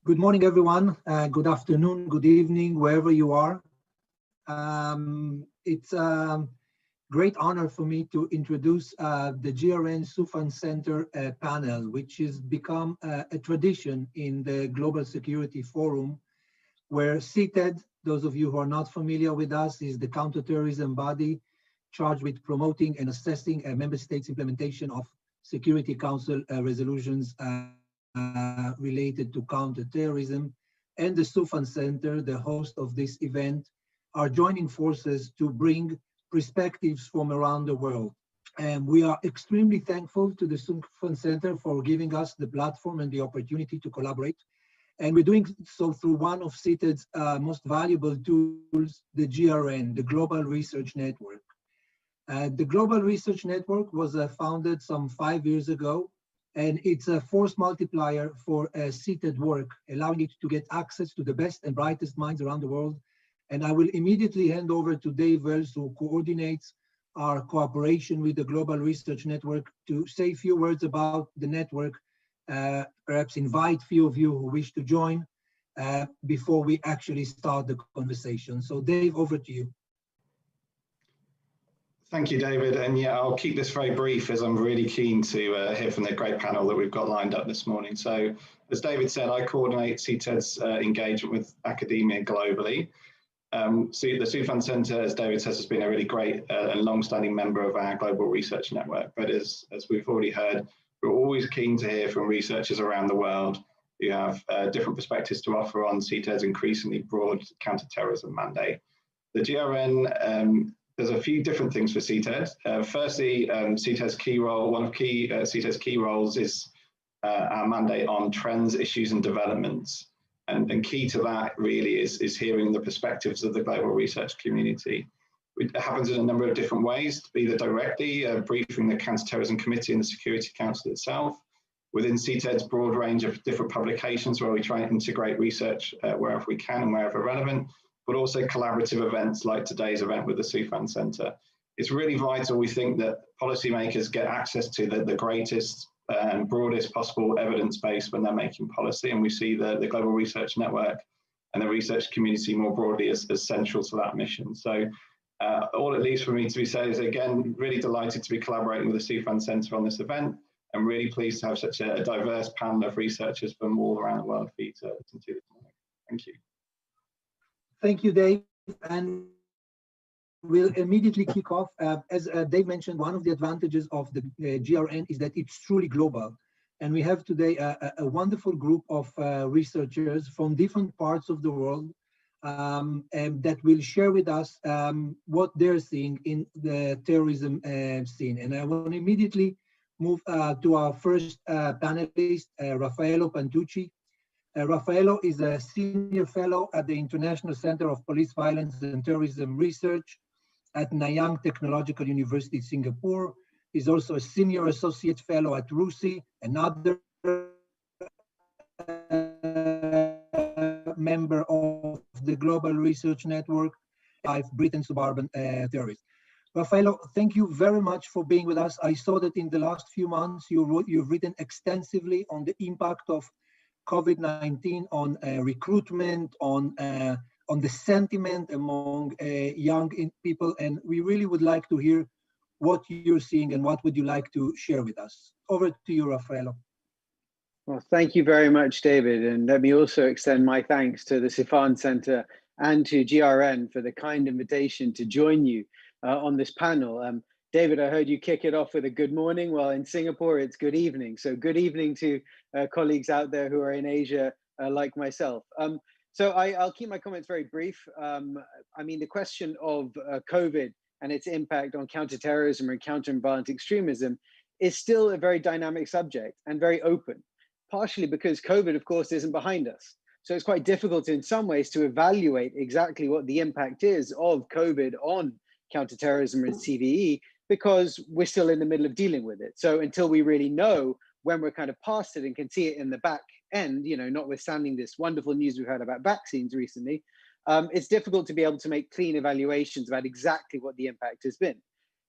Good morning, everyone. Good afternoon, good evening, wherever you are. It's a great honor for me to introduce the GRN Soufan Center panel, which has become a tradition in the Global Security Forum, where CTED, those of you who are not familiar with us, is the counterterrorism body charged with promoting and assessing a member states' implementation of Security Council resolutions related to counterterrorism, and the Soufan Center, the host of this event, are joining forces to bring perspectives from around the world. And we are extremely thankful to the Soufan Center for giving us the platform and the opportunity to collaborate. And we're doing so through one of CTED's most valuable tools, the GRN, the Global Research Network. The Global Research Network was founded some 5 years ago, and it's a force multiplier for CTED work, allowing it to get access to the best and brightest minds around the world. And I will immediately hand over to Dave Wells, who coordinates our cooperation with the Global Research Network, to say a few words about the network, perhaps invite few of you who wish to join before we actually start the conversation. So Dave, over to you. Thank you, David. And yeah, I'll keep this very brief as I'm really keen to hear from the great panel that we've got lined up this morning. So as David said, I coordinate CTED's engagement with academia globally. The Soufan Center, as David says, has been a really great and long-standing member of our global research network. But as we've already heard, we're always keen to hear from researchers around the world who have different perspectives to offer on CTED's increasingly broad counterterrorism mandate. The GRN, there's a few different things for CTED. Firstly, CTED's key role, one of CTED's key roles is our mandate on trends, issues, and developments. And key to that really is hearing the perspectives of the global research community. It happens in a number of different ways, either directly briefing the Counterterrorism Committee and the Security Council itself, within CTED's broad range of different publications where we try and integrate research wherever we can and wherever relevant, but also collaborative events like today's event with the Soufan Center. It's really vital, we think, that policymakers get access to the greatest and broadest possible evidence base when they're making policy, and we see the Global Research Network and the research community more broadly as central to that mission. So all it leaves for me to be said is, again, really delighted to be collaborating with the Soufan Center on this event. I'm really pleased to have such a diverse panel of researchers from all around the world for you to do this morning. Thank you. Thank you, Dave. And we'll immediately kick off. As Dave mentioned, one of the advantages of the GRN is that it's truly global. And we have today a wonderful group of researchers from different parts of the world and that will share with us what they're seeing in the terrorism scene. And I will immediately move to our first panelist, Raffaello Pantucci. Raffaello is a senior fellow at the International Center of Police Violence and Terrorism Research at Nanyang Technological University, Singapore. He's also a senior associate fellow at RUSI, another member of the Global Research Network, Britain Suburban Terrorists. Raffaello, thank you very much for being with us. I saw that in the last few months you've written extensively on the impact of COVID-19 on recruitment, on the sentiment among young people, and we really would like to hear what you're seeing and what would you like to share with us. Over to you, Raffaello. Well, thank you very much, David, and let me also extend my thanks to the Soufan Center and to GRN for the kind invitation to join you on this panel. David, I heard you kick it off with a good morning. Well, in Singapore, it's good evening. So good evening to colleagues out there who are in Asia, like myself. So I'll keep my comments very brief. I mean, the question of COVID and its impact on counterterrorism and counter-violent extremism is still a very dynamic subject and very open, partially because COVID, of course, isn't behind us. So it's quite difficult in some ways to evaluate exactly what the impact is of COVID on counterterrorism and CVE, because we're still in the middle of dealing with it. So until we really know when we're kind of past it and can see it in the back end, you know, notwithstanding this wonderful news we've heard about vaccines recently, it's difficult to be able to make clean evaluations about exactly what the impact has been.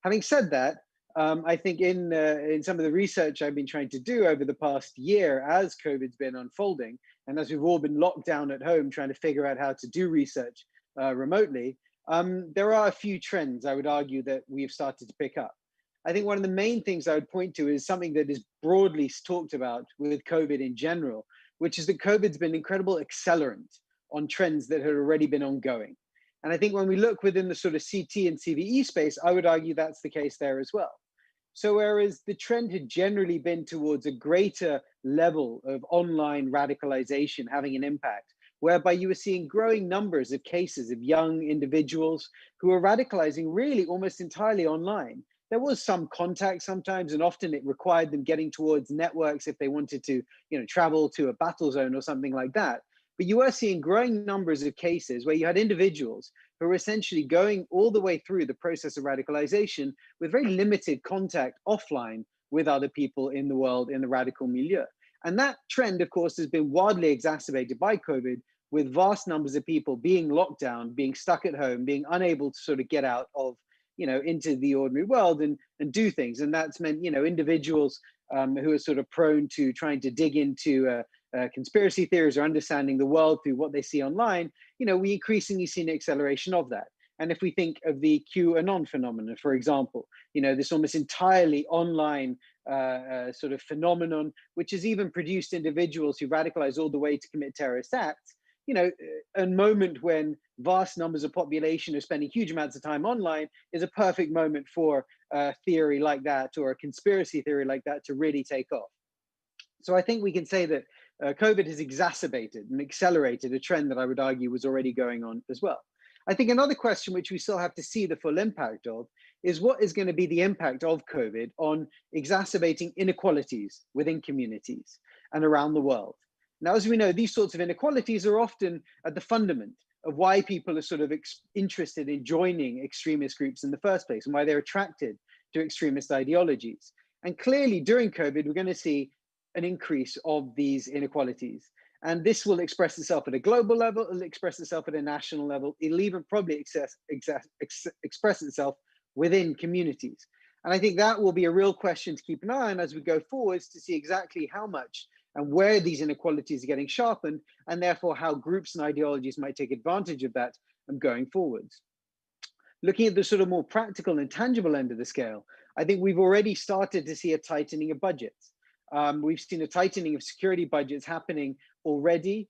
Having said that, I think in some of the research I've been trying to do over the past year as COVID's been unfolding, and as we've all been locked down at home trying to figure out how to do research remotely, there are a few trends I would argue that we've started to pick up. I think one of the main things I would point to is something that is broadly talked about with COVID in general, which is that COVID's been an incredible accelerant on trends that had already been ongoing. And I think when we look within the sort of CT and CVE space, I would argue that's the case there as well. So whereas the trend had generally been towards a greater level of online radicalization having an impact, whereby you were seeing growing numbers of cases of young individuals who were radicalizing really almost entirely online. There was some contact sometimes, and often it required them getting towards networks if they wanted to, travel to a battle zone or something like that. But you were seeing growing numbers of cases where you had individuals who were essentially going all the way through the process of radicalization with very limited contact offline with other people in the world in the radical milieu. And that trend, of course, has been wildly exacerbated by COVID, with vast numbers of people being locked down, being stuck at home, being unable to sort of get out of, into the ordinary world and do things. And that's meant, individuals who are sort of prone to trying to dig into conspiracy theories or understanding the world through what they see online, we increasingly see an acceleration of that. And if we think of the QAnon phenomenon, for example, this almost entirely online sort of phenomenon, which has even produced individuals who radicalize all the way to commit terrorist acts, a moment when vast numbers of population are spending huge amounts of time online is a perfect moment for a theory like that or a conspiracy theory like that to really take off. So I think we can say that COVID has exacerbated and accelerated a trend that I would argue was already going on as well. I think another question which we still have to see the full impact of is what is going to be the impact of COVID on exacerbating inequalities within communities and around the world. Now, as we know, these sorts of inequalities are often at the fundament of why people are sort of interested in joining extremist groups in the first place and why they're attracted to extremist ideologies. And clearly during COVID, we're going to see an increase of these inequalities. And this will express itself at a global level, it'll express itself at a national level, it'll even probably express itself within communities. And I think that will be a real question to keep an eye on as we go forwards to see exactly how much and where these inequalities are getting sharpened, and therefore how groups and ideologies might take advantage of that going forwards. Looking at the sort of more practical and tangible end of the scale, I think we've already started to see a tightening of budgets. We've seen a tightening of security budgets happening already.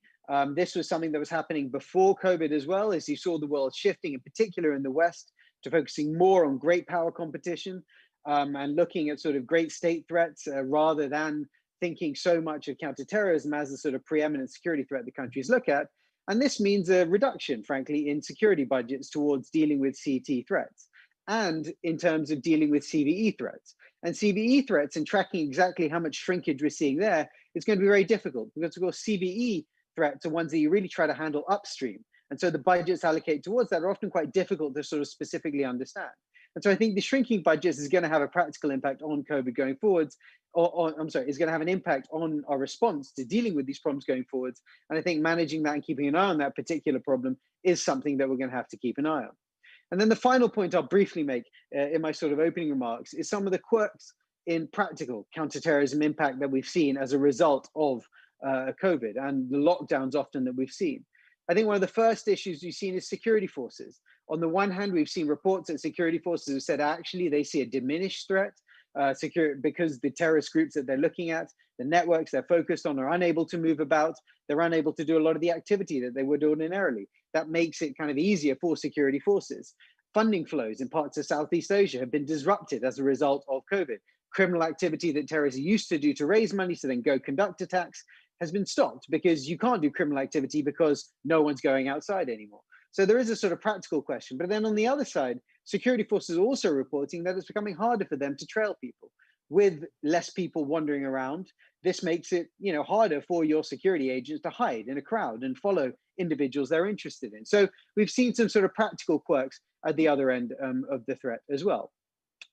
This was something that was happening before COVID as well, as you saw the world shifting, in particular in the West, to focusing more on great power competition and looking at sort of great state threats rather than thinking so much of counterterrorism as the sort of preeminent security threat the countries look at. And this means a reduction, frankly, in security budgets towards dealing with CT threats and in terms of dealing with CVE threats. And CVE threats and tracking exactly how much shrinkage we're seeing there is going to be very difficult because, of course, CVE threats are ones that you really try to handle upstream. And so the budgets allocated towards that are often quite difficult to sort of specifically understand. And so I think the shrinking budgets is going to have a practical impact on COVID going forwards, is going to have an impact on our response to dealing with these problems going forwards. And I think managing that and keeping an eye on that particular problem is something that we're going to have to keep an eye on. And then the final point I'll briefly make in my sort of opening remarks is some of the quirks in practical counterterrorism impact that we've seen as a result of COVID and the lockdowns often that we've seen. I think one of the first issues we've seen is security forces. On the one hand, we've seen reports that security forces have said actually they see a diminished threat because the terrorist groups that they're looking at, the networks they're focused on are unable to move about. They're unable to do a lot of the activity that they would ordinarily. That makes it kind of easier for security forces. Funding flows in parts of Southeast Asia have been disrupted as a result of COVID. Criminal activity that terrorists used to do to raise money to then go conduct attacks has been stopped because you can't do criminal activity because no one's going outside anymore. So there is a sort of practical question. But then on the other side, security forces are also reporting that it's becoming harder for them to trail people. With less people wandering around, this makes it harder for your security agents to hide in a crowd and follow individuals they're interested in. So we've seen some sort of practical quirks at the other end of the threat as well.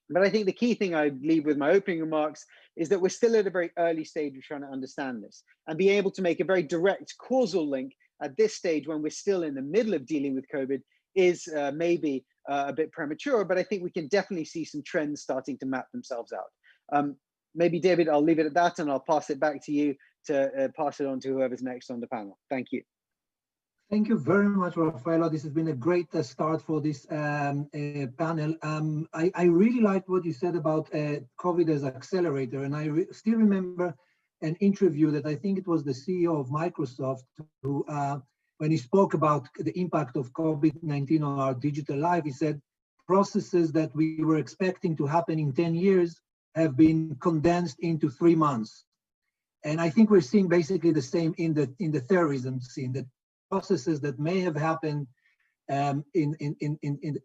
But I think the key thing I leave with my opening remarks is that we're still at a very early stage of trying to understand this and be able to make a very direct causal link at this stage when we're still in the middle of dealing with COVID is maybe a bit premature, but I think we can definitely see some trends starting to map themselves out. Maybe, David, I'll leave it at that and I'll pass it back to you to pass it on to whoever's next on the panel. Thank you. Thank you very much, Raffaello. This has been a great start for this panel. I really liked what you said about COVID as accelerator, and I still remember an interview that I think it was the CEO of Microsoft who, when he spoke about the impact of COVID-19 on our digital life, he said processes that we were expecting to happen in 10 years have been condensed into 3 months. And I think we're seeing basically the same in the terrorism scene, that processes that may have happened in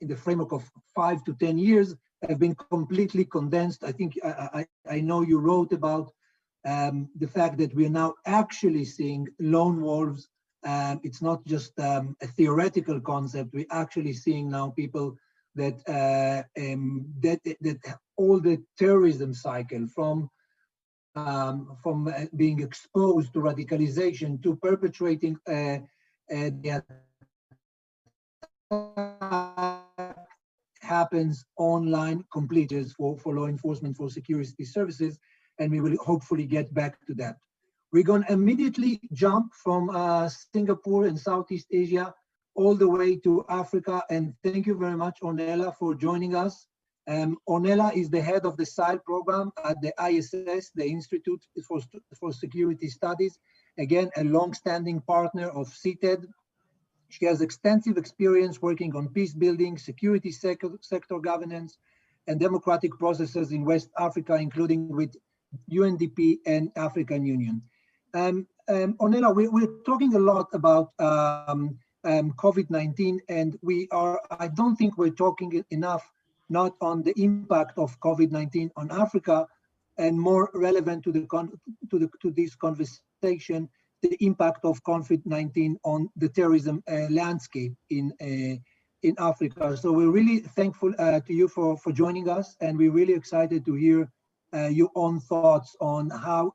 the framework of 5 to 10 years have been completely condensed. I think I know you wrote about the fact that we are now actually seeing lone wolves. It's not just a theoretical concept. We're actually seeing now people that all the terrorism cycle from being exposed to radicalization to perpetrating the happens online completely for law enforcement, for security services, and we will hopefully get back to that. We're going to immediately jump from Singapore and Southeast Asia all the way to Africa, and thank you very much, Ornella, for joining us. Ornella is the head of the SILE program at the ISS, the Institute for Security Studies, again, a long-standing partner of CTED. She has extensive experience working on peace building, security sector governance, and democratic processes in West Africa, including with UNDP and African Union. Ornella, we're talking a lot about COVID-19, and I don't think we're talking enough not on the impact of COVID-19 on Africa, and more relevant to this conversation, the impact of COVID-19 on the terrorism landscape in Africa. So we're really thankful to you for joining us, and we're really excited to hear your own thoughts on how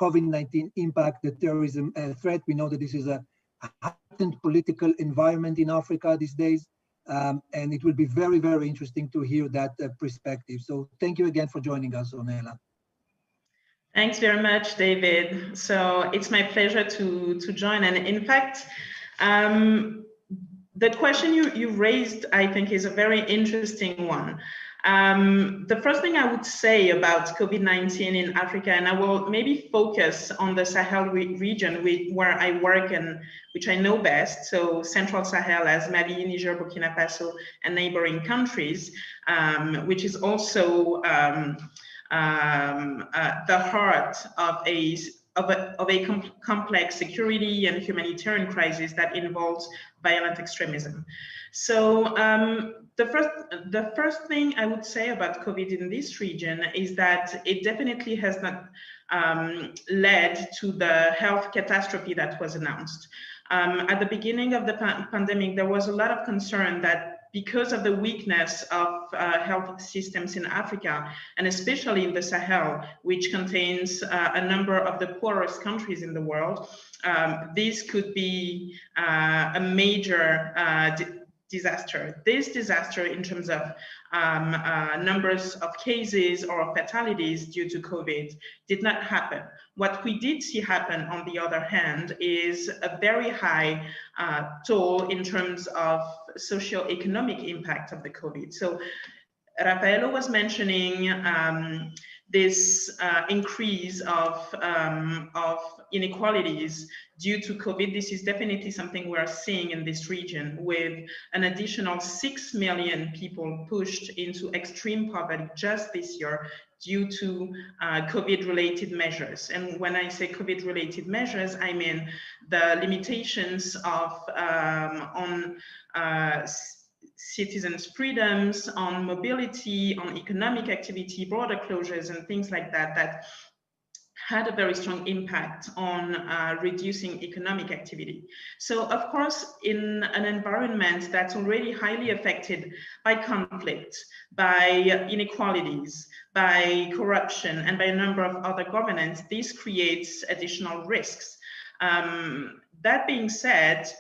COVID-19 impact the terrorism threat. We know that this is a heightened political environment in Africa these days, and it will be very, very interesting to hear that perspective. So thank you again for joining us, Ornella. Thanks very much, David. So it's my pleasure to join. And in fact, the question you raised, I think, is a very interesting one. The first thing I would say about COVID-19 in Africa, and I will maybe focus on the Sahel region where I work and which I know best, so Central Sahel as Mali, Niger, Burkina Faso, and neighboring countries, which is also the heart of a complex security and humanitarian crisis that involves violent extremism. So the first thing I would say about COVID in this region is that it definitely has not led to the health catastrophe that was announced. At the beginning of the pandemic, there was a lot of concern that because of the weakness of health systems in Africa, and especially in the Sahel, which contains a number of the poorest countries in the world, this could be a major disaster. This disaster in terms of numbers of cases or fatalities due to COVID did not happen. What we did see happen, on the other hand, is a very high toll in terms of socio-economic impact of the COVID. So Raffaello was mentioning this increase of inequalities due to COVID. This is definitely something we're seeing in this region, with an additional 6 million people pushed into extreme poverty just this year due to COVID-related measures. And when I say COVID-related measures, I mean the limitations on citizens' freedoms, on mobility, on economic activity, border closures, and things like that, that had a very strong impact on reducing economic activity. So, of course, in an environment that's already highly affected by conflict, by inequalities, by corruption, and by a number of other governance, this creates additional risks. That being said,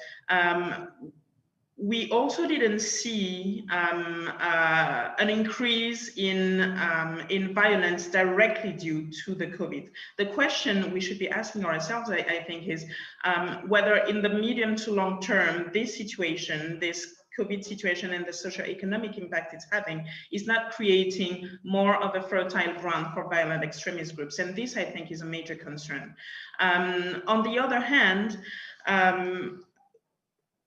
we also didn't see an increase in violence directly due to the COVID. The question we should be asking ourselves, I think, is whether in the medium to long term, this situation, this COVID situation and the socio-economic impact it's having is not creating more of a fertile ground for violent extremist groups. And this, I think, is a major concern. On the other hand,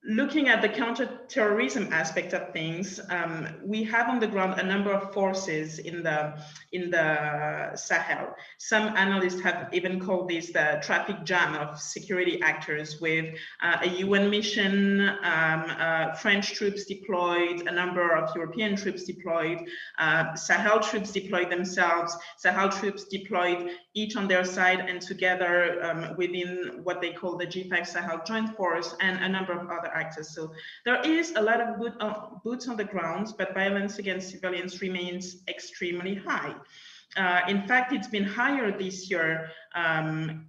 looking at the counterterrorism aspect of things, we have on the ground a number of forces in the Sahel. Some analysts have even called this the traffic jam of security actors, with a UN mission, French troops deployed, a number of European troops deployed, Sahel troops deployed themselves, Sahel troops deployed each on their side and together within what they call the G5 Sahel Joint Force, and a number of other actors. So there is a lot of boots on the ground, but violence against civilians remains extremely high. In fact, it's been higher this year,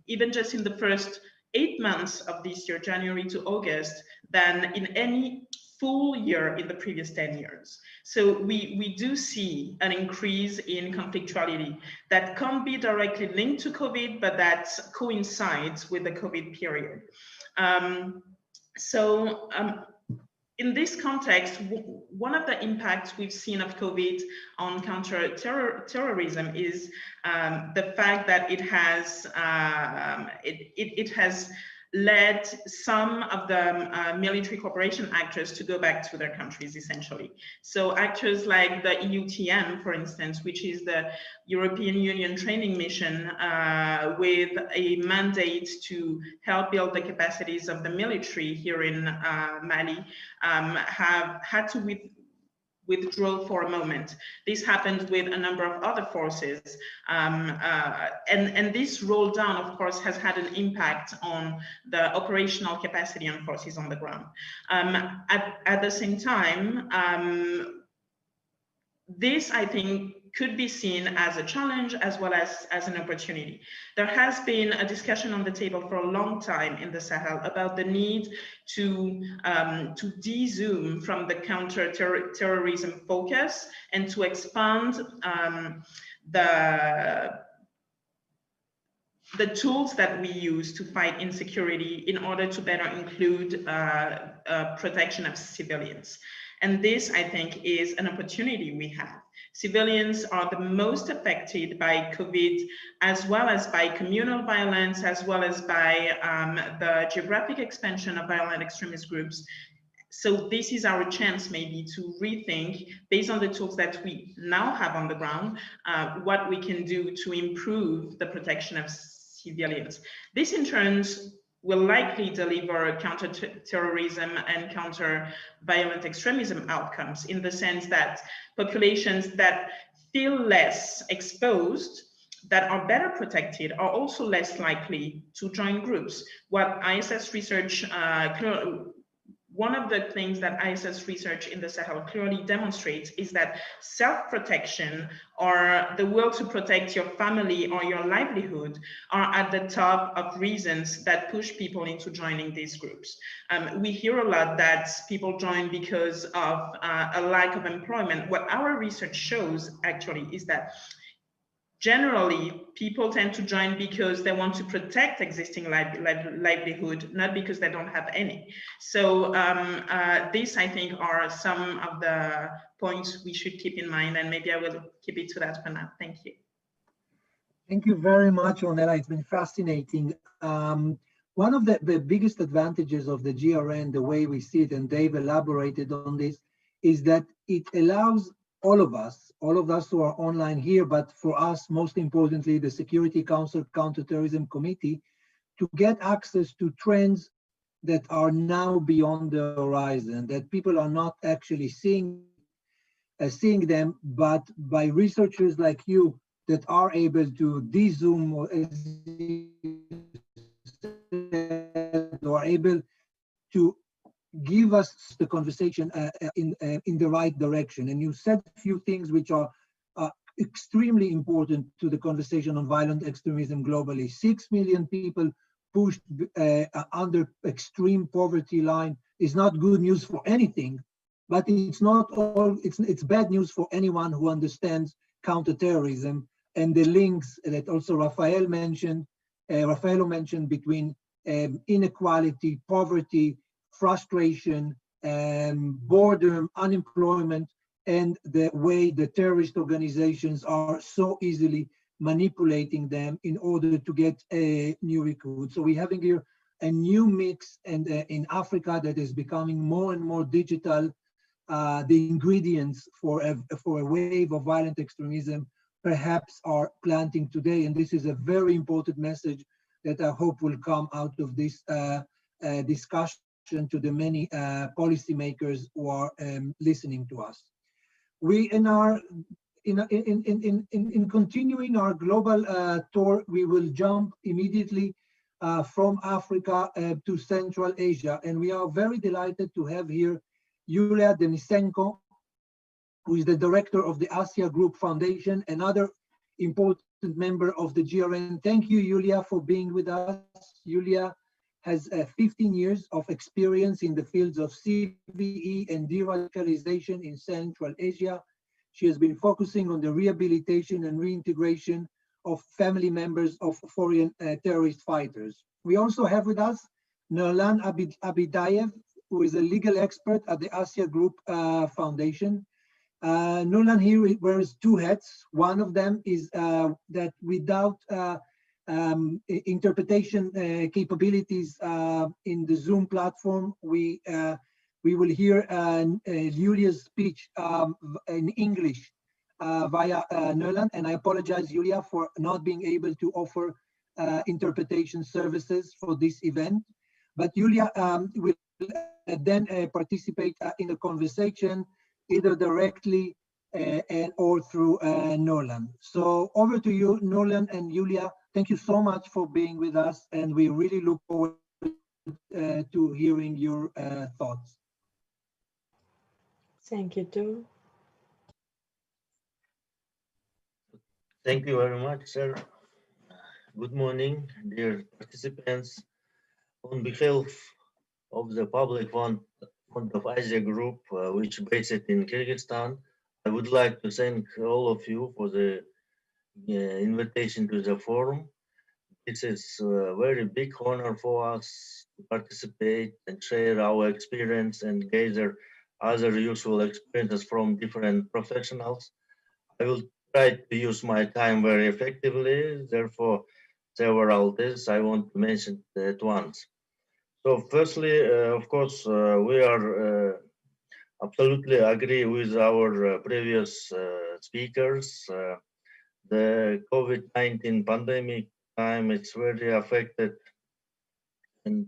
even just in the first 8 months of this year, January to August, than in any full year in the previous 10 years. So we do see an increase in conflictuality that can't be directly linked to COVID, but that coincides with the COVID period. In this context, one of the impacts we've seen of COVID on counter-terrorism is the fact that it has led some of the military cooperation actors to go back to their countries, essentially. So actors like the EUTM, for instance, which is the European Union training mission with a mandate to help build the capacities of the military here in Mali, have had to withdraw for a moment. This happened with a number of other forces. And this roll down, of course, has had an impact on the operational capacity on forces on the ground. At the same time, this, I think, could be seen as a challenge as well as an opportunity. There has been a discussion on the table for a long time in the Sahel about the need to de-zoom from the counter-terrorism focus and to expand the tools that we use to fight insecurity in order to better include protection of civilians. And this, I think, is an opportunity we have. Civilians are the most affected by COVID, as well as by communal violence, as well as by the geographic expansion of violent extremist groups. So this is our chance maybe to rethink, based on the tools that we now have on the ground, what we can do to improve the protection of civilians. This in turn will likely deliver counter-terrorism and counter-violent extremism outcomes, in the sense that populations that feel less exposed, that are better protected, are also less likely to join groups. What ISS research, one of the things that ISS research in the Sahel clearly demonstrates is that self-protection, or the will to protect your family or your livelihood, are at the top of reasons that push people into joining these groups. We hear a lot that people join because of a lack of employment. What our research shows actually is that generally, people tend to join because they want to protect existing livelihood, not because they don't have any. So these, I think, are some of the points we should keep in mind, and maybe I will keep it to that for now. Thank you. Thank you very much, Ornella. It's been fascinating. One of the biggest advantages of the GRN, the way we see it, and Dave elaborated on this, is that it allows all of us who are online here, but for us, most importantly, the Security Council Counterterrorism Committee, to get access to trends that are now beyond the horizon, that people are not actually seeing them, but by researchers like you that are able to de-zoom or are able to give us the conversation in the right direction. And you said a few things which are extremely important to the conversation on violent extremism globally. 6 million people pushed under extreme poverty line is not good news for anything, but it's not all, it's bad news for anyone who understands counterterrorism and the links that also Raffaello mentioned between inequality, poverty, frustration, boredom, unemployment, and the way the terrorist organizations are so easily manipulating them in order to get a new recruit. So we're having here a new mix, and in Africa that is becoming more and more digital. The ingredients for a wave of violent extremism perhaps are planting today, and this is a very important message that I hope will come out of this discussion to the many policymakers who are listening to us. We in continuing our global tour, we will jump immediately from Africa to Central Asia, and we are very delighted to have here Yulia Denisenko, who is the director of the Asia Group Foundation, another important member of the GRN. Thank you, Yulia, for being with us. Yulia has 15 years of experience in the fields of CVE and de-radicalization in Central Asia. She has been focusing on the rehabilitation and reintegration of family members of foreign terrorist fighters. We also have with us Nurlan Abidayev, who is a legal expert at the Asia Group Foundation. Nurlan here wears two hats. One of them is that without interpretation capabilities in the Zoom platform, we will hear Yulia's speech in English via Nurlan, and I apologize, Yulia, for not being able to offer interpretation services for this event. But Yulia will then participate in the conversation either directly and or through Nurlan. So over to you, Nurlan and Yulia. Thank you so much for being with us, and we really look forward to hearing your thoughts. Thank you too. Thank you very much, sir. Good morning, dear participants. On behalf of the Public Fund of Asia Group, which is based in Kyrgyzstan, I would like to thank all of you for the invitation to the forum. This is a very big honor for us to participate and share our experience and gather other useful experiences from different professionals. I will try to use my time very effectively, therefore several things I want to mention at once. So firstly, of course, we are absolutely agree with our previous speakers. The COVID-19 pandemic time is very affected and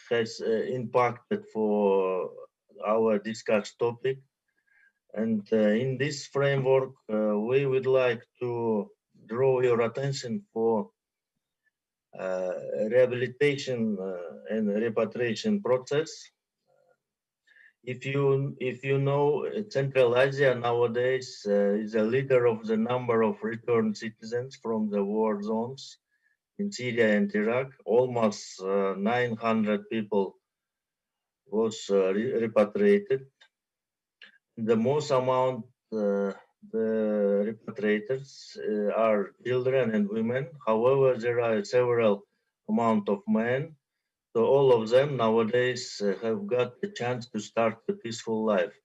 has impacted for our discussed topic. And in this framework, we would like to draw your attention for rehabilitation and repatriation process. If you know, Central Asia nowadays is a leader of the number of returned citizens from the war zones in Syria and Iraq. Almost 900 people was repatriated. The most amount the repatriators are children and women. However, there are several amount of men. So all of them nowadays have got the chance to start a peaceful life.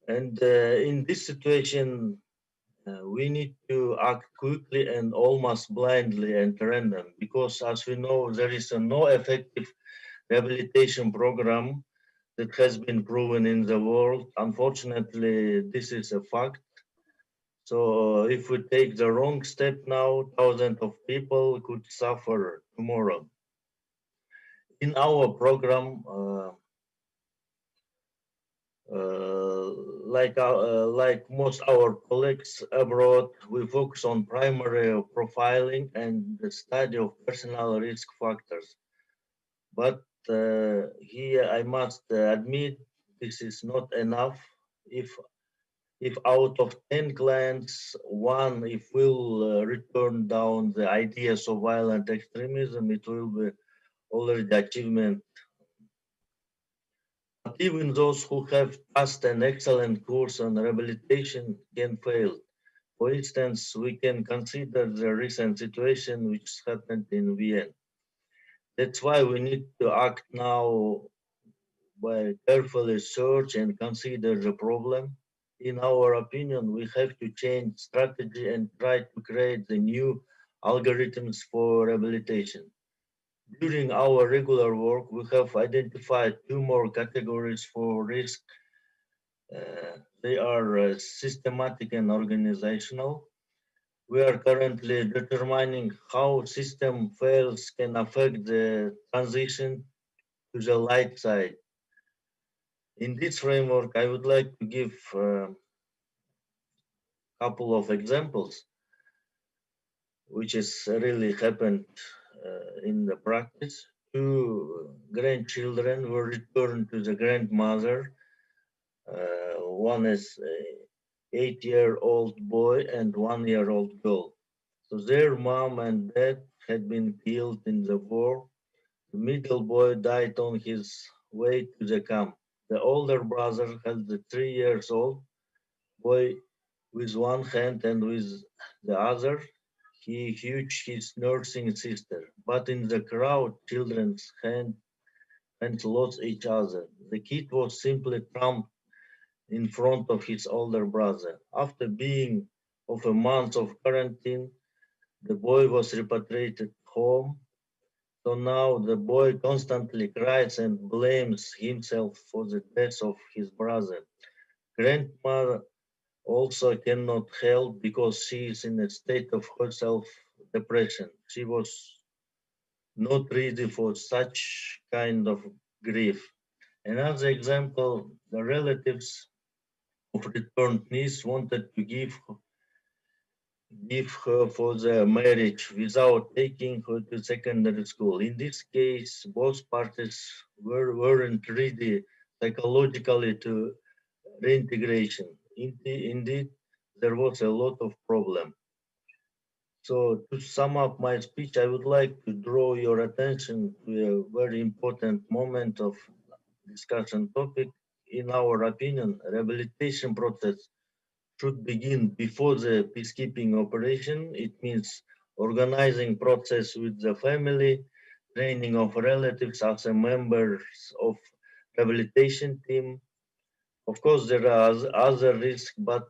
And in this situation, we need to act quickly and almost blindly and random, because as we know, there is no effective rehabilitation program that has been proven in the world. Unfortunately, this is a fact. So if we take the wrong step now, thousands of people could suffer tomorrow. In our program, like most our colleagues abroad, we focus on primary profiling and the study of personal risk factors. But here I must admit this is not enough. If out of 10 clients, one, if will return down the ideas of violent extremism, it will be already achievement But even those who have passed an excellent course on rehabilitation can fail. For instance, we can consider the recent situation which happened in Vienna. That's why we need to act now by carefully search and consider the problem. In our opinion, we have to change strategy and try to create the new algorithms for rehabilitation. During our regular work, we have identified two more categories for risk. They are systematic and organizational. We are currently determining how system fails can affect the transition to the light side. In this framework, I would like to give a couple of examples, which has really happened in the practice. Two grandchildren were returned to the grandmother. One is an 8-year-old boy and 1-year-old girl. So their mom and dad had been killed in the war. The middle boy died on his way to the camp. The older brother held the 3-year-old boy with one hand, and with the other he hugged his nursing sister. But in the crowd, children's hands lost each other. The kid was simply trampled in front of his older brother. After being of a month of quarantine, the boy was repatriated home. So now the boy constantly cries and blames himself for the death of his brother. Grandmother also cannot help because she is in a state of herself depression. She was not ready for such kind of grief. Another example, the relatives of returned niece wanted to give her for the marriage without taking her to secondary school. In this case, both parties weren't ready psychologically to reintegration. Indeed, there was a lot of problem. So to sum up my speech, I would like to draw your attention to a very important moment of discussion topic. In our opinion, rehabilitation process should begin before the peacekeeping operation. It means organizing process with the family, training of relatives as a members of rehabilitation team. Of course, there are other risks, but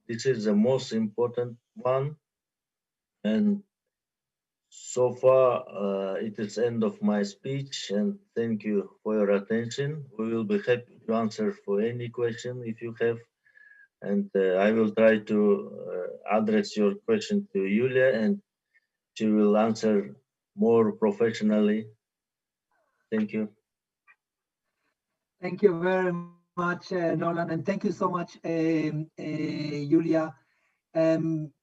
this is the most important one. And so far, it is end of my speech, and thank you for your attention. We will be happy to answer for any question if you have. And I will try to address your question to Yulia, and she will answer more professionally. Thank you. Thank you very much, Nolan, and thank you so much, Yulia.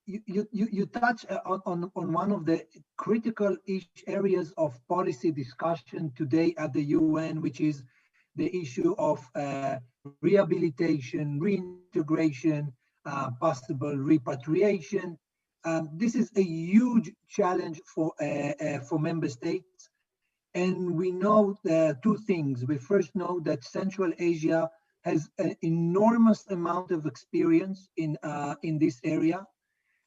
You touch on one of the critical areas of policy discussion today at the UN, which is the issue of rehabilitation, reintegration, possible repatriation. This is a huge challenge for member states. And we know two things. We first know that Central Asia has an enormous amount of experience in this area.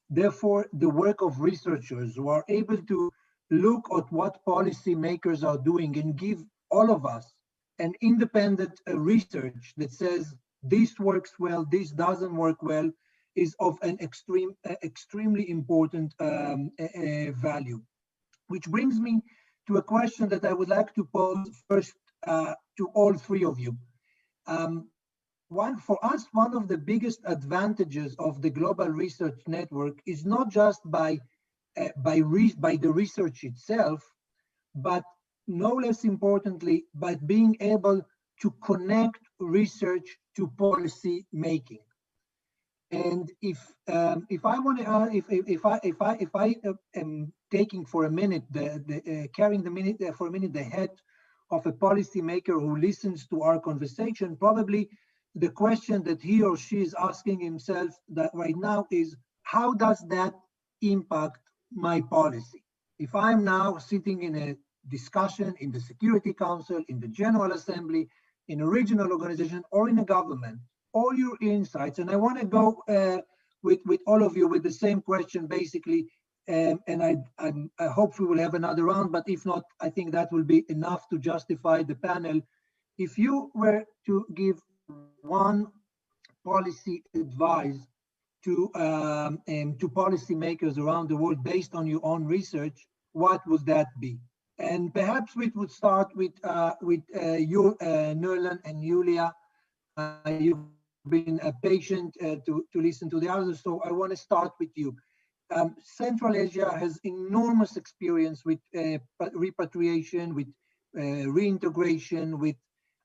Therefore, the work of researchers who are able to look at what policymakers are doing and give all of us an independent research that says this works well, this doesn't work well, is of an extremely important value. Which brings me to a question that I would like to pose first to all three of you. For us, one of the biggest advantages of the Global Research Network is not just by the research itself, but no less importantly, by being able to connect research to policy making. And if I want to, if I am taking for a minute carrying the head of a policymaker who listens to our conversation, probably the question that he or she is asking himself that right now is, how does that impact my policy? If I'm now sitting in a discussion in the Security Council, in the General Assembly, in a regional organization or in a government, all your insights. And I want to go with all of you with the same question, basically. And I hope we will have another round, but if not, I think that will be enough to justify the panel. If you were to give one policy advice to policymakers around the world based on your own research, what would that be? And perhaps we would start with you, Nerlan and Julia. You've been a patient to listen to the others, so I want to start with you. Central Asia has enormous experience with repatriation, with reintegration, with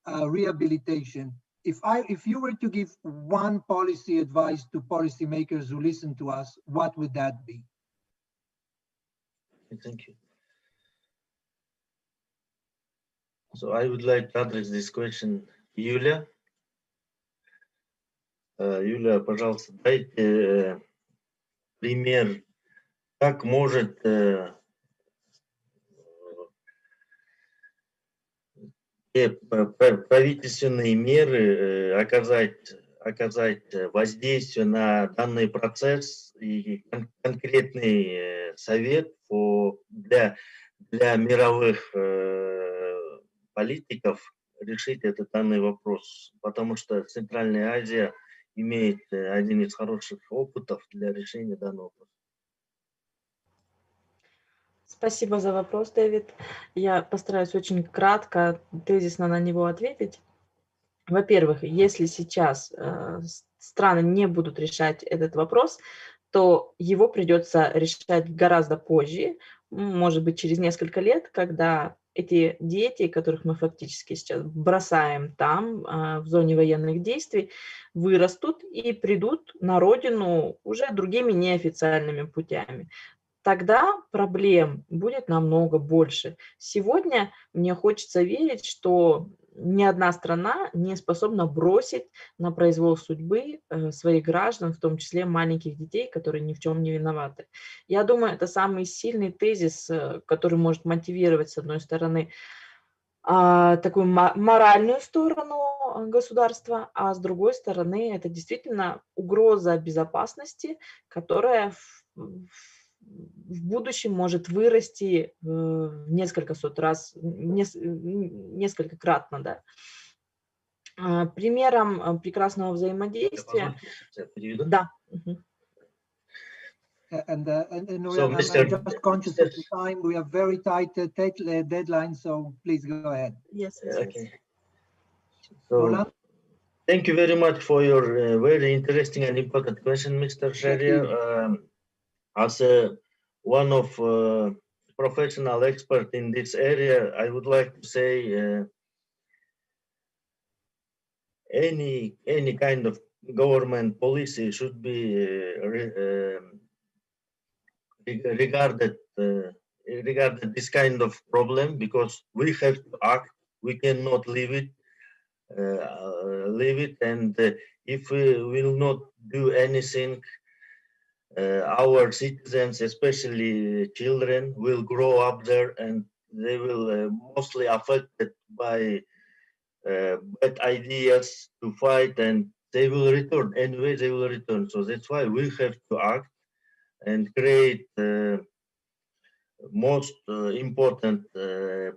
rehabilitation. If you were to give one policy advice to policymakers who listen to us, what would that be? Thank you. So I would like to address this question, Юля. Юля, пожалуйста, дайте пример, как может правительственные меры оказать воздействие на данный процесс и конкретный совет для мировых политиков решить этот данный вопрос, потому что Центральная Азия имеет один из хороших опытов для решения данного вопроса. Спасибо за вопрос, Дэвид. Я постараюсь очень кратко, тезисно на него ответить. Во-первых, если сейчас страны не будут решать этот вопрос, то его придется решать гораздо позже, может быть, через несколько лет, когда эти дети, которых мы фактически сейчас бросаем там, в зоне военных действий, вырастут и придут на родину уже другими неофициальными путями. Тогда проблем будет намного больше. Сегодня мне хочется верить, что ни одна страна не способна бросить на произвол судьбы своих граждан, в том числе маленьких детей, которые ни в чем не виноваты. Я думаю, это самый сильный тезис, который может мотивировать, с одной стороны, такую моральную сторону государства, а с другой стороны, это действительно угроза безопасности, которая в будущем может вырасти в несколько сот раз, несколькократно, да. Примером прекрасного взаимодействия. Да. And I'm just conscious of the time. We have very tight deadline, so please go ahead. Yes. Okay. So, thank you very much for your very interesting and important question, Mr. Sharia. As one of professional expert in this area, I would like to say any kind of government policy should be regarded this kind of problem, because we have to act. We cannot leave it. And if we will not do anything, our citizens, especially children, will grow up there and they will mostly affected by bad ideas to fight, and they will return. Anyway, they will return. So that's why we have to act and create most important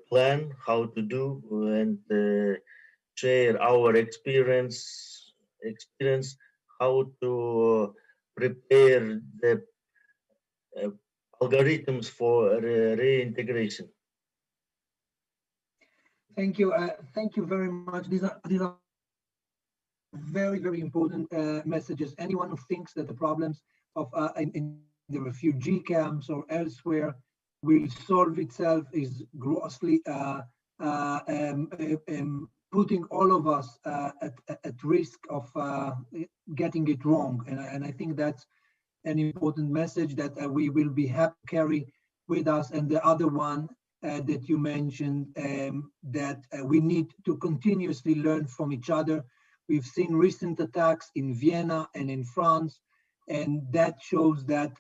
plan how to do and share our experience how to prepare the algorithms for reintegration. Thank you. Thank you very much. These are very, very important messages. Anyone who thinks that the problems of in the refugee camps or elsewhere will solve itself is grossly putting all of us at risk of getting it wrong. And I think that's an important message that we will be happy to carry with us. And the other one that you mentioned, that we need to continuously learn from each other. We've seen recent attacks in Vienna and in France, and that shows that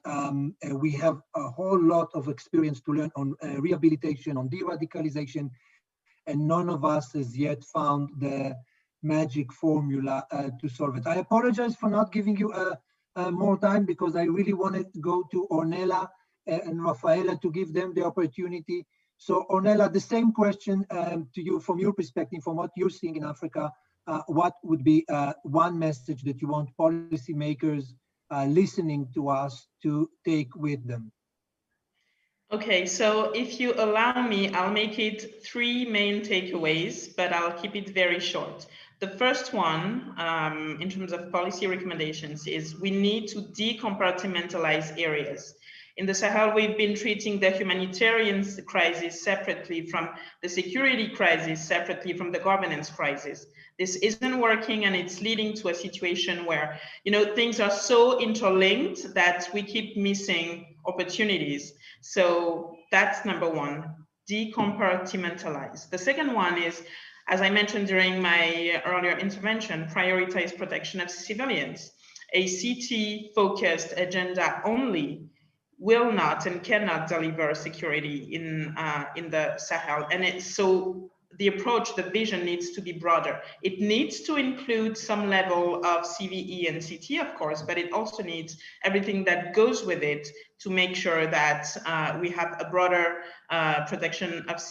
we have a whole lot of experience to learn on rehabilitation, on de-radicalization, and none of us has yet found the magic formula to solve it. I apologize for not giving you more time, because I really wanted to go to Ornella and Rafaela to give them the opportunity. So Ornella, the same question to you from your perspective, from what you're seeing in Africa. What would be one message that you want policymakers listening to us to take with them? Okay, so if you allow me, I'll make it 3 main takeaways, but I'll keep it very short. The first one, in terms of policy recommendations, is we need to decompartmentalize areas. In the Sahel, we've been treating the humanitarian crisis separately from the security crisis, separately from the governance crisis. This isn't working, and it's leading to a situation where, you know, things are so interlinked that we keep missing opportunities. So that's number one, decompartmentalize. The second one is, as I mentioned during my earlier intervention, prioritize protection of civilians. A CT-focused agenda only will not and cannot deliver security in the Sahel. And so the approach, the vision needs to be broader. It needs to include some level of CVE and CT, of course, but it also needs everything that goes with it to make sure that we have a broader protection of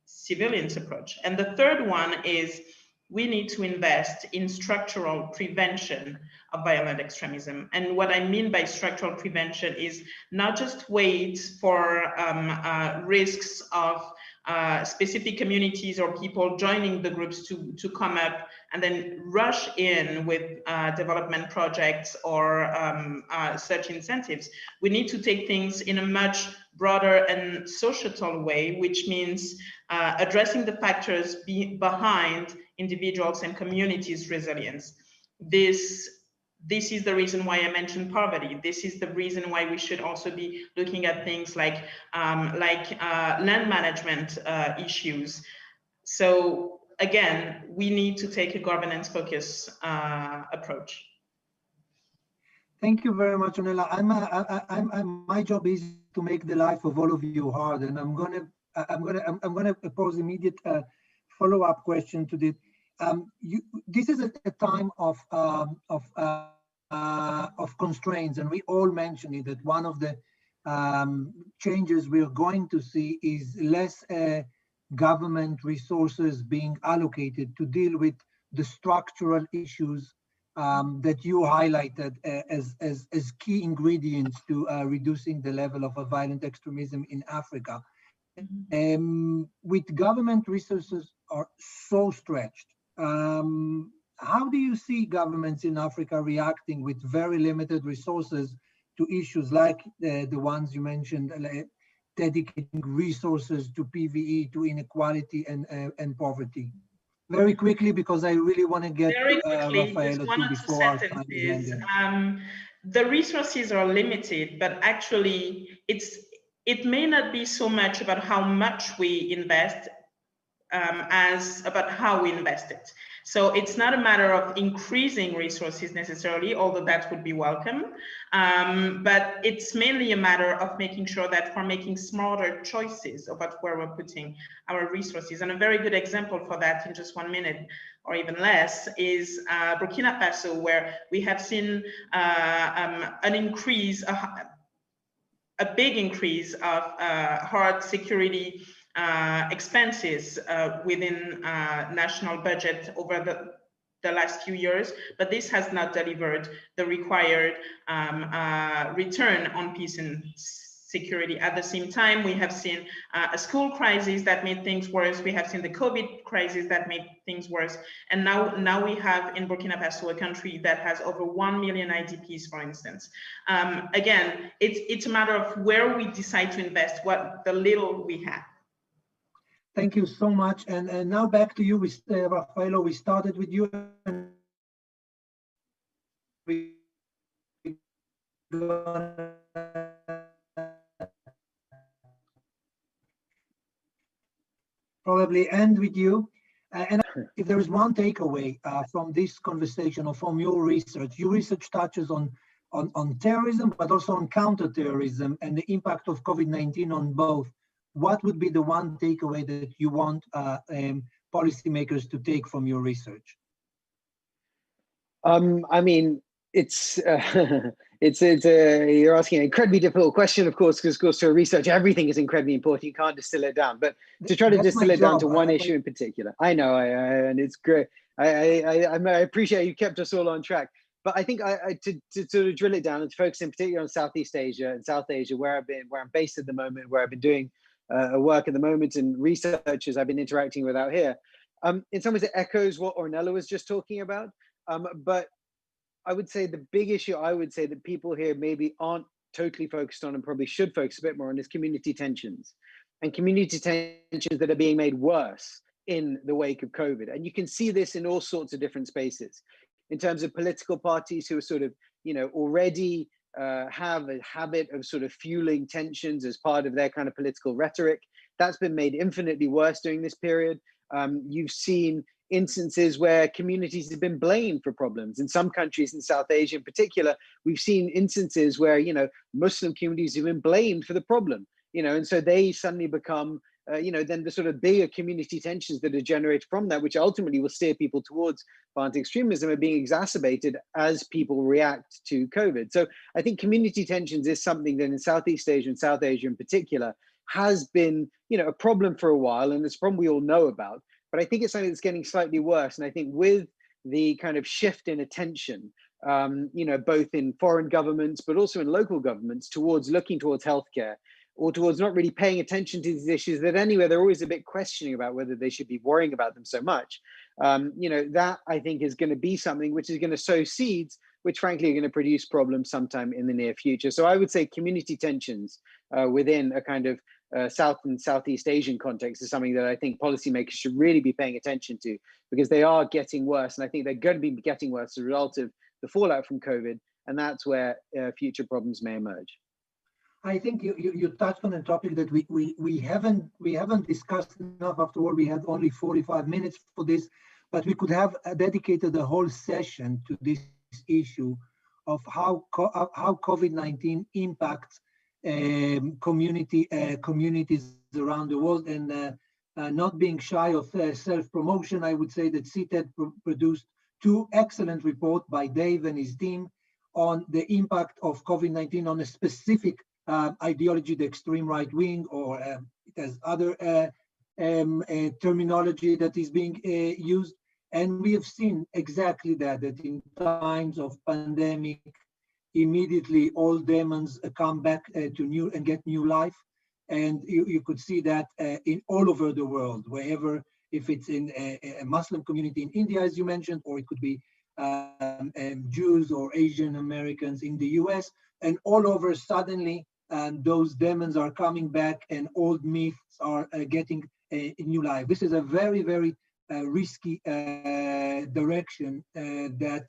civilians approach. And the third one is we need to invest in structural prevention of violent extremism. And what I mean by structural prevention is not just wait for risks of specific communities or people joining the groups to come up and then rush in with development projects or such incentives. We need to take things in a much broader and societal way, which means addressing the factors behind individuals and communities' resilience. This is the reason why I mentioned poverty. This is the reason why we should also be looking at things like land management issues. So again, we need to take a governance focus approach. Thank you very much, Ornella. My job is to make the life of all of you hard, and I'm gonna pose immediate follow-up question to this. This is a time of constraints, and we all mentioned it, that one of the changes we're going to see is less government resources being allocated to deal with the structural issues that you highlighted as key ingredients to reducing the level of violent extremism in Africa. With government resources are so stretched, how do you see governments in Africa reacting with very limited resources to issues like the ones you mentioned, dedicating resources to PVE, to inequality and poverty? Very quickly, because I really want to get Rafaela too before our time is ending. The resources are limited, but actually it may not be so much about how much we invest as about how we invest it. So it's not a matter of increasing resources necessarily, although that would be welcome, but it's mainly a matter of making sure that we're making smarter choices about where we're putting our resources. And a very good example for that, in just 1 minute or even less, is Burkina Faso, where we have seen an increase, a big increase of hard security expenses within national budget over the last few years, but this has not delivered the required return on peace and security. At the same time, we have seen a school crisis that made things worse. We have seen the COVID crisis that made things worse. And now we have in Burkina Faso a country that has over 1 million IDPs, for instance. Again, it's a matter of where we decide to invest, what the little we have. Thank you so much. And now back to you, Rafaela. We started with you. Probably end with you. And if there is one takeaway from this conversation or from your research touches on terrorism, but also on counterterrorism and the impact of COVID-19 on both. what would be the one takeaway that you want policymakers to take from your research? I mean, it's you're asking an incredibly difficult question, of course, because of course for research everything is incredibly important. You can't distill it down, but to try to distill it down to one issue in particular, I know, and it's great. I appreciate you kept us all on track, but I think to sort of drill it down and to focus in particular on Southeast Asia and South Asia, where I'm based at the moment, where I've been doing work at the moment, and researchers I've been interacting with out here. In some ways, it echoes what Ornella was just talking about. But I would say the big issue I would say that people here maybe aren't totally focused on and probably should focus a bit more on is community tensions, and community tensions that are being made worse in the wake of COVID. And you can see this in all sorts of different spaces in terms of political parties who are sort of, you know, already have a habit of sort of fueling tensions as part of their kind of political rhetoric. That's been made infinitely worse during this period. You've seen instances where communities have been blamed for problems. In some countries in South Asia in particular, we've seen instances where, you know, Muslim communities have been blamed for the problem, you know, and so they suddenly become, you know, then the sort of bigger community tensions that are generated from that, which ultimately will steer people towards violent extremism, are being exacerbated as people react to COVID. So I think community tensions is something that in Southeast Asia and South Asia in particular has been, you know, a problem for a while, and it's a problem we all know about. But I think it's something that's getting slightly worse. And I think with the kind of shift in attention, you know, both in foreign governments, but also in local governments looking towards healthcare, or towards not really paying attention to these issues that anyway, they're always a bit questioning about whether they should be worrying about them so much. You know, that I think is going to be something which is going to sow seeds, which frankly are going to produce problems sometime in the near future. So I would say community tensions within a kind of South and Southeast Asian context is something that I think policymakers should really be paying attention to, because they are getting worse. And I think they're going to be getting worse as a result of the fallout from COVID. And that's where future problems may emerge. I think you touched on a topic that we haven't discussed enough. After all, we had only 45 minutes for this, but we could have dedicated a whole session to this issue of how COVID-19 impacts communities around the world. And not being shy of self-promotion, I would say that CTED produced two excellent reports by Dave and his team on the impact of COVID-19 on a specific ideology, the extreme right wing, or it has other terminology that is being used. And we have seen exactly that in times of pandemic, immediately all demons come back to new and get new life. And you could see that in all over the world, wherever, if it's in a Muslim community in India, as you mentioned, or it could be Jews or Asian Americans in the US, and all over suddenly those demons are coming back and old myths are getting a new life. This is a very, very risky direction that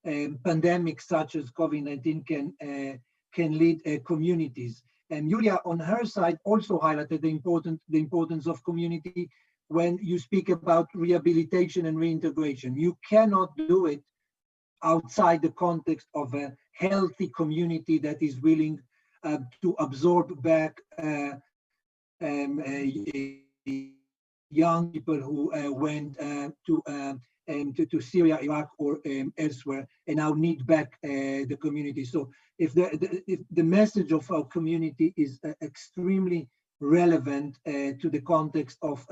pandemics such as COVID-19 can lead communities. And Julia, on her side, also highlighted the importance of community when you speak about rehabilitation and reintegration. You cannot do it outside the context of a healthy community that is willing to absorb back young people who went to Syria, Iraq, or elsewhere, and now need back the community. So if the message of our community is extremely relevant to the context of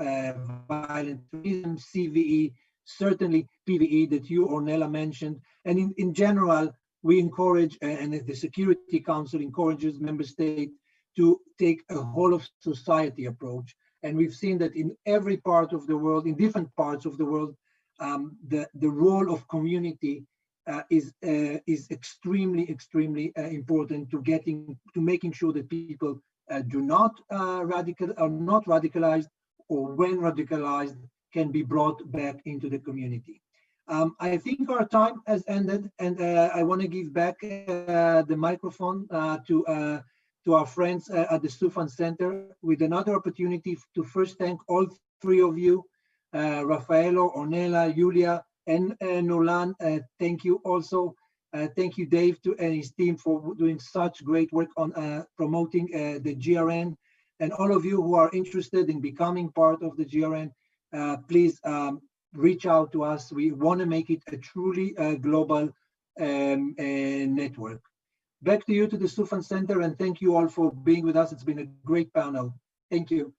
violent extremism, CVE, certainly PVE that you, Ornella, mentioned, and in general, we encourage, and the Security Council encourages member states to take a whole of society approach. And we've seen that in every part of the world, in different parts of the world, the role of community is extremely important to making sure that people are not radicalized, or when radicalized, can be brought back into the community. I think our time has ended, and I want to give back the microphone to our friends at the Soufan Center with another opportunity to first thank all three of you, Raffaello, Ornella, Julia, and Nolan. Thank you also. Thank you, Dave, and his team for doing such great work on promoting the GRN. And all of you who are interested in becoming part of the GRN, please reach out to us. We want to make it a truly global network. Back to you, to the Soufan Center, and thank you all for being with us. It's been a great panel. Thank you.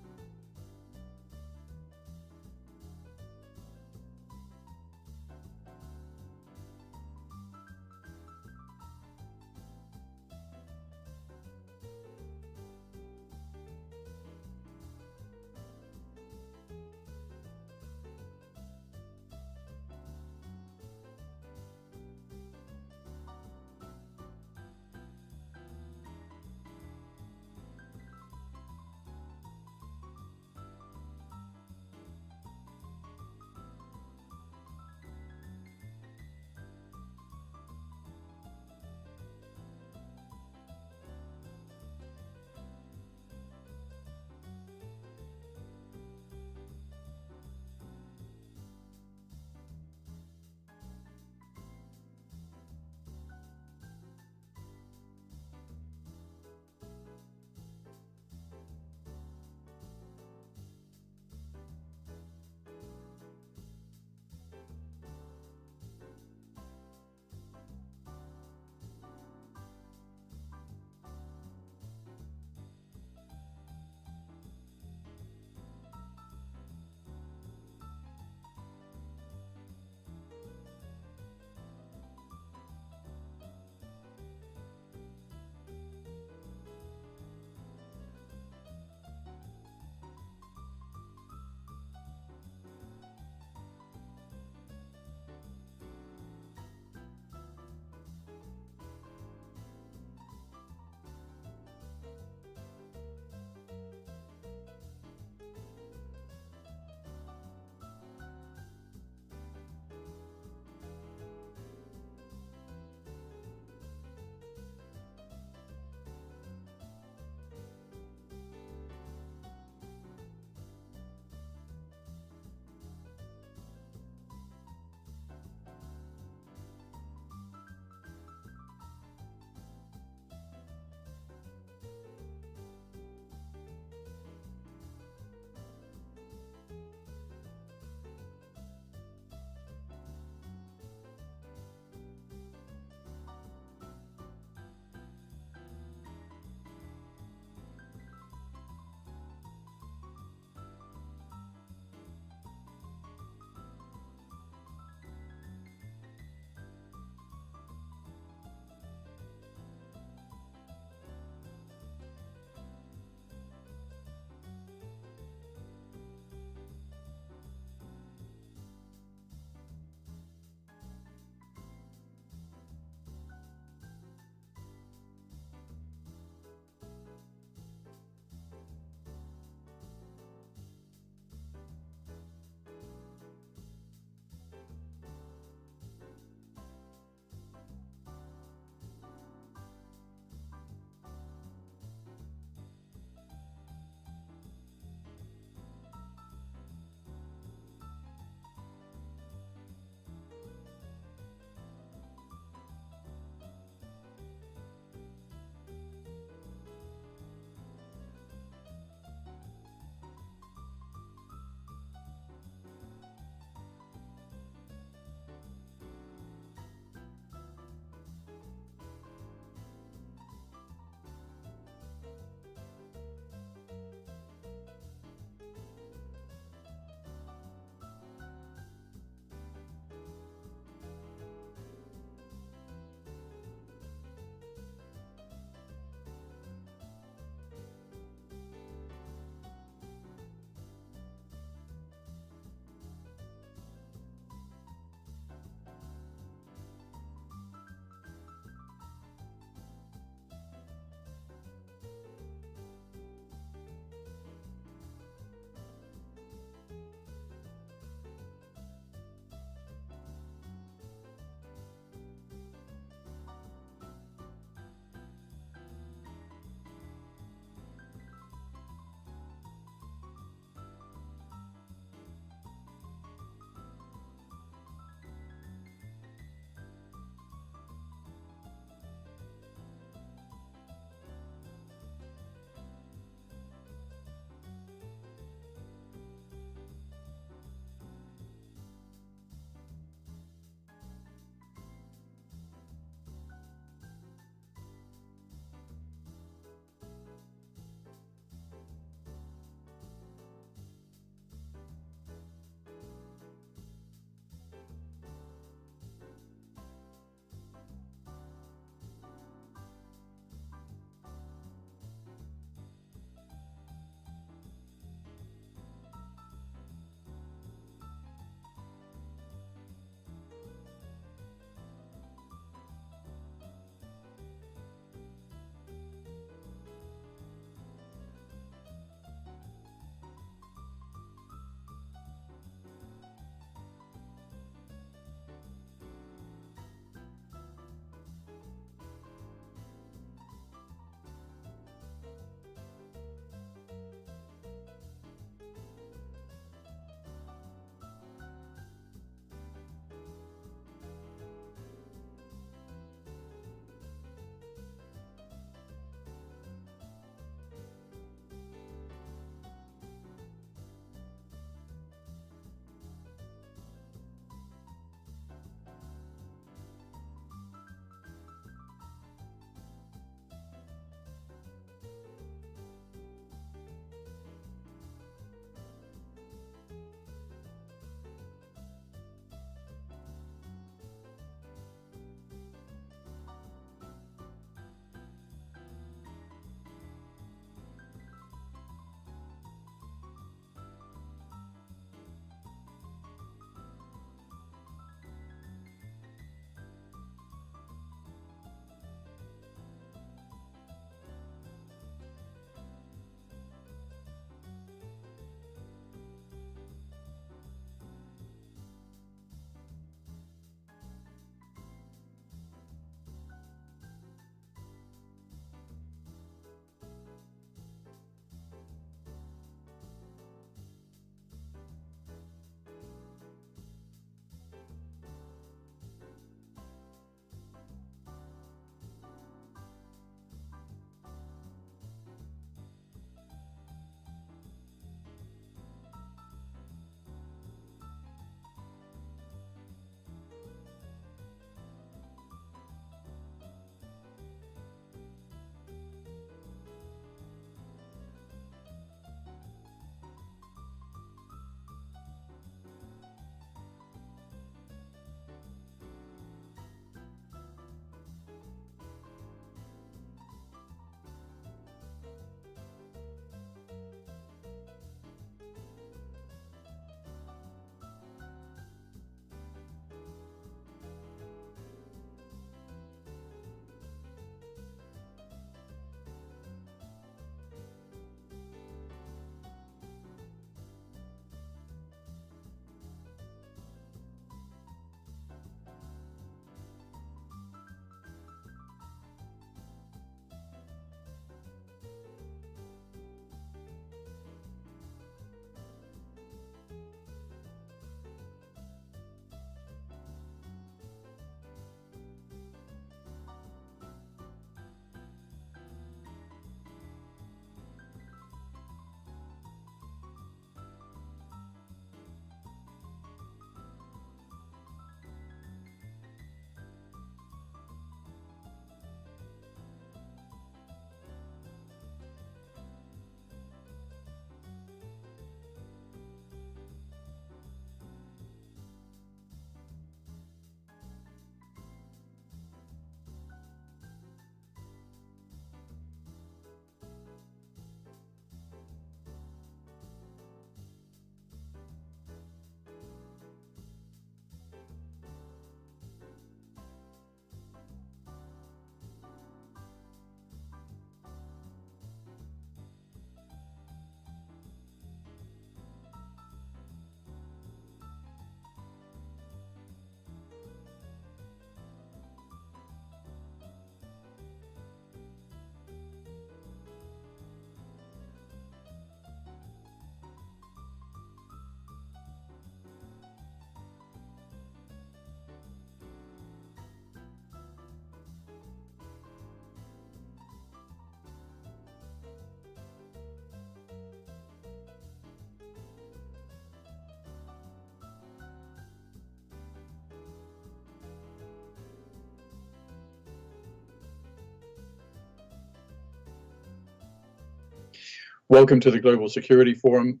welcome to the Global Security Forum.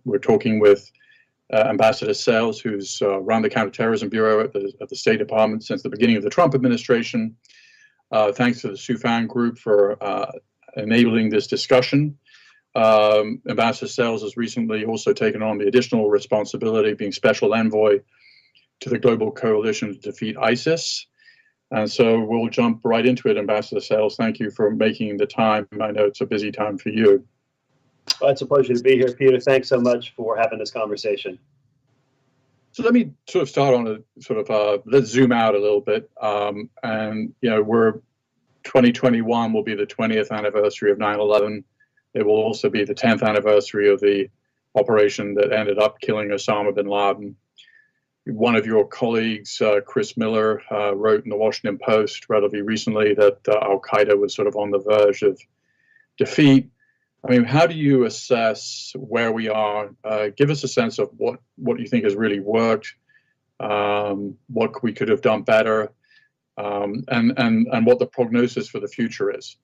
We're talking with Ambassador Sales, who's run the Counterterrorism Bureau at the State Department since the beginning of the Trump administration. Thanks to the SUFAN Group for enabling this discussion. Ambassador Sales has recently also taken on the additional responsibility of being special envoy to the Global Coalition to Defeat ISIS. And so we'll jump right into it. Ambassador Sales, thank you for making the time. I know it's a busy time for you. Well, it's a pleasure to be here, Peter. Thanks so much for having this conversation. So let me sort of start on a sort of, let's zoom out a little bit. And, you know, 2021 will be the 20th anniversary of 9/11. It will also be the 10th anniversary of the operation that ended up killing Osama bin Laden. One of your colleagues, Chris Miller, wrote in the Washington Post relatively recently that Al-Qaeda was sort of on the verge of defeat. I mean, how do you assess where we are? Give us a sense of what you think has really worked, what we could have done better, and what the prognosis for the future is.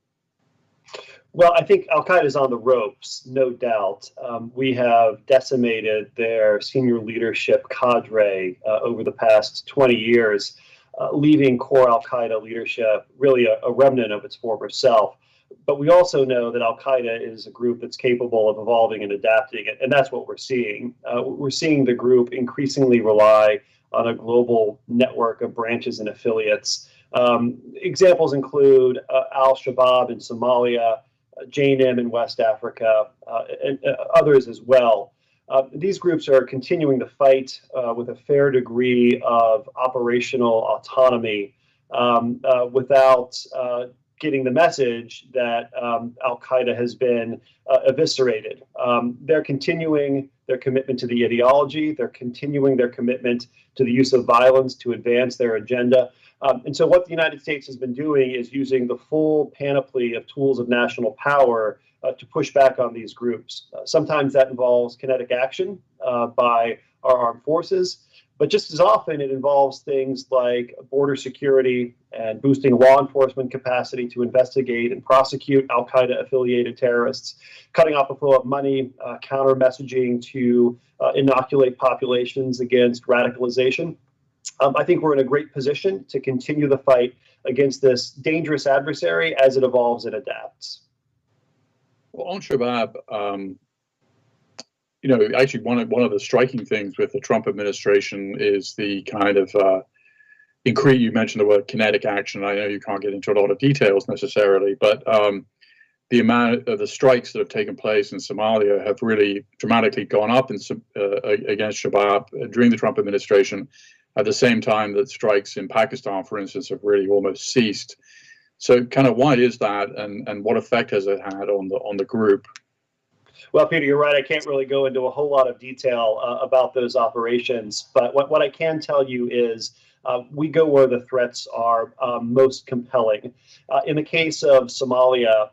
Well, I think Al-Qaeda is on the ropes, no doubt. We have decimated their senior leadership cadre over the past 20 years, leaving core Al-Qaeda leadership really a remnant of its former self. But we also know that Al-Qaeda is a group that's capable of evolving and adapting, and that's what we're seeing. We're seeing the group increasingly rely on a global network of branches and affiliates. Examples include Al-Shabaab in Somalia, JNIM in West Africa, and others as well. These groups are continuing to fight with a fair degree of operational autonomy without getting the message that Al-Qaeda has been eviscerated. They're continuing their commitment to the ideology. They're continuing their commitment to the use of violence to advance their agenda. And so what the United States has been doing is using the full panoply of tools of national power to push back on these groups. Sometimes that involves kinetic action by our armed forces, but just as often it involves things like border security and boosting law enforcement capacity to investigate and prosecute Al-Qaeda affiliated terrorists, cutting off the flow of money, counter messaging to inoculate populations against radicalization. I think we're in a great position to continue the fight against this dangerous adversary as it evolves and adapts. Well, on Shabab, you know, actually one of the striking things with the Trump administration is the kind of you mentioned the word kinetic action. I know you can't get into a lot of details necessarily, but the amount of the strikes that have taken place in Somalia have really dramatically gone up against Shabab during the Trump administration, at the same time that strikes in Pakistan, for instance, have really almost ceased. So kind of why is that, and what effect has it had on the group? Well, Peter, you're right. I can't really go into a whole lot of detail about those operations, but what I can tell you is we go where the threats are most compelling. In the case of Somalia,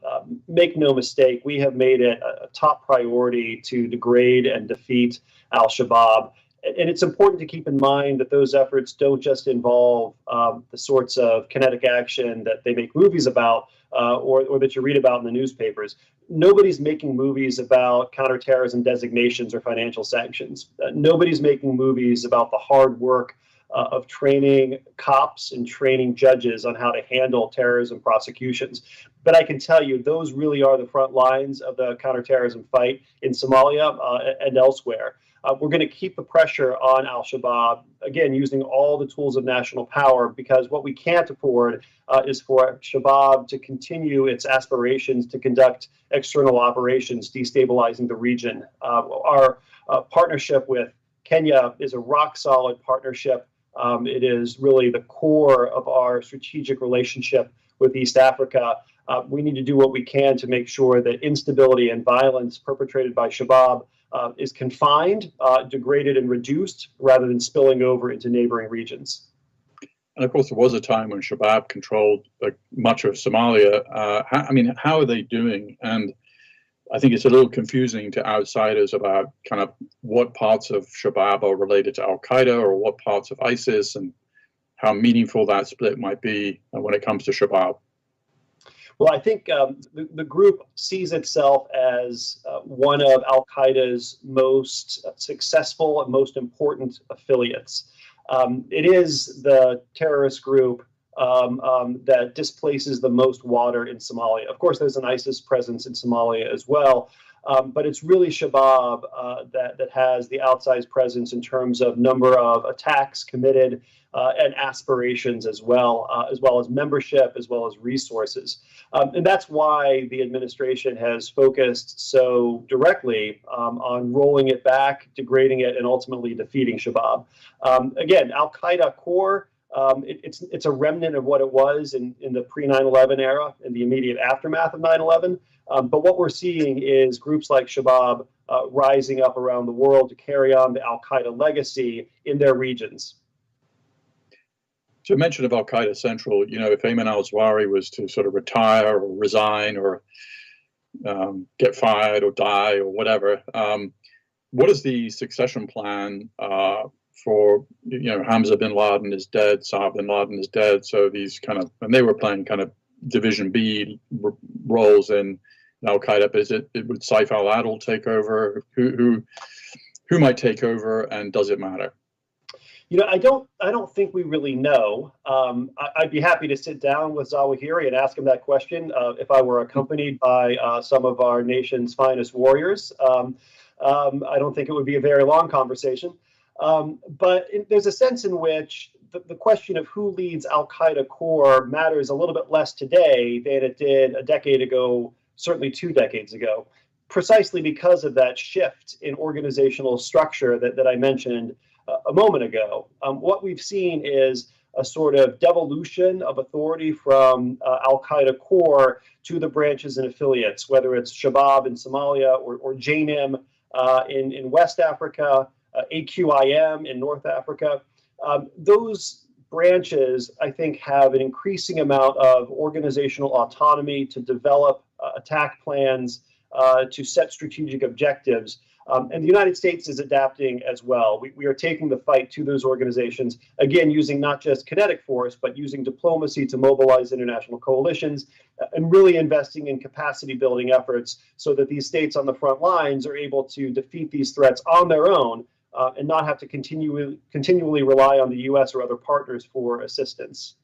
make no mistake, we have made it a top priority to degrade and defeat Al-Shabaab. And it's important to keep in mind that those efforts don't just involve the sorts of kinetic action that they make movies about or that you read about in the newspapers. Nobody's making movies about counterterrorism designations or financial sanctions. Nobody's making movies about the hard work of training cops and training judges on how to handle terrorism prosecutions. But I can tell you, those really are the front lines of the counterterrorism fight in Somalia and elsewhere. We're going to keep the pressure on Al-Shabaab, again, using all the tools of national power, because what we can't afford is for Shabaab to continue its aspirations to conduct external operations, destabilizing the region. Our partnership with Kenya is a rock-solid partnership. It is really the core of our strategic relationship with East Africa. We need to do what we can to make sure that instability and violence perpetrated by Shabaab is confined, degraded, and reduced, rather than spilling over into neighboring regions. And of course, there was a time when Shabab controlled much of Somalia. How are they doing? And I think it's a little confusing to outsiders about kind of what parts of Shabab are related to Al-Qaeda or what parts of ISIS, and how meaningful that split might be when it comes to Shabab. Well, I think the group sees itself as one of Al-Qaeda's most successful and most important affiliates. It is the terrorist group that displaces the most water in Somalia. Of course, there's an ISIS presence in Somalia as well, but it's really Shabab that has the outsized presence in terms of number of attacks committed and aspirations as well as membership, as well as resources. And that's why the administration has focused so directly on rolling it back, degrading it, and ultimately defeating Shabab. Again, Al-Qaeda core, it's a remnant of what it was in the pre-9/11 era, in the immediate aftermath of 9/11. But what we're seeing is groups like Shabab rising up around the world to carry on the Al-Qaeda legacy in their regions. So mention of Al-Qaeda Central, if Ayman al-Zawahiri was to sort of retire or resign or get fired or die or whatever, what is the succession plan for, Hamza bin Laden is dead, Saad bin Laden is dead, so these and they were playing kind of Division B roles in Al-Qaeda, but would Saif al-Adil take over? Who might take over, and does it matter? I don't think we really know. I'd be happy to sit down with Zawahiri and ask him that question if I were accompanied by some of our nation's finest warriors. I don't think it would be a very long conversation. But there's a sense in which the question of who leads Al-Qaeda core matters a little bit less today than it did a decade ago, certainly 2 decades ago, precisely because of that shift in organizational structure that I mentioned a moment ago. What we've seen is a sort of devolution of authority from Al-Qaeda core to the branches and affiliates, whether it's Shabab in Somalia or JNIM in West Africa, AQIM in North Africa. Those branches, I think, have an increasing amount of organizational autonomy to develop attack plans, to set strategic objectives. And the United States is adapting as well. We are taking the fight to those organizations, again, using not just kinetic force, but using diplomacy to mobilize international coalitions and really investing in capacity building efforts so that these states on the front lines are able to defeat these threats on their own and not have to continually rely on the U.S. or other partners for assistance.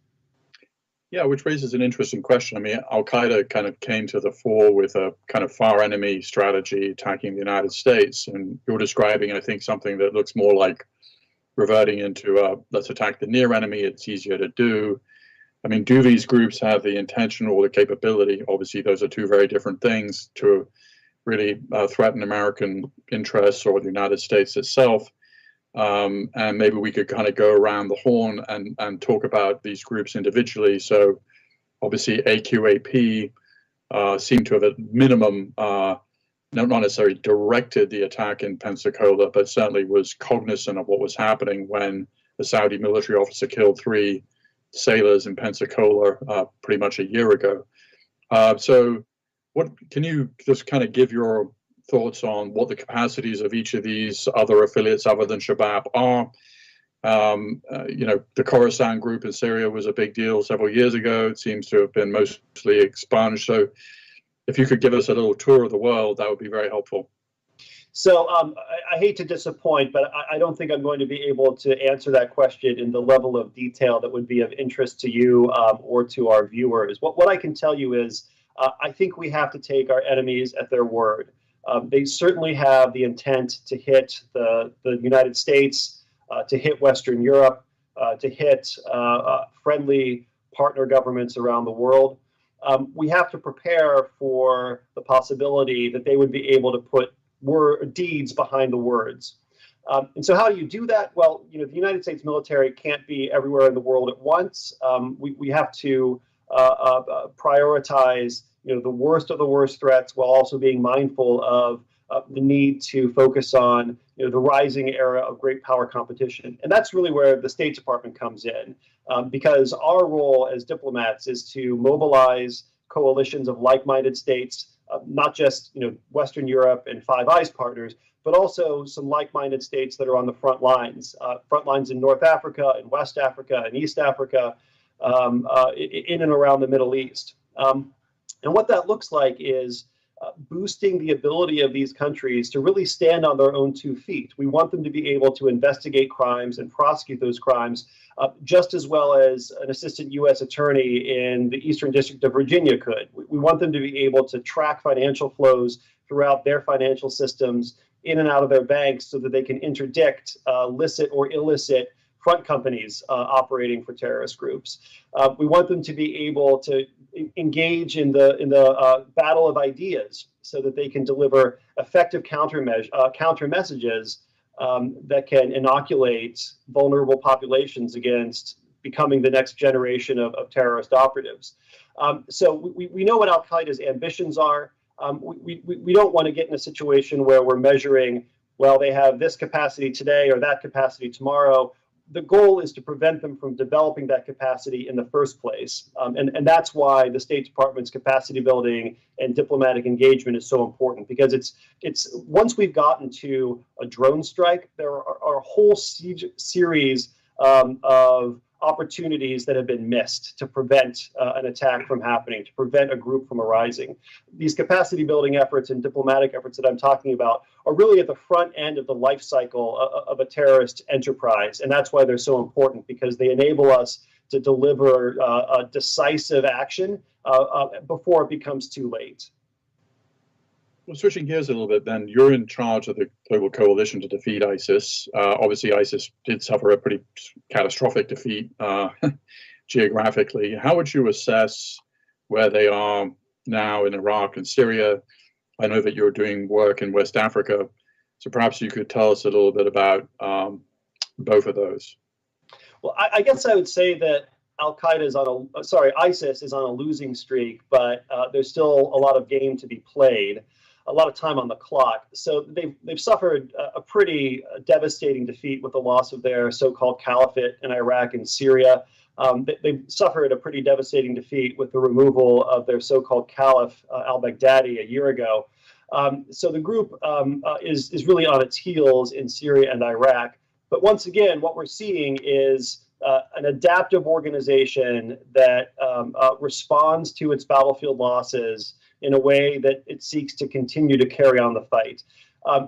Yeah, which raises an interesting question. I mean, Al-Qaeda kind of came to the fore with a kind of far enemy strategy attacking the United States. And you're describing, I think, something that looks more like reverting into let's attack the near enemy. It's easier to do. I mean, do these groups have the intention or the capability? Obviously, those are two very different things to really threaten American interests or the United States itself. And maybe we could kind of go around the horn and talk about these groups individually. So obviously AQAP seemed to have at minimum, not necessarily directed the attack in Pensacola, but certainly was cognizant of what was happening when the Saudi military officer killed 3 sailors in Pensacola pretty much a year ago. So what can you just kind of give your thoughts on what the capacities of each of these other affiliates other than Shabab are? The Khorasan group in Syria was a big deal several years ago. It seems to have been mostly expunged. So if you could give us a little tour of the world, that would be very helpful. So I hate to disappoint, but I don't think I'm going to be able to answer that question in the level of detail that would be of interest to you or to our viewers. What I can tell you is I think we have to take our enemies at their word. They certainly have the intent to hit the United States, to hit Western Europe, to hit friendly partner governments around the world. We have to prepare for the possibility that they would be able to put deeds behind the words. And so how do you do that? Well, the United States military can't be everywhere in the world at once. We have to prioritize the worst of the worst threats while also being mindful of the need to focus on the rising era of great power competition. And that's really where the State Department comes in, because our role as diplomats is to mobilize coalitions of like-minded states, not just Western Europe and Five Eyes partners, but also some like-minded states that are on the front lines in North Africa, in West Africa, and East Africa, in and around the Middle East. And what that looks like is boosting the ability of these countries to really stand on their own 2 feet. We want them to be able to investigate crimes and prosecute those crimes just as well as an assistant U.S. attorney in the Eastern District of Virginia could. We want them to be able to track financial flows throughout their financial systems in and out of their banks so that they can interdict licit or illicit front companies operating for terrorist groups. We want them to be able to engage in the battle of ideas so that they can deliver effective counter messages that can inoculate vulnerable populations against becoming the next generation of terrorist operatives. So we know what Al-Qaeda's ambitions are. We don't want to get in a situation where we're measuring, well, they have this capacity today or that capacity tomorrow. The goal is to prevent them from developing that capacity in the first place. And that's why the State Department's capacity building and diplomatic engagement is so important, because it's once we've gotten to a drone strike, there are a whole series of opportunities that have been missed to prevent an attack from happening, to prevent a group from arising. These capacity building efforts and diplomatic efforts that I'm talking about are really at the front end of the life cycle of a terrorist enterprise. And that's why they're so important, because they enable us to deliver a decisive action before it becomes too late. Well, switching gears a little bit, then, you're in charge of the global coalition to defeat ISIS. Obviously, ISIS did suffer a pretty catastrophic defeat geographically. How would you assess where they are now in Iraq and Syria? I know that you're doing work in West Africa, so perhaps you could tell us a little bit about both of those. Well, I guess I would say that ISIS is on a losing streak, but there's still a lot of game to be played, a lot of time on the clock. So they've suffered a pretty devastating defeat with the loss of their so-called caliphate in Iraq and Syria. They've suffered a pretty devastating defeat with the removal of their so-called caliph al-Baghdadi a year ago. So the group is really on its heels in Syria and Iraq. But once again, what we're seeing is an adaptive organization that responds to its battlefield losses in a way that it seeks to continue to carry on the fight.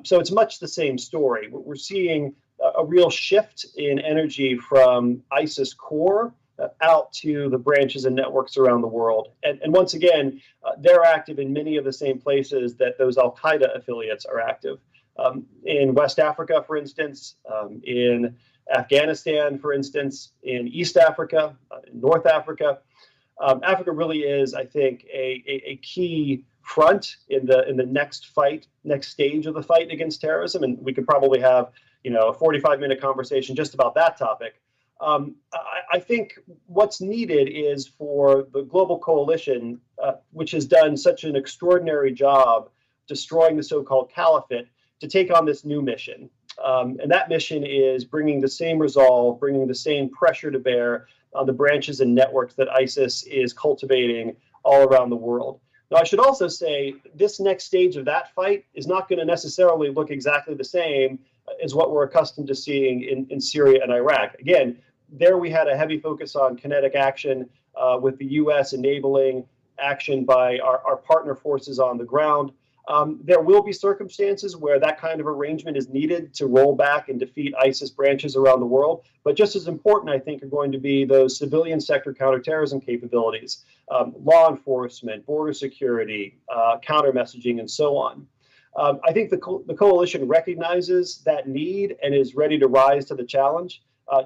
So it's much the same story. We're seeing a real shift in energy from ISIS core out to the branches and networks around the world. And once again, they're active in many of the same places that those Al-Qaeda affiliates are active. In West Africa, for instance, in Afghanistan, for instance, in East Africa, in North Africa. Africa really is, I think, a key front in the next stage of the fight against terrorism, and we could probably have a 45-minute conversation just about that topic. I think what's needed is for the global coalition, which has done such an extraordinary job destroying the so-called caliphate, to take on this new mission. And that mission is bringing the same resolve, bringing the same pressure to bear on the branches and networks that ISIS is cultivating all around the world. Now, I should also say this next stage of that fight is not going to necessarily look exactly the same as what we're accustomed to seeing in Syria and Iraq. Again, there we had a heavy focus on kinetic action with the U.S. enabling action by our partner forces on the ground. There will be circumstances where that kind of arrangement is needed to roll back and defeat ISIS branches around the world. But just as important, I think, are going to be those civilian sector counterterrorism capabilities, law enforcement, border security, counter messaging, and so on. I think the coalition recognizes that need and is ready to rise to the challenge.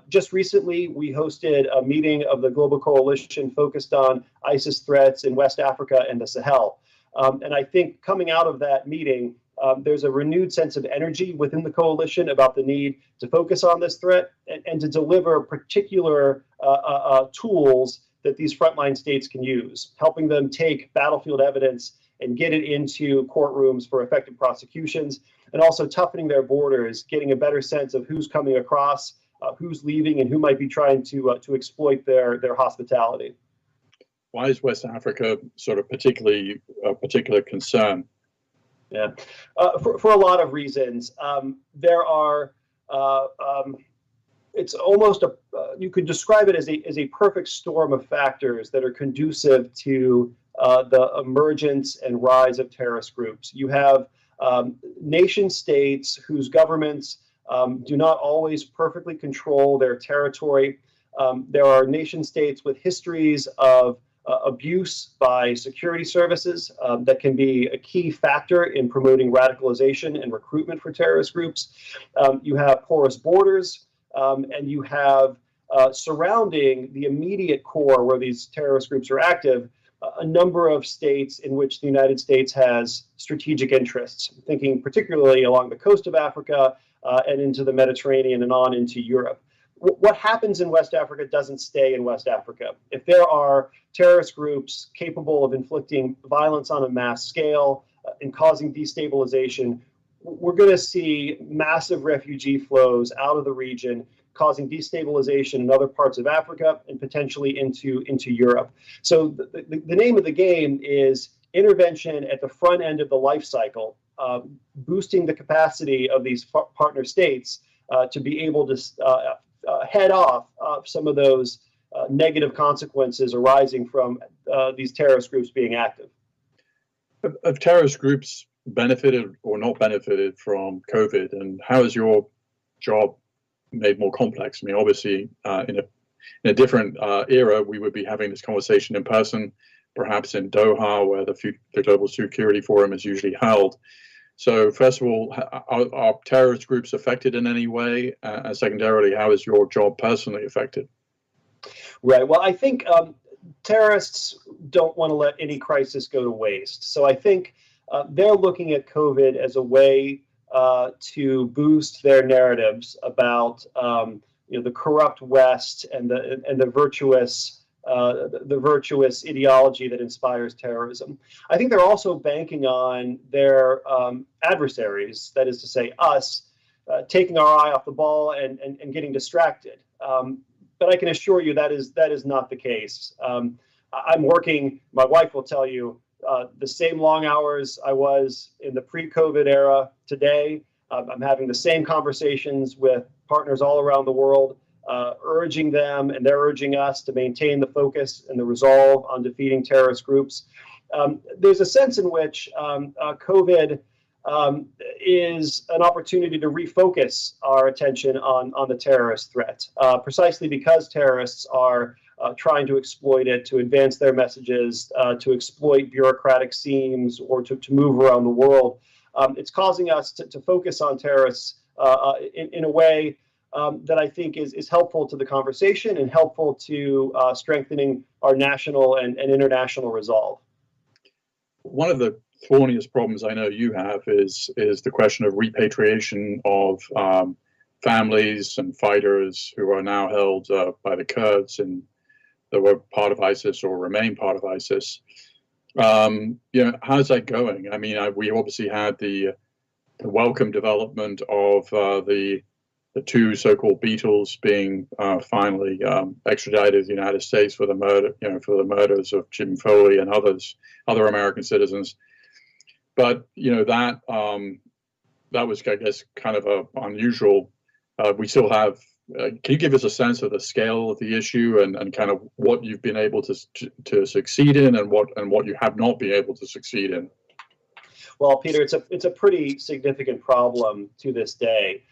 Just recently, we hosted a meeting of the Global Coalition focused on ISIS threats in West Africa and the Sahel. And I think coming out of that meeting, there's a renewed sense of energy within the coalition about the need to focus on this threat and to deliver particular tools that these frontline states can use, helping them take battlefield evidence and get it into courtrooms for effective prosecutions, and also toughening their borders, getting a better sense of who's coming across, who's leaving, and who might be trying to exploit their hospitality. Why is West Africa sort of a particular concern? Yeah, for a lot of reasons. There are, it's almost you could describe it as a perfect storm of factors that are conducive to the emergence and rise of terrorist groups. You have nation states whose governments do not always perfectly control their territory. There are nation states with histories of abuse by security services that can be a key factor in promoting radicalization and recruitment for terrorist groups. You have porous borders, and you have surrounding the immediate core where these terrorist groups are active, a number of states in which the United States has strategic interests, thinking particularly along the coast of Africa and into the Mediterranean and on into Europe. What happens in West Africa doesn't stay in West Africa. If there are terrorist groups capable of inflicting violence on a mass scale and causing destabilization, we're going to see massive refugee flows out of the region, causing destabilization in other parts of Africa and potentially into Europe. So the name of the game is intervention at the front end of the life cycle, boosting the capacity of these partner states to be able to head off some of those negative consequences arising from these terrorist groups being active. Have terrorist groups benefited or not benefited from COVID, and how is your job made more complex? I mean, obviously, in a different era, we would be having this conversation in person, perhaps in Doha, where the Global Security Forum is usually held. So first of all, are terrorist groups affected in any way? And secondarily, how is your job personally affected? Right. Well, I think terrorists don't want to let any crisis go to waste. So I think they're looking at COVID as a way to boost their narratives about the corrupt West and the virtuous ideology that inspires terrorism. I think they're also banking on their adversaries, that is to say us, taking our eye off the ball and getting distracted. But I can assure you that is not the case. I'm working, my wife will tell you, the same long hours I was in the pre-COVID era today. I'm having the same conversations with partners all around the world, urging them, and they're urging us to maintain the focus and the resolve on defeating terrorist groups. There's a sense in which COVID is an opportunity to refocus our attention on the terrorist threat, precisely because terrorists are trying to exploit it to advance their messages, to exploit bureaucratic seams, or to move around the world. It's causing us to focus on terrorists in a way that I think is helpful to the conversation and helpful to strengthening our national and international resolve. One of the thorniest problems I know you have is the question of repatriation of families and fighters who are now held by the Kurds and that were part of ISIS or remain part of ISIS. How's that going? I mean, we obviously had the welcome development of the two so-called Beatles being finally extradited to the United States for the murders of Jim Foley and other American citizens. But that was, I guess, kind of unusual. We still have. Can you give us a sense of the scale of the issue and kind of what you've been able to succeed in and what you have not been able to succeed in? Well, Peter, it's a pretty significant problem to this day.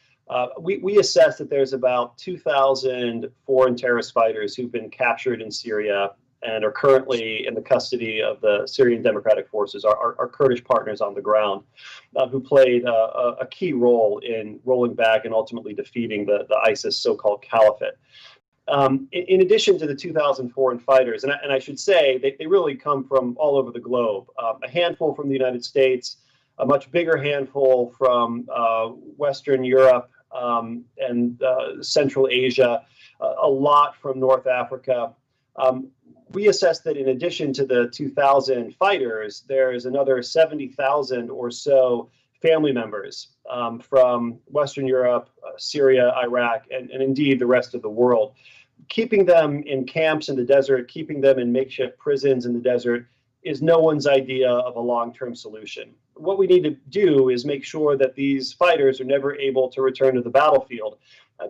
We assess that there's about 2,000 foreign terrorist fighters who've been captured in Syria and are currently in the custody of the Syrian Democratic Forces, our Kurdish partners on the ground, who played a key role in rolling back and ultimately defeating the ISIS so-called caliphate. In addition to the 2,000 foreign fighters, and I should say they really come from all over the globe, a handful from the United States, a much bigger handful from Western Europe and Central Asia, a lot from North Africa. We assess that in addition to the 2,000 fighters, there's another 70,000 or so family members from Western Europe, Syria, Iraq, and indeed the rest of the world. Keeping them in camps in the desert, keeping them in makeshift prisons in the desert is no one's idea of a long-term solution. What we need to do is make sure that these fighters are never able to return to the battlefield.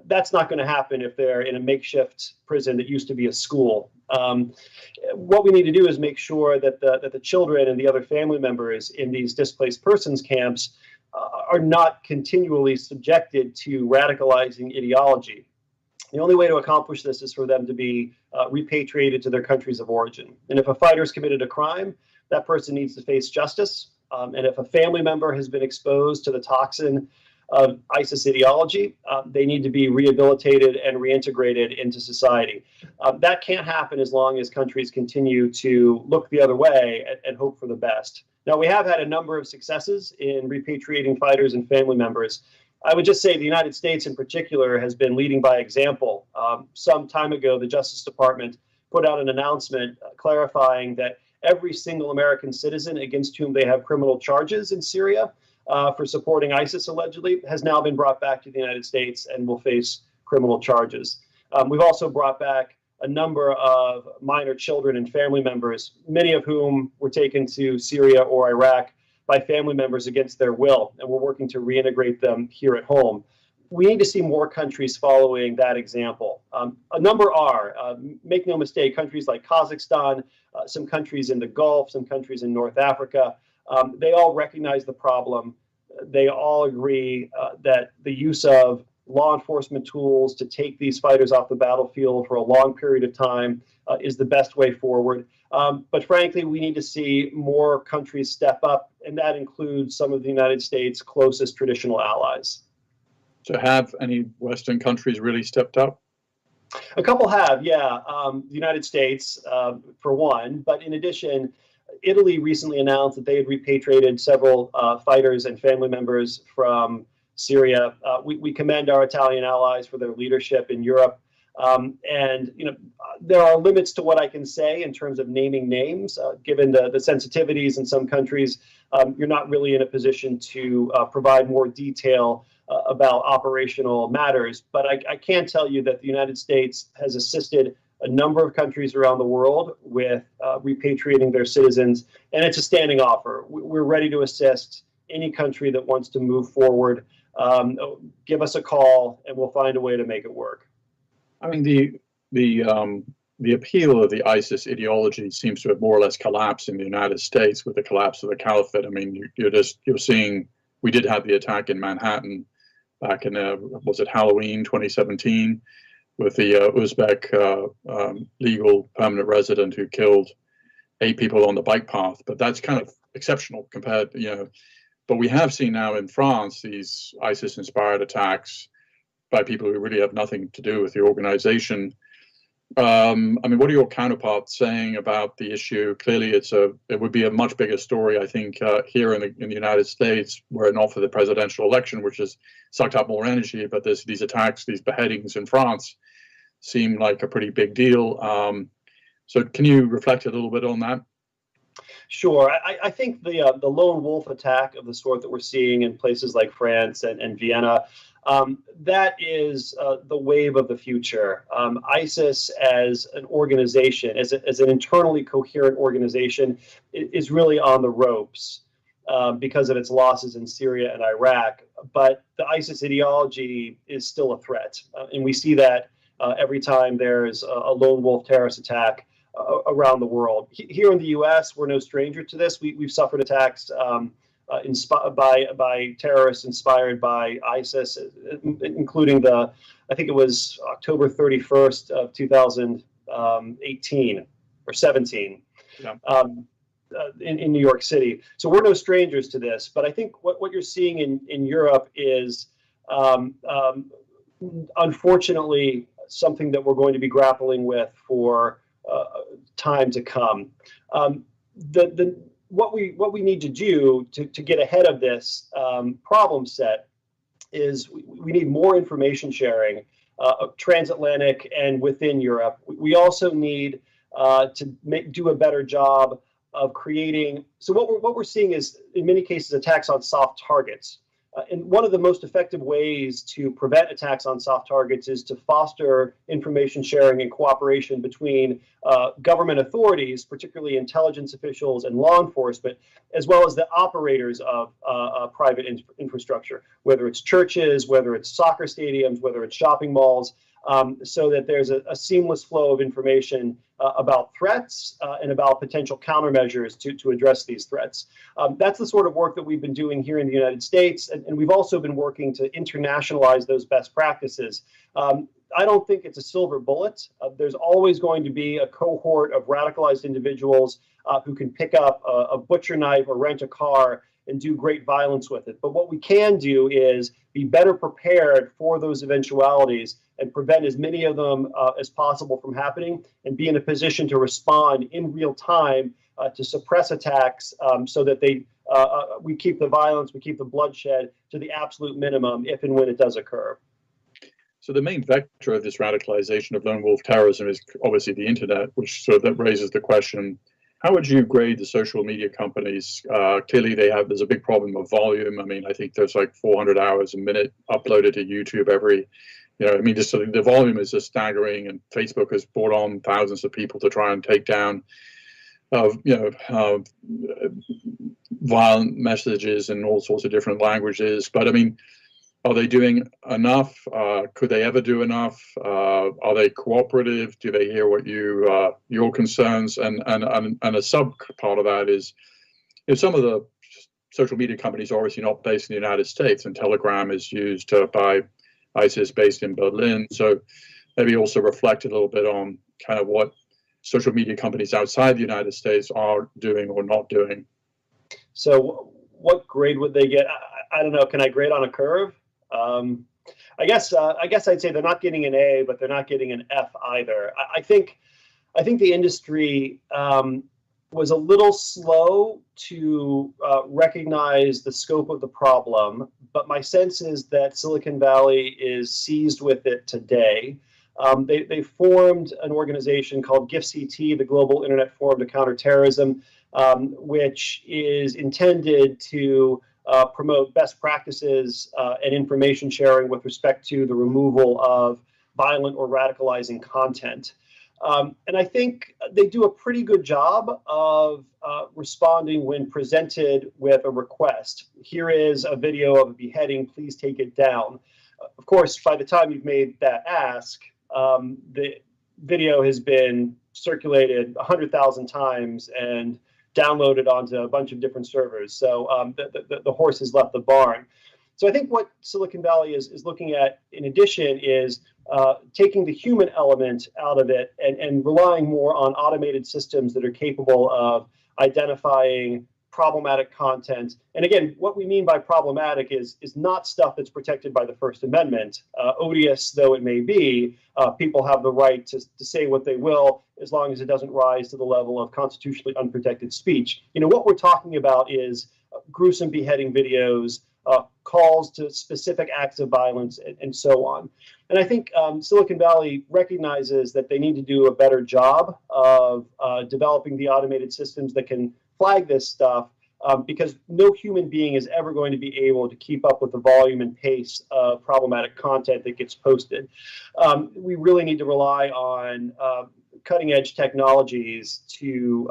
That's not going to happen if they're in a makeshift prison that used to be a school. What we need to do is make sure that the children and the other family members in these displaced persons camps are not continually subjected to radicalizing ideology. The only way to accomplish this is for them to be repatriated to their countries of origin. And if a fighter's committed a crime, that person needs to face justice. And if a family member has been exposed to the toxin of ISIS ideology, they need to be rehabilitated and reintegrated into society. That can't happen as long as countries continue to look the other way and hope for the best. Now, we have had a number of successes in repatriating fighters and family members. I would just say the United States in particular has been leading by example. Some time ago, the Justice Department put out an announcement clarifying that every single American citizen against whom they have criminal charges in Syria for supporting ISIS allegedly has now been brought back to the United States and will face criminal charges. We've also brought back a number of minor children and family members, many of whom were taken to Syria or Iraq by family members against their will, and we're working to reintegrate them here at home. We need to see more countries following that example. A number are, make no mistake, countries like Kazakhstan, some countries in the Gulf, some countries in North Africa, they all recognize the problem. They all agree that the use of law enforcement tools to take these fighters off the battlefield for a long period of time is the best way forward. But frankly, we need to see more countries step up, and that includes some of the United States' closest traditional allies. So have any Western countries really stepped up? A couple have, yeah. The United States, for one, but in addition, Italy recently announced that they had repatriated several fighters and family members from Syria. We commend our Italian allies for their leadership in Europe. And there are limits to what I can say in terms of naming names, given the sensitivities in some countries. You're not really in a position to provide more detail about operational matters. But I can tell you that the United States has assisted a number of countries around the world with repatriating their citizens, and it's a standing offer. We're ready to assist any country that wants to move forward. Give us a call, and we'll find a way to make it work. I mean, the appeal of the ISIS ideology seems to have more or less collapsed in the United States with the collapse of the caliphate. I mean, you're seeing, we did have the attack in Manhattan back in was it Halloween 2017 with the Uzbek legal permanent resident who killed 8 people on the bike path. But that's kind of exceptional compared, But we have seen now in France these ISIS-inspired attacks by people who really have nothing to do with the organization. I mean, what are your counterparts saying about the issue? Clearly, it would be a much bigger story, I think, here in the United States, were it not for the presidential election, which has sucked up more energy. But these attacks, these beheadings in France, seem like a pretty big deal. So, can you reflect a little bit on that? Sure. I think the lone wolf attack of the sort that we're seeing in places like France and Vienna, that is the wave of the future. ISIS as an organization, as an internally coherent organization, is really on the ropes because of its losses in Syria and Iraq. But the ISIS ideology is still a threat. And we see that every time there's a lone wolf terrorist attack around the world. Here in the U.S., we're no stranger to this. We've suffered attacks by terrorists inspired by ISIS, including I think it was October 31st of 2018 or 17 in New York City. So we're no strangers to this. But I think what you're seeing in Europe is unfortunately something that we're going to be grappling with for time to come. What we need to do to get ahead of this problem set is we need more information sharing, transatlantic and within Europe. We also need to do a better job of creating. So what we're seeing is in many cases attacks on soft targets. And one of the most effective ways to prevent attacks on soft targets is to foster information sharing and cooperation between government authorities, particularly intelligence officials and law enforcement, as well as the operators of private infrastructure, whether it's churches, whether it's soccer stadiums, whether it's shopping malls, so that there's a seamless flow of information about threats and about potential countermeasures to address these threats. That's the sort of work that we've been doing here in the United States, and we've also been working to internationalize those best practices. I don't think it's a silver bullet. There's always going to be a cohort of radicalized individuals who can pick up a butcher knife or rent a car and do great violence with it. But what we can do is be better prepared for those eventualities and prevent as many of them as possible from happening, and be in a position to respond in real time to suppress attacks so that we keep the violence, we keep the bloodshed to the absolute minimum if and when it does occur. So the main vector of this radicalization of lone wolf terrorism is obviously the internet, which sort of that raises the question, how would you grade the social media companies? Clearly there's a big problem of volume. I mean, I think there's like 400 hours a minute uploaded to YouTube every, just the volume is just staggering, and Facebook has brought on thousands of people to try and take down violent messages in all sorts of different languages. But I mean, are they doing enough? Could they ever do enough? Are they cooperative? Do they hear what your concerns? And a sub part of that is, some of the social media companies are obviously not based in the United States, and Telegram is used by ISIS based in Berlin. So maybe also reflect a little bit on kind of what social media companies outside the United States are doing or not doing. So what grade would they get? I don't know. Can I grade on a curve? I guess I'd say they're not getting an A, but they're not getting an F either. I think the industry was a little slow to recognize the scope of the problem, but my sense is that Silicon Valley is seized with it today. They formed an organization called GIFCT, the Global Internet Forum to Counter Terrorism, which is intended to promote best practices and information sharing with respect to the removal of violent or radicalizing content. And I think they do a pretty good job of responding when presented with a request. Here is a video of a beheading, please take it down. Of course, by the time you've made that ask, the video has been circulated 100,000 times and downloaded onto a bunch of different servers. So the horse has left the barn. So I think what Silicon Valley is looking at, in addition, is taking the human element out of it and relying more on automated systems that are capable of identifying problematic content. And again, what we mean by problematic is not stuff that's protected by the First Amendment. Odious though it may be, people have the right to say what they will, as long as it doesn't rise to the level of constitutionally unprotected speech. What we're talking about is gruesome beheading videos, calls to specific acts of violence, and so on. And I think Silicon Valley recognizes that they need to do a better job of developing the automated systems that can flag this stuff, because no human being is ever going to be able to keep up with the volume and pace of problematic content that gets posted. We really need to rely on cutting-edge technologies to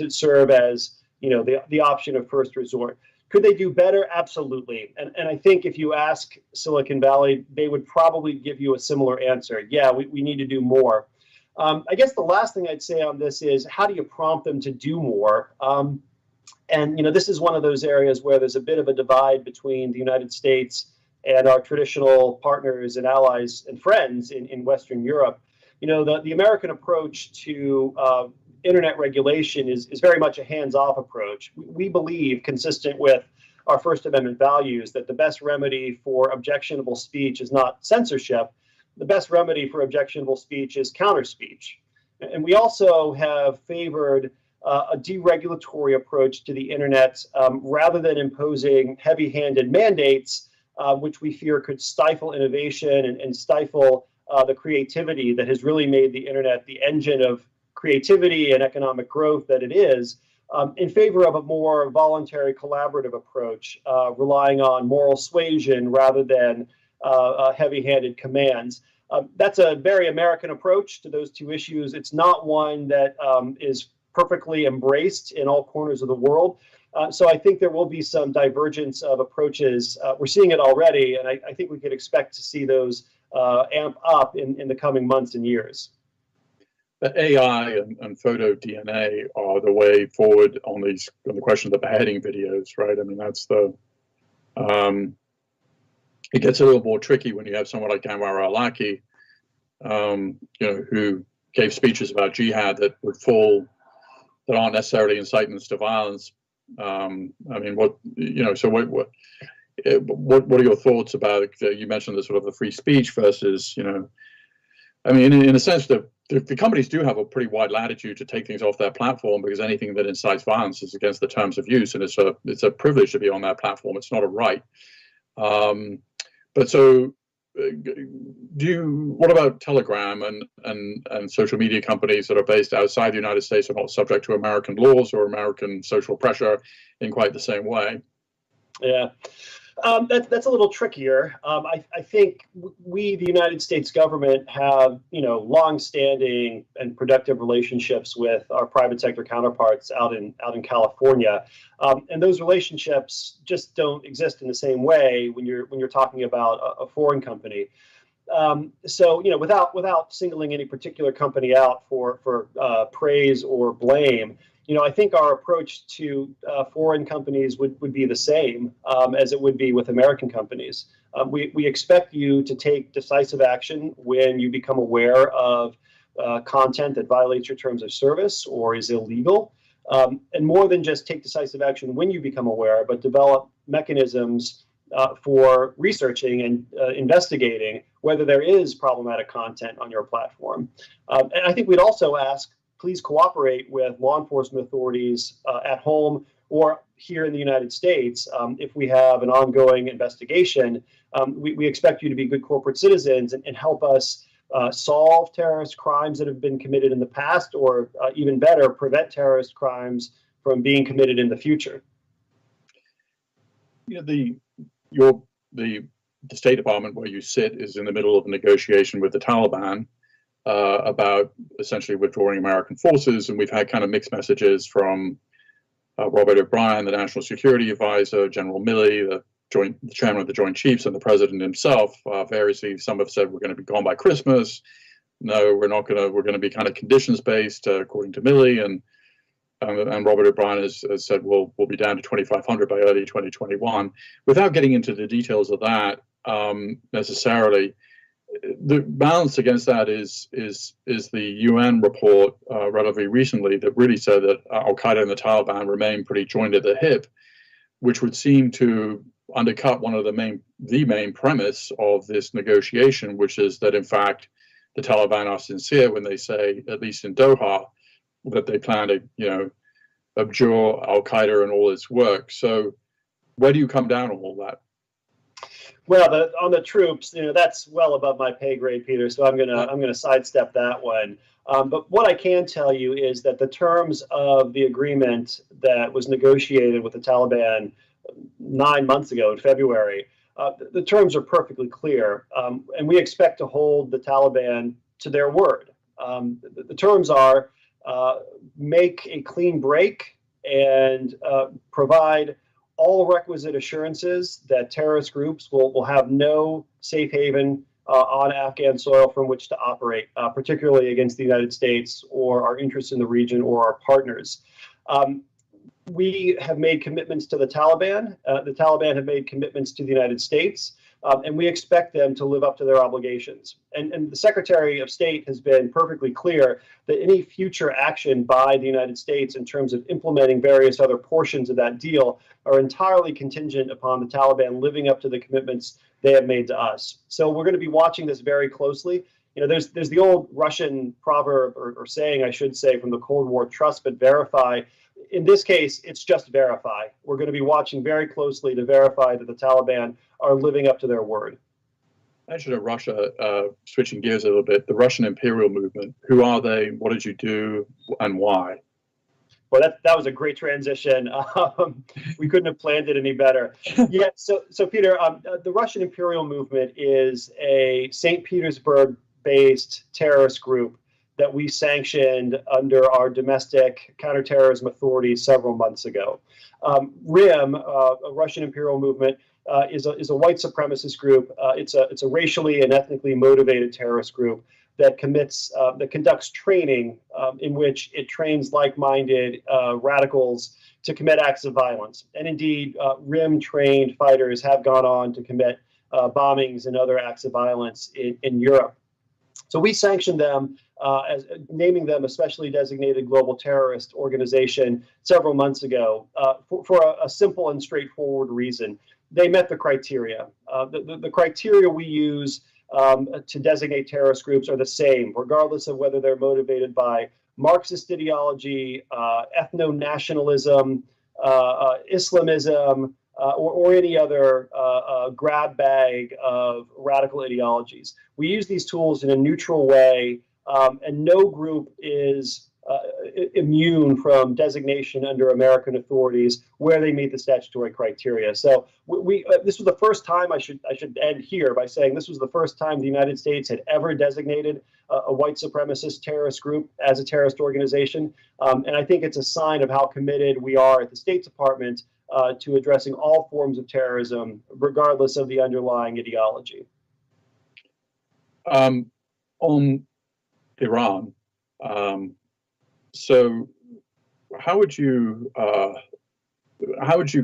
serve as the option of first resort. Could they do better? Absolutely. And I think if you ask Silicon Valley, they would probably give you a similar answer. Yeah, we need to do more. I guess the last thing I'd say on this is, how do you prompt them to do more? And this is one of those areas where there's a bit of a divide between the United States and our traditional partners and allies and friends in Western Europe. The American approach to internet regulation is very much a hands-off approach. We believe, consistent with our First Amendment values, that the best remedy for objectionable speech is not censorship. The best remedy for objectionable speech is counter-speech. And we also have favored a deregulatory approach to the internet rather than imposing heavy-handed mandates, which we fear could stifle innovation and stifle the creativity that has really made the internet the engine of creativity and economic growth that it is. in favor of a more voluntary collaborative approach, relying on moral suasion rather than heavy-handed commands. That's a very American approach to those two issues. It's not one that is perfectly embraced in all corners of the world. So I think there will be some divergence of approaches. We're seeing it already, and I think we could expect to see those amp up in the coming months and years. The AI and photo DNA are the way forward on the question of the beheading videos, right? I mean, that's the it gets a little more tricky when you have someone like Anwar al-Awlaki, who gave speeches about jihad that aren't necessarily incitements to violence. I mean, so what are your thoughts about, you mentioned the sort of the free speech versus, I mean, in a sense, the companies do have a pretty wide latitude to take things off their platform, because anything that incites violence is against the terms of use, and it's a privilege to be on that platform. It's not a right. But so, what about Telegram and social media companies that are based outside the United States are not subject to American laws or American social pressure in quite the same way? Yeah, that's a little trickier. I think we, the United States government, have long-standing and productive relationships with our private sector counterparts out in California, and those relationships just don't exist in the same way when you're talking about a foreign company. So without singling any particular company out for praise or blame, I think our approach to foreign companies would be the same as it would be with American companies. We expect you to take decisive action when you become aware of content that violates your terms of service or is illegal. And more than just take decisive action when you become aware, but develop mechanisms for researching and investigating whether there is problematic content on your platform. And I think we'd also ask, please cooperate with law enforcement authorities at home or here in the United States. If we have an ongoing investigation, we expect you to be good corporate citizens and help us solve terrorist crimes that have been committed in the past, or even better, prevent terrorist crimes from being committed in the future. The State Department, where you sit, is in the middle of a negotiation with the Taliban about essentially withdrawing American forces, and we've had kind of mixed messages from Robert O'Brien, the National Security Advisor, General Milley, the chairman of the Joint Chiefs, and the president himself. Variously, some have said we're going to be gone by Christmas. No, we're not going to. We're going to be kind of conditions based, according to Milley, and Robert O'Brien has said we'll be down to 2,500 by early 2021. Without getting into the details of that necessarily, the balance against that is the UN report relatively recently that really said that Al-Qaeda and the Taliban remain pretty joined at the hip, which would seem to undercut one of the main premise of this negotiation, which is that in fact the Taliban are sincere when they say, at least in Doha, that they plan to abjure Al-Qaeda and all its work. So where do you come down on all that? Well, on the troops, that's well above my pay grade, Peter. So I'm gonna sidestep that one. But what I can tell you is that the terms of the agreement that was negotiated with the Taliban 9 months ago in February, the terms are perfectly clear, and we expect to hold the Taliban to their word. The terms are make a clean break and provide all requisite assurances that terrorist groups will have no safe haven on Afghan soil from which to operate, particularly against the United States or our interests in the region or our partners. We have made commitments to the Taliban. The Taliban have made commitments to the United States, and we expect them to live up to their obligations. And the Secretary of State has been perfectly clear that any future action by the United States in terms of implementing various other portions of that deal are entirely contingent upon the Taliban living up to the commitments they have made to us. So we're going to be watching this very closely. There's the old Russian proverb or saying, I should say, from the Cold War: trust but verify. In this case, it's just verify. We're going to be watching very closely to verify that the Taliban are living up to their word. Mention of Russia, switching gears a little bit, the Russian imperial movement. Who are they? What did you do, and why? Well, that was a great transition. We couldn't have planned it any better. Yeah. So Peter, the Russian imperial movement is a St. Petersburg-based terrorist group that we sanctioned under our domestic counterterrorism authority several months ago. RIM, a Russian imperial movement, is a white supremacist group. It's a racially and ethnically motivated terrorist group that conducts training in which it trains like-minded radicals to commit acts of violence. And indeed, RIM-trained fighters have gone on to commit bombings and other acts of violence in Europe. So we sanctioned them, as naming them a specially designated global terrorist organization several months ago for a simple and straightforward reason. They met the criteria. The criteria we use to designate terrorist groups are the same, regardless of whether they're motivated by Marxist ideology, ethno-nationalism, Islamism, or any other grab bag of radical ideologies. We use these tools in a neutral way, and no group is immune from designation under American authorities where they meet the statutory criteria. So this was the first time, I should end here by saying this was the first time the United States had ever designated a white supremacist terrorist group as a terrorist organization. And I think it's a sign of how committed we are at the State Department to addressing all forms of terrorism, regardless of the underlying ideology. On Iran, so how would you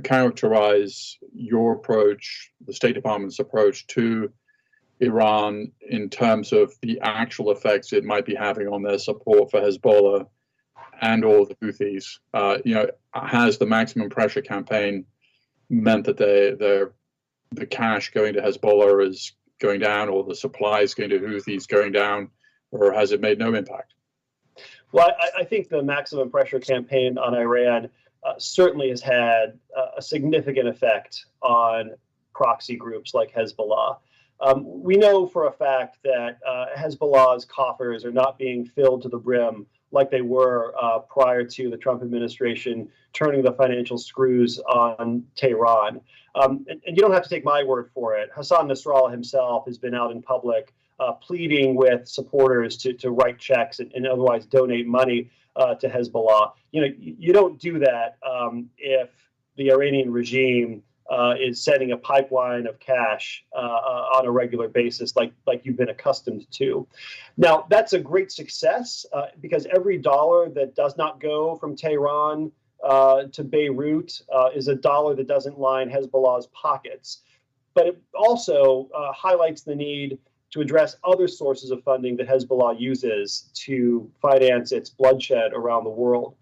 characterize your approach, the State Department's approach to Iran in terms of the actual effects it might be having on their support for Hezbollah and or the Houthis? Has the maximum pressure campaign meant that the cash going to Hezbollah is going down, or the supplies going to Houthis going down, or has it made no impact? Well, I think the maximum pressure campaign on Iran certainly has had a significant effect on proxy groups like Hezbollah. We know for a fact that Hezbollah's coffers are not being filled to the brim like they were prior to the Trump administration turning the financial screws on Tehran. And you don't have to take my word for it. Hassan Nasrallah himself has been out in public pleading with supporters to write checks and otherwise donate money to Hezbollah. You don't do that if the Iranian regime is sending a pipeline of cash on a regular basis like you've been accustomed to. Now, that's a great success because every dollar that does not go from Tehran to Beirut is a dollar that doesn't line Hezbollah's pockets. But it also highlights the need to address other sources of funding that Hezbollah uses to finance its bloodshed around the world.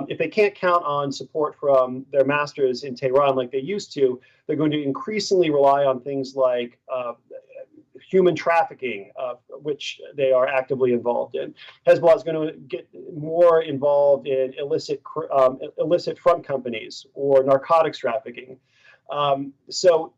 If they can't count on support from their masters in Tehran like they used to, they're going to increasingly rely on things like human trafficking, which they are actively involved in. Hezbollah is going to get more involved in illicit front companies or narcotics trafficking. So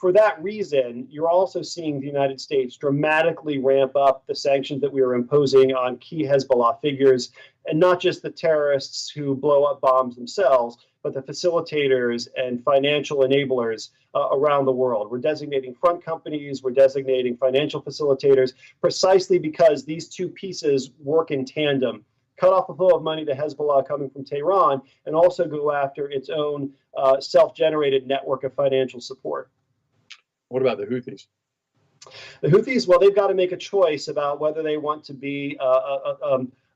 for that reason, you're also seeing the United States dramatically ramp up the sanctions that we are imposing on key Hezbollah figures, and not just the terrorists who blow up bombs themselves, but the facilitators and financial enablers around the world. We're designating front companies, we're designating financial facilitators, precisely because these two pieces work in tandem. Cut off a flow of money to Hezbollah coming from Tehran, and also go after its own self-generated network of financial support. What about the Houthis? The Houthis, well, they've got to make a choice about whether they want to be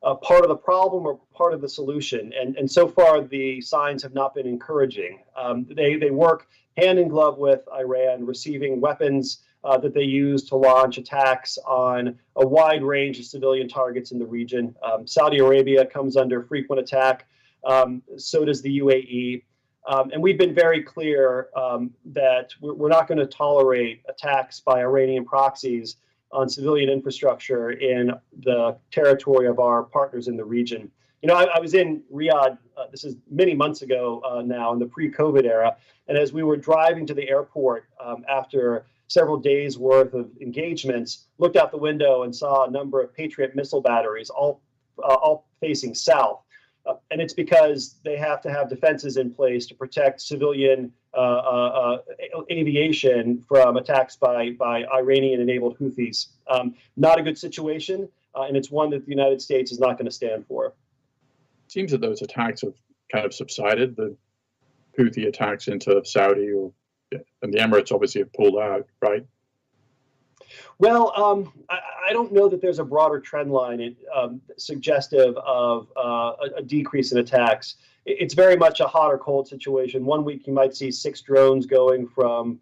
a part of the problem or part of the solution. And so far, the signs have not been encouraging. They work hand in glove with Iran, receiving weapons that they use to launch attacks on a wide range of civilian targets in the region. Saudi Arabia comes under frequent attack. So does the UAE. And we've been very clear that we're not going to tolerate attacks by Iranian proxies on civilian infrastructure in the territory of our partners in the region. I was in Riyadh, this is many months ago now, in the pre-COVID era, and as we were driving to the airport after several days worth of engagements, looked out the window and saw a number of Patriot missile batteries all facing south. And it's because they have to have defenses in place to protect civilian aviation from attacks by Iranian-enabled Houthis. Not a good situation, and it's one that the United States is not going to stand for. It seems that those attacks have kind of subsided, the Houthi attacks into Saudi, and the Emirates obviously have pulled out, right? Well, I don't know that there's a broader trend line suggestive of a decrease in attacks. It's very much a hot or cold situation. One week you might see 6 drones going from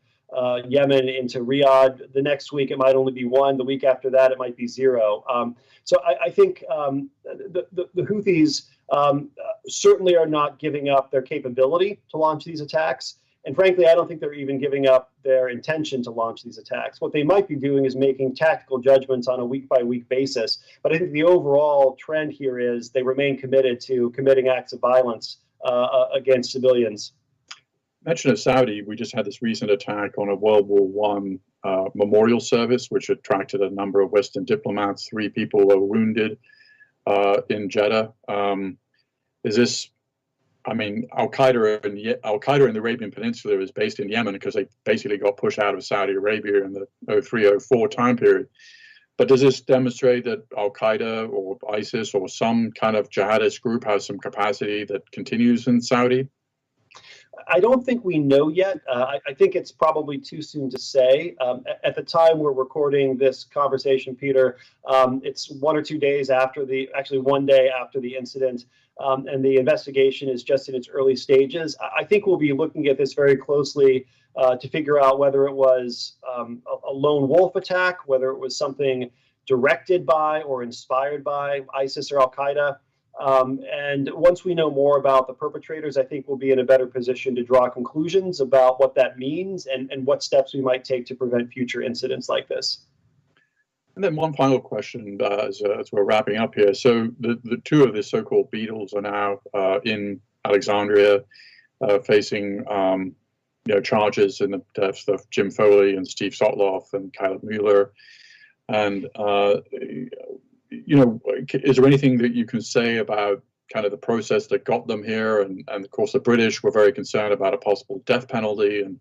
Yemen into Riyadh. The next week it might only be 1. The week after that it might be 0. So I think the Houthis certainly are not giving up their capability to launch these attacks. And frankly, I don't think they're even giving up their intention to launch these attacks. What they might be doing is making tactical judgments on a week-by-week basis. But I think the overall trend here is they remain committed to committing acts of violence against civilians. Mention of Saudi, we just had this recent attack on a World War I memorial service, which attracted a number of Western diplomats. 3 people were wounded in Jeddah. Is this? I mean, Al-Qaeda in the Arabian Peninsula is based in Yemen because they basically got pushed out of Saudi Arabia in the 03-04 time period. But does this demonstrate that Al-Qaeda or ISIS or some kind of jihadist group has some capacity that continues in Saudi? I don't think we know yet. I think it's probably too soon to say. At the time we're recording this conversation, Peter, it's 1 or 2 days after actually 1 day after the incident, and the investigation is just in its early stages. I think we'll be looking at this very closely to figure out whether it was a lone wolf attack, whether it was something directed by or inspired by ISIS or Al-Qaeda. And once we know more about the perpetrators, I think we'll be in a better position to draw conclusions about what that means and what steps we might take to prevent future incidents like this. And then one final question as we're wrapping up here. So the 2 of the so-called Beatles are now in Alexandria facing charges in the deaths of Jim Foley and Steve Sotloff and Caleb Mueller. And is there anything that you can say about kind of the process that got them here? And of course, the British were very concerned about a possible death penalty. And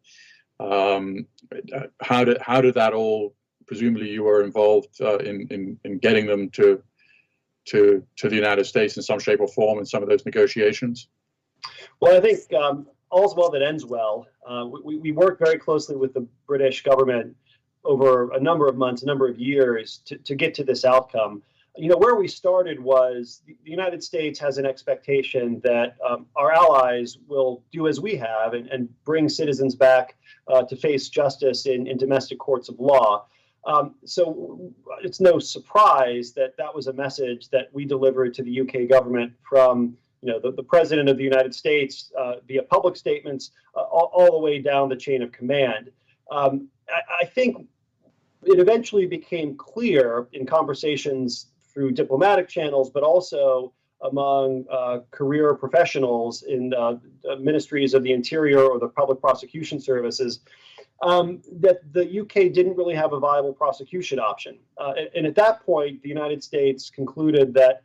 how did that all? Presumably, you were involved in getting them to the United States in some shape or form in some of those negotiations. Well, I think all's well that ends well. We worked very closely with the British government over a number of months, a number of years to get to this outcome. Where we started was the United States has an expectation that our allies will do as we have and bring citizens back to face justice in domestic courts of law. So it's no surprise that was a message that we delivered to the UK government from the President of the United States via public statements all the way down the chain of command. I think it eventually became clear in conversations through diplomatic channels, but also among career professionals in ministries of the Interior or the public prosecution services, that the UK didn't really have a viable prosecution option. And at that point, the United States concluded that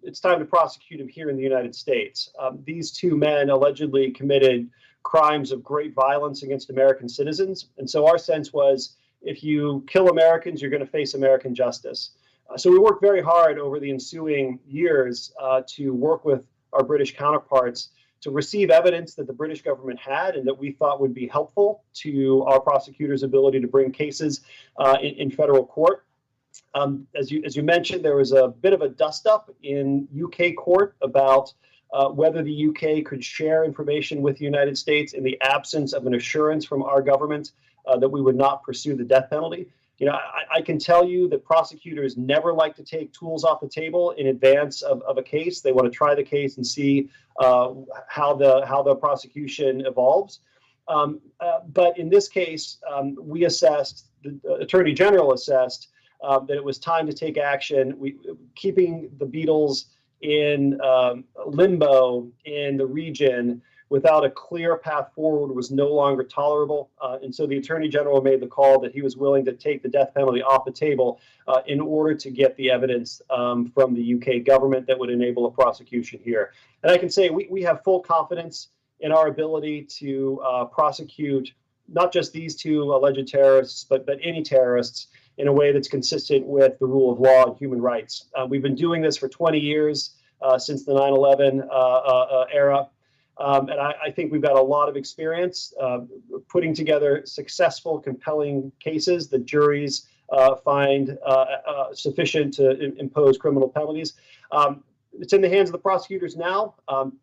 it's time to prosecute him here in the United States. These 2 men allegedly committed crimes of great violence against American citizens. And so our sense was, if you kill Americans, you're going to face American justice. So we worked very hard over the ensuing years to work with our British counterparts to receive evidence that the British government had and that we thought would be helpful to our prosecutors' ability to bring cases in federal court. As you mentioned, there was a bit of a dust-up in UK court about whether the UK could share information with the United States in the absence of an assurance from our government that we would not pursue the death penalty. I can tell you that prosecutors never like to take tools off the table in advance of a case. They want to try the case and see how the prosecution evolves. But in this case, we assessed, the Attorney General assessed that it was time to take action. Keeping the Beatles in limbo in the region without a clear path forward was no longer tolerable. And so the Attorney General made the call that he was willing to take the death penalty off the table in order to get the evidence from the UK government that would enable a prosecution here. And I can say we have full confidence in our ability to prosecute not just these two alleged terrorists, but any terrorists in a way that's consistent with the rule of law and human rights. We've been doing this for 20 years since the 9/11 era. And I think we've got a lot of experience putting together successful, compelling cases that juries find sufficient to impose criminal penalties. It's in the hands of the prosecutors now.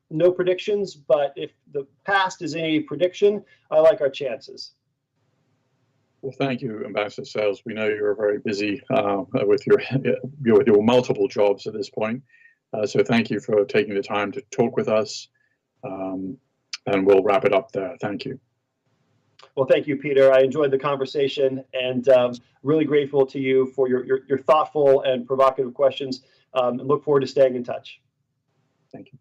No predictions, but if the past is any prediction, I like our chances. Well, thank you, Ambassador Sales. We know you're very busy with your multiple jobs at this point. So thank you for taking the time to talk with us. And we'll wrap it up there. Thank you. Well, thank you, Peter. I enjoyed the conversation and really grateful to you for your thoughtful and provocative questions. And look forward to staying in touch. Thank you.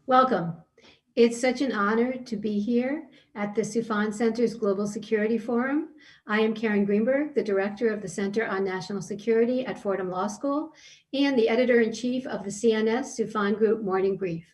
Welcome. It's such an honor to be here at the Soufan Center's Global Security Forum. I am Karen Greenberg, the Director of the Center on National Security at Fordham Law School and the Editor-in-Chief of the CNS Soufan Group Morning Brief.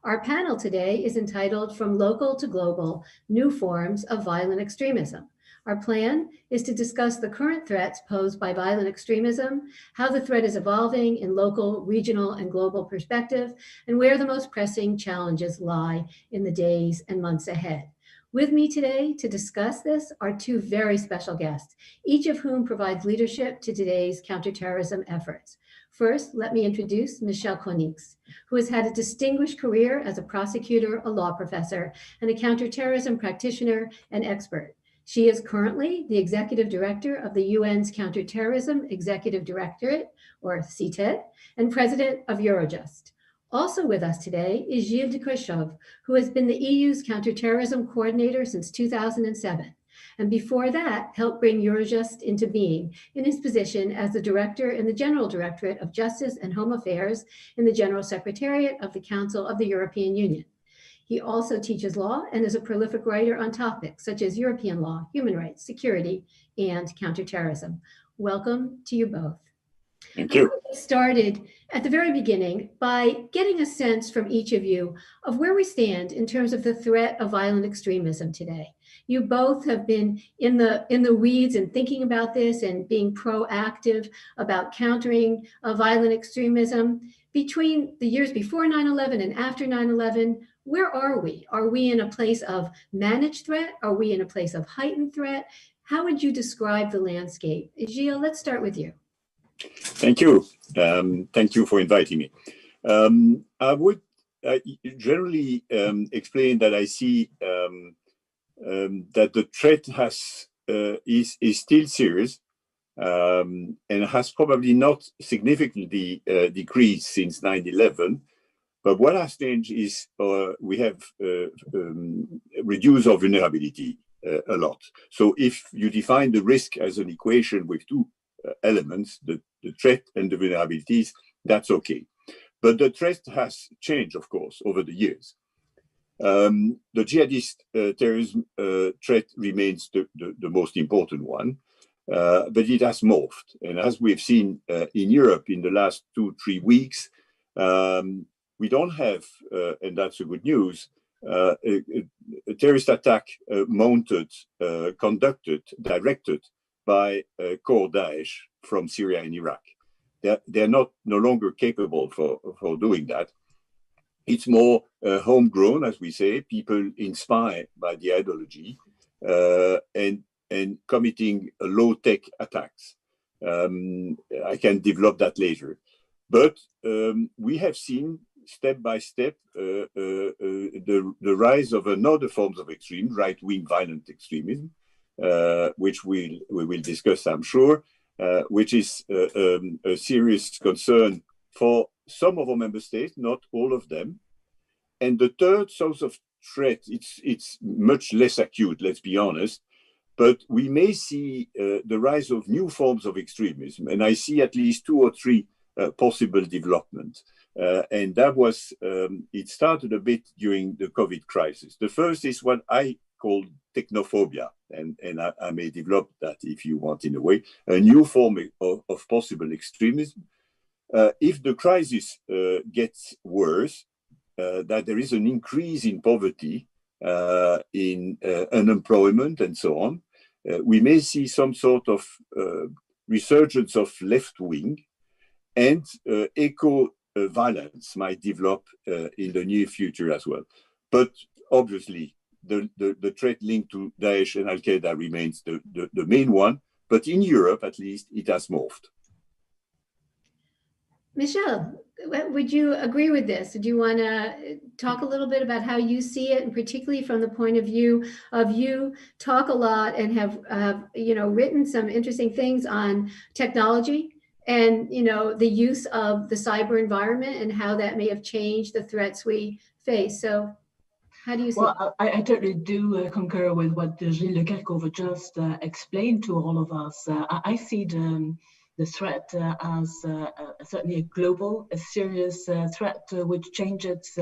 Our panel today is entitled From Local to Global, New Forms of Violent Extremism. Our plan is to discuss the current threats posed by violent extremism, how the threat is evolving in local, regional, and global perspective, and where the most pressing challenges lie in the days and months ahead. With me today to discuss this are two very special guests, each of whom provides leadership to today's counterterrorism efforts. First, let me introduce Michelle Konix, who has had a distinguished career as a prosecutor, a law professor, and a counterterrorism practitioner and expert. She is currently the Executive Director of the UN's Counterterrorism Executive Directorate, or CTED, and President of Eurojust. Also with us today is Gilles de Kreshov, who has been the EU's Counterterrorism Coordinator since 2007. And before that, helped bring Eurojust into being in his position as the Director in the General Directorate of Justice and Home Affairs in the General Secretariat of the Council of the European Union. He also teaches law and is a prolific writer on topics such as European law, human rights, security, and counterterrorism. Welcome to you both. Thank you. I started at the very beginning by getting a sense from each of you of where we stand in terms of the threat of violent extremism today. You both have been in the weeds and thinking about this and being proactive about countering violent extremism. Between the years before 9/11 and after 9/11, where are we? Are we in a place of managed threat? Are we in a place of heightened threat? How would you describe the landscape? Gilles, let's start with you. Thank you. Thank you for inviting me. I would generally explain that I see that the threat is still serious and has probably not significantly decreased since 9/11. But what has changed is we have reduced our vulnerability a lot. So if you define the risk as an equation with two elements, the threat and the vulnerabilities, that's okay. But the threat has changed, of course, over the years. The jihadist terrorism threat remains the most important one, but it has morphed. And as we've seen in Europe in the last 2-3 weeks, we don't have, and that's a good news, a terrorist attack conducted, directed by core Daesh from Syria and Iraq. They're no longer capable for doing that. It's more homegrown, as we say, people inspired by the ideology and committing low-tech attacks. I can develop that later. But we have seen step by step the rise of another forms of extreme, right-wing violent extremism, which we will discuss, I'm sure, which is a serious concern for some of our member states, not all of them. And the third source of threat, it's much less acute, let's be honest, but we may see the rise of new forms of extremism. And I see at least 2 or 3 possible developments. And that was, it started a bit during the COVID crisis. The first is what I call technophobia, and I may develop that if you want in a way, a new form of possible extremism. If the crisis gets worse, that there is an increase in poverty, in unemployment and so on, we may see some sort of resurgence of left wing, and eco-violence might develop in the near future as well. But obviously, the threat linked to Daesh and Al-Qaeda remains the main one, but in Europe, at least, it has morphed. Michelle, would you agree with this? Do you want to talk a little bit about how you see it, and particularly from the point of view of you talk a lot and have written some interesting things on technology and the use of the cyber environment and how that may have changed the threats we face. So how do you see it? Well, I totally do concur with what Gilles de Kerchove just explained to all of us. I see the threat as certainly a global, a serious threat which changes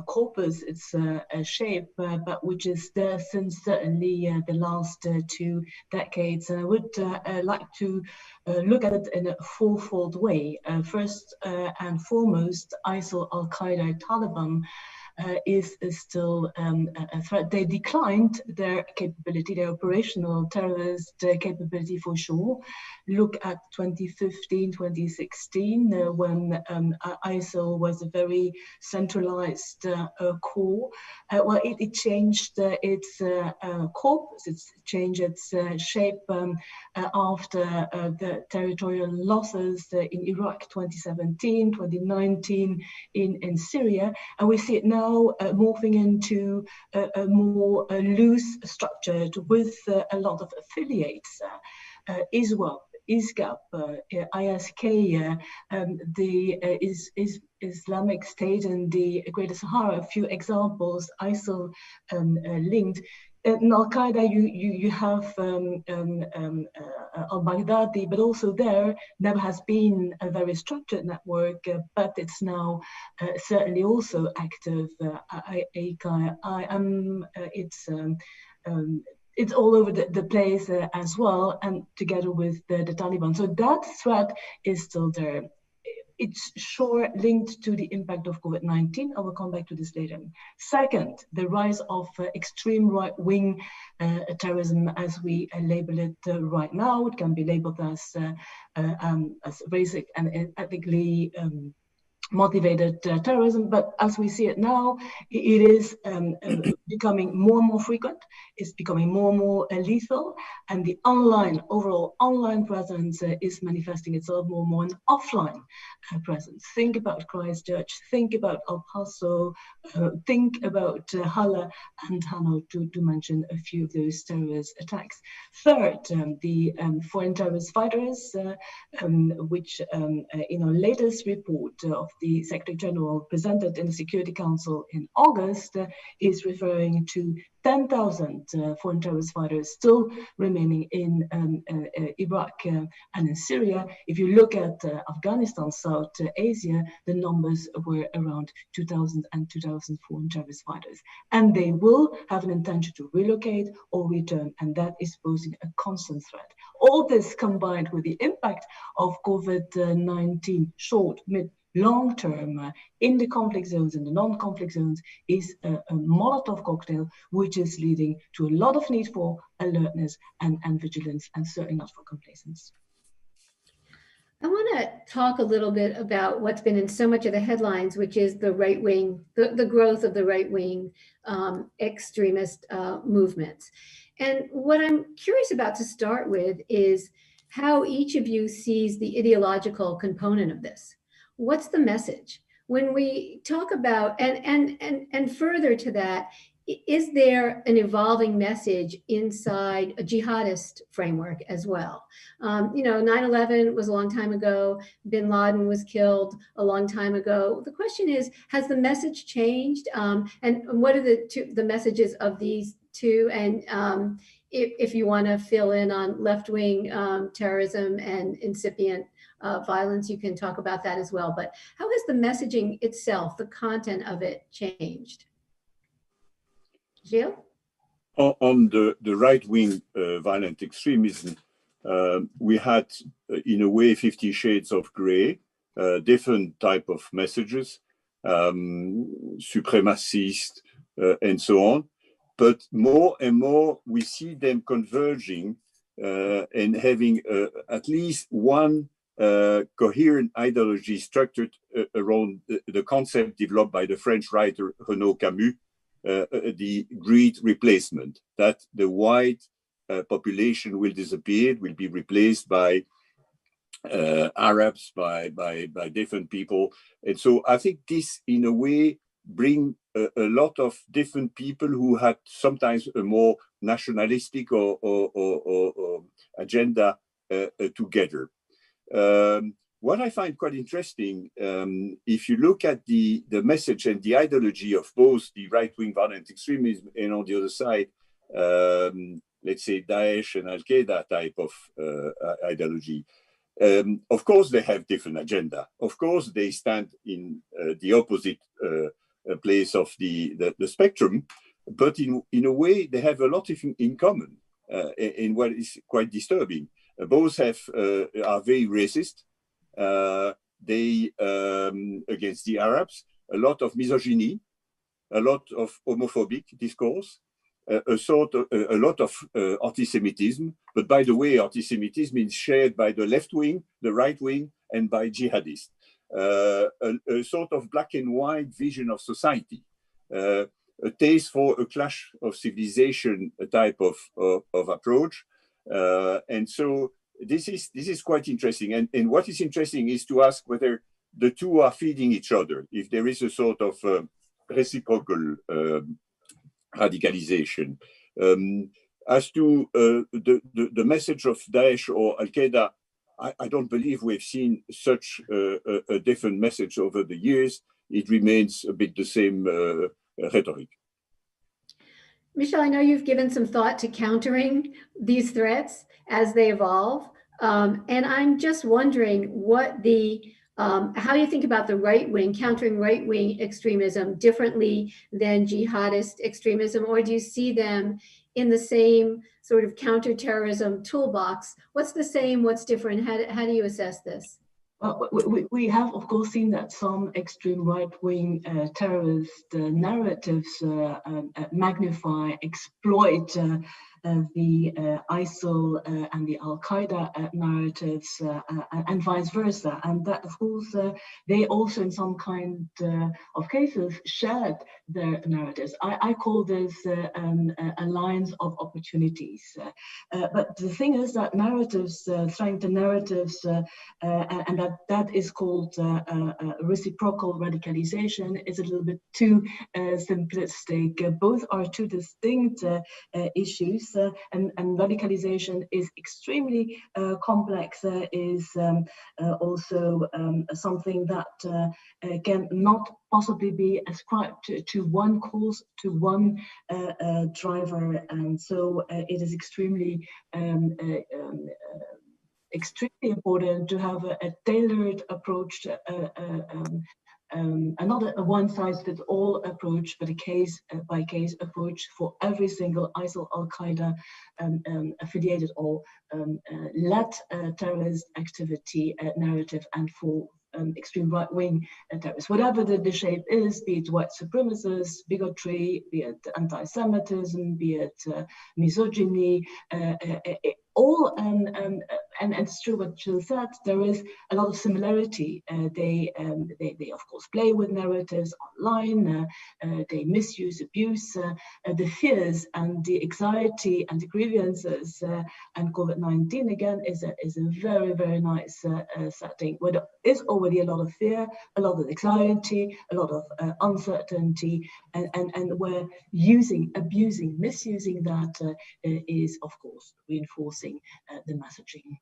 corpus, its shape, but which is there since certainly the last 2 decades. And I would like to look at it in a fourfold way. First and foremost, ISIL, Al-Qaeda, Taliban is still a threat. They declined their capability, their operational terrorist capability for sure. Look at 2015, 2016, when ISIL was a very centralized core. Well, it changed its corpus, it changed its shape after the territorial losses in Iraq 2017, 2019 in Syria, and we see it now morphing into a more loose structure with a lot of affiliates. ISWAP, ISGAP, ISK, the Islamic State and the Greater Sahara, a few examples, ISIL linked. In Al-Qaeda, you have al-Baghdadi, but also there never has been a very structured network, but it's now certainly also active. It's all over the place as well, and together with the Taliban. So that threat is still there. It's sure linked to the impact of COVID-19. I will come back to this later. Second, the rise of extreme right-wing terrorism, as we label it right now. It can be labeled as racial and ethnically motivated terrorism, but as we see it now, it is becoming more and more frequent. It's becoming more and more lethal, and the overall online presence is manifesting itself more and more in offline presence. Think about Christchurch, think about El Paso, think about Halle and Hanau, to mention a few of those terrorist attacks. Third, the foreign terrorist fighters, which in our latest report of the Secretary General presented in the Security Council in August, is referring to 10,000 foreign terrorist fighters still remaining in Iraq and in Syria. If you look at Afghanistan, South Asia, the numbers were around 2,000 and 2,000 foreign terrorist fighters. And they will have an intention to relocate or return, and that is posing a constant threat. All this combined with the impact of COVID-19, short, mid, long term in the conflict zones and the non-conflict zones, is a Molotov cocktail, which is leading to a lot of need for alertness and vigilance, and certainly not for complacence. I want to talk a little bit about what's been in so much of the headlines, which is the right wing, the growth of the right wing extremist movements. And what I'm curious about to start with is how each of you sees the ideological component of this. What's the message? When we talk about, and further to that, is there an evolving message inside a jihadist framework as well? 9/11 was a long time ago. Bin Laden was killed a long time ago. The question is, has the message changed? And what are the messages of these two? And if you want to fill in on left-wing terrorism and incipient violence, you can talk about that as well. But how has the messaging itself, the content of it, changed? Gilles? On the right-wing violent extremism, we had, in a way, 50 shades of gray, different type of messages, supremacist, and so on. But more and more, we see them converging and having at least one coherent ideology structured around the concept developed by the French writer Renaud Camus, the great replacement, that the white population will disappear, will be replaced by Arabs, by different people. And so I think this, in a way, bring a lot of different people who had sometimes a more nationalistic or agenda together. What I find quite interesting, if you look at the message and the ideology of both the right-wing violent extremism and on the other side, let's say Daesh and Al-Qaeda type of ideology, of course they have different agenda. Of course they stand in the opposite place of the spectrum, but in a way they have a lot in common in what is quite disturbing. Both are very racist. They against the Arabs, a lot of misogyny, a lot of homophobic discourse, a lot of anti-Semitism. But by the way, anti-Semitism is shared by the left wing, the right wing, and by jihadists. A sort of black and white vision of society, a taste for a clash of civilization type of approach. And so this is quite interesting. And what is interesting is to ask whether the two are feeding each other, if there is a sort of reciprocal radicalization. As to the message of Daesh or Al-Qaeda, I don't believe we've seen such a different message over the years. It remains a bit the same rhetoric. Michel, I know you've given some thought to countering these threats as they evolve. And I'm just wondering what how you think about the right wing, countering right wing extremism differently than jihadist extremism, or do you see them in the same sort of counterterrorism toolbox? What's the same, what's different? How do you assess this? Well, we have, of course, seen that some extreme right-wing terrorist narratives magnify, exploit the ISIL and the Al-Qaeda narratives and vice versa. And that, of course, they also in some kind of cases shared their narratives. I call this an alliance of opportunities. But the thing is that narratives, strengthen narratives, and that is called reciprocal radicalization, is a little bit too simplistic. Both are two distinct issues. And radicalization is extremely complex, is also something that can not possibly be ascribed to one cause, to one driver. And so it is extremely important to have a tailored approach, not a one-size-fits-all approach, but a case-by-case approach for every single ISIL, Al-Qaeda affiliated or led terrorist activity narrative, and for extreme right-wing terrorists, whatever the shape is, be it white supremacists, bigotry, be it anti-Semitism, be it misogyny, all, and it's true what Jill said, there is a lot of similarity. They of course play with narratives online, they misuse, abuse the fears and the anxiety and the grievances, and COVID-19 again is a very, very nice setting where there is already a lot of fear, a lot of anxiety, a lot of uncertainty, and where misusing that is of course reinforcing the messaging.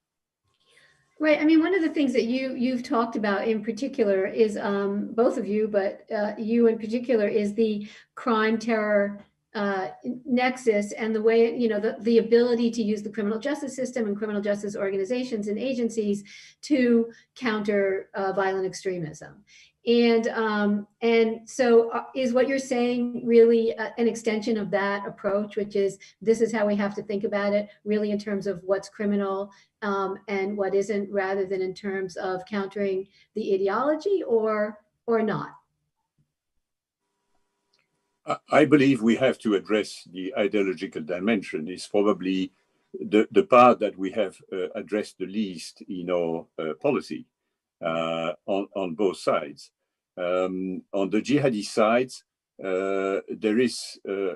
Right. I mean, one of the things that you've talked about in particular is both of you, but you in particular, is the crime terror nexus, and the way, the ability to use the criminal justice system and criminal justice organizations and agencies to counter violent extremism. And so is what you're saying really an extension of that approach, which is this is how we have to think about it, really in terms of what's criminal and what isn't, rather than in terms of countering the ideology, or not? I believe we have to address the ideological dimension. Is probably the part that we have addressed the least in our policy on both sides. On the jihadi side, there is a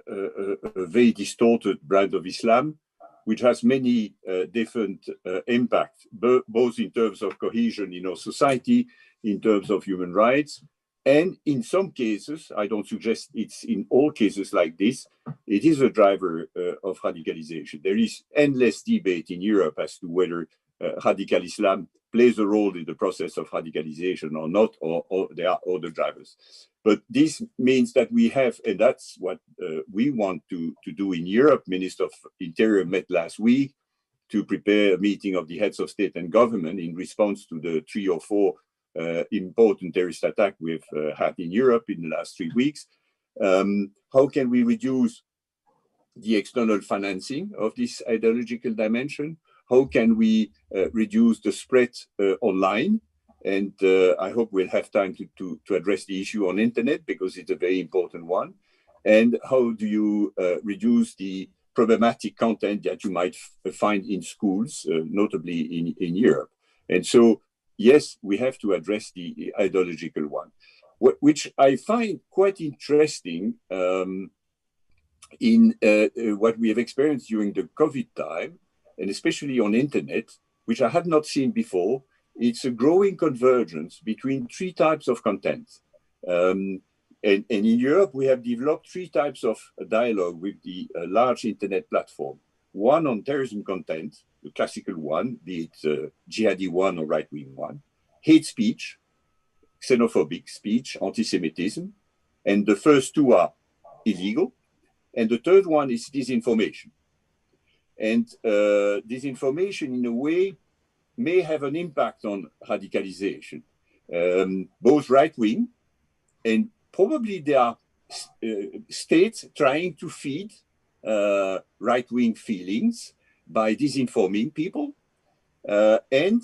very distorted brand of Islam, which has many different impacts, both in terms of cohesion in our society, in terms of human rights, and in some cases, I don't suggest it's in all cases like this, it is a driver of radicalization. There is endless debate in Europe as to whether radical Islam plays a role in the process of radicalization or not, or there are other drivers. But this means that we have, and that's what we want to do in Europe. Minister of Interior met last week to prepare a meeting of the heads of state and government in response to the 3 or 4 important terrorist attack we've had in Europe in the last 3 weeks. How can we reduce the external financing of this ideological dimension? How can we reduce the spread online? And I hope we'll have time to address the issue on internet, because it's a very important one. And how do you reduce the problematic content that you might find in schools, notably in Europe? And so, yes, we have to address the ideological one, which I find quite interesting in what we have experienced during the COVID time, and especially on internet, which I had not seen before. It's a growing convergence between 3 types of content. And in Europe, we have developed 3 types of dialogue with the large internet platform. One on terrorism content, the classical one, be it jihadi one or right-wing one, hate speech, xenophobic speech, anti-Semitism, and the first 2 are illegal. And the third one is disinformation. And disinformation, in a way, may have an impact on radicalization, both right-wing, and probably there are states trying to feed right-wing feelings by disinforming people, and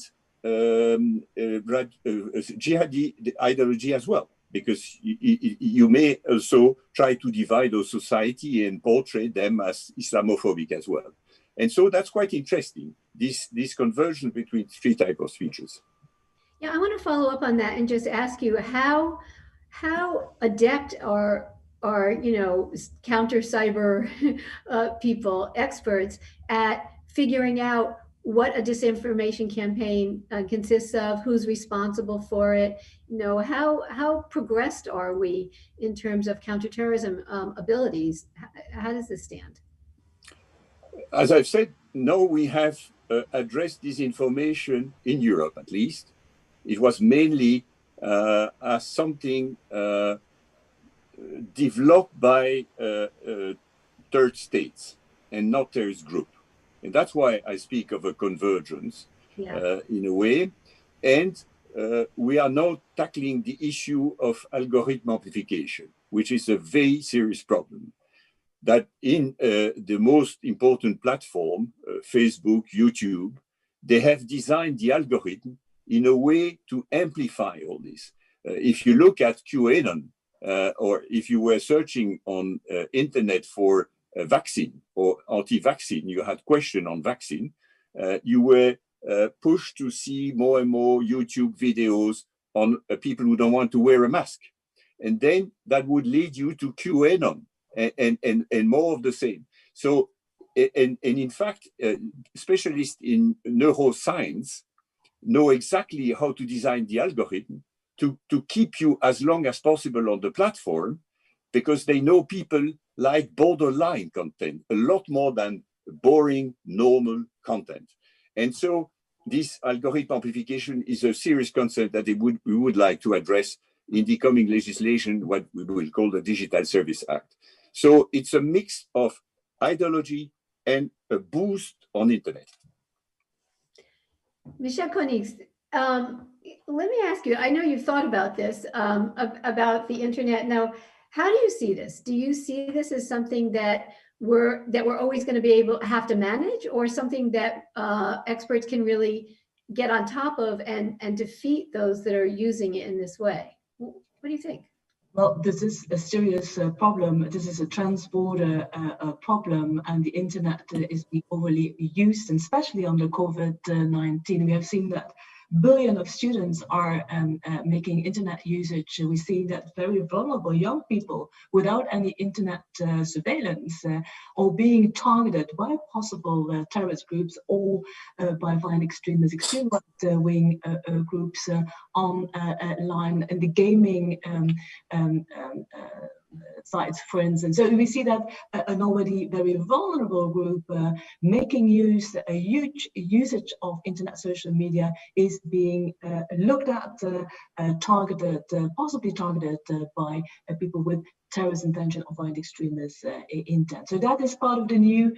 jihadi ideology as well, because you may also try to divide our society and portray them as Islamophobic as well. And so that's quite interesting, this conversion between 3 types of features. Yeah, I want to follow up on that and just ask you how adept are counter cyber people, experts, at figuring out what a disinformation campaign consists of, who's responsible for it. How progressed are we in terms of counterterrorism abilities? How does this stand? As I've said, no, we have addressed disinformation in Europe, at least. It was mainly as something developed by third states and not terrorist group. And that's why I speak of a convergence, in a way. And we are now tackling the issue of algorithm amplification, which is a very serious problem. That in the most important platform, Facebook, YouTube, they have designed the algorithm in a way to amplify all this. If you look at QAnon, or if you were searching on internet for a vaccine or anti-vaccine, you had question on vaccine, you were pushed to see more and more YouTube videos on people who don't want to wear a mask. And then that would lead you to QAnon. And more of the same. So, and in fact, specialists in neuroscience know exactly how to design the algorithm to keep you as long as possible on the platform, because they know people like borderline content a lot more than boring, normal content. And so this algorithm amplification is a serious concern that we would like to address in the coming legislation, what we will call the Digital Service Act. So it's a mix of ideology and a boost on internet. Michel Koenigs, let me ask you, I know you've thought about this, about the internet. Now, how do you see this? Do you see this as something that we're always going to have to manage, or something that experts can really get on top of and defeat those that are using it in this way? What do you think? Well, this is a serious problem. This is a trans-border problem, and the internet is being overly used, and especially under COVID-19. We have seen that billions of students are making internet usage. We see that very vulnerable young people without any internet surveillance or being targeted by possible terrorist groups or by violent extremists, extreme right-wing groups online in the gaming sites, for instance. So we see that an already very vulnerable group making a huge usage of internet social media is being looked at, targeted, possibly targeted by people with terrorist intention or violent extremist intent. So that is part of the new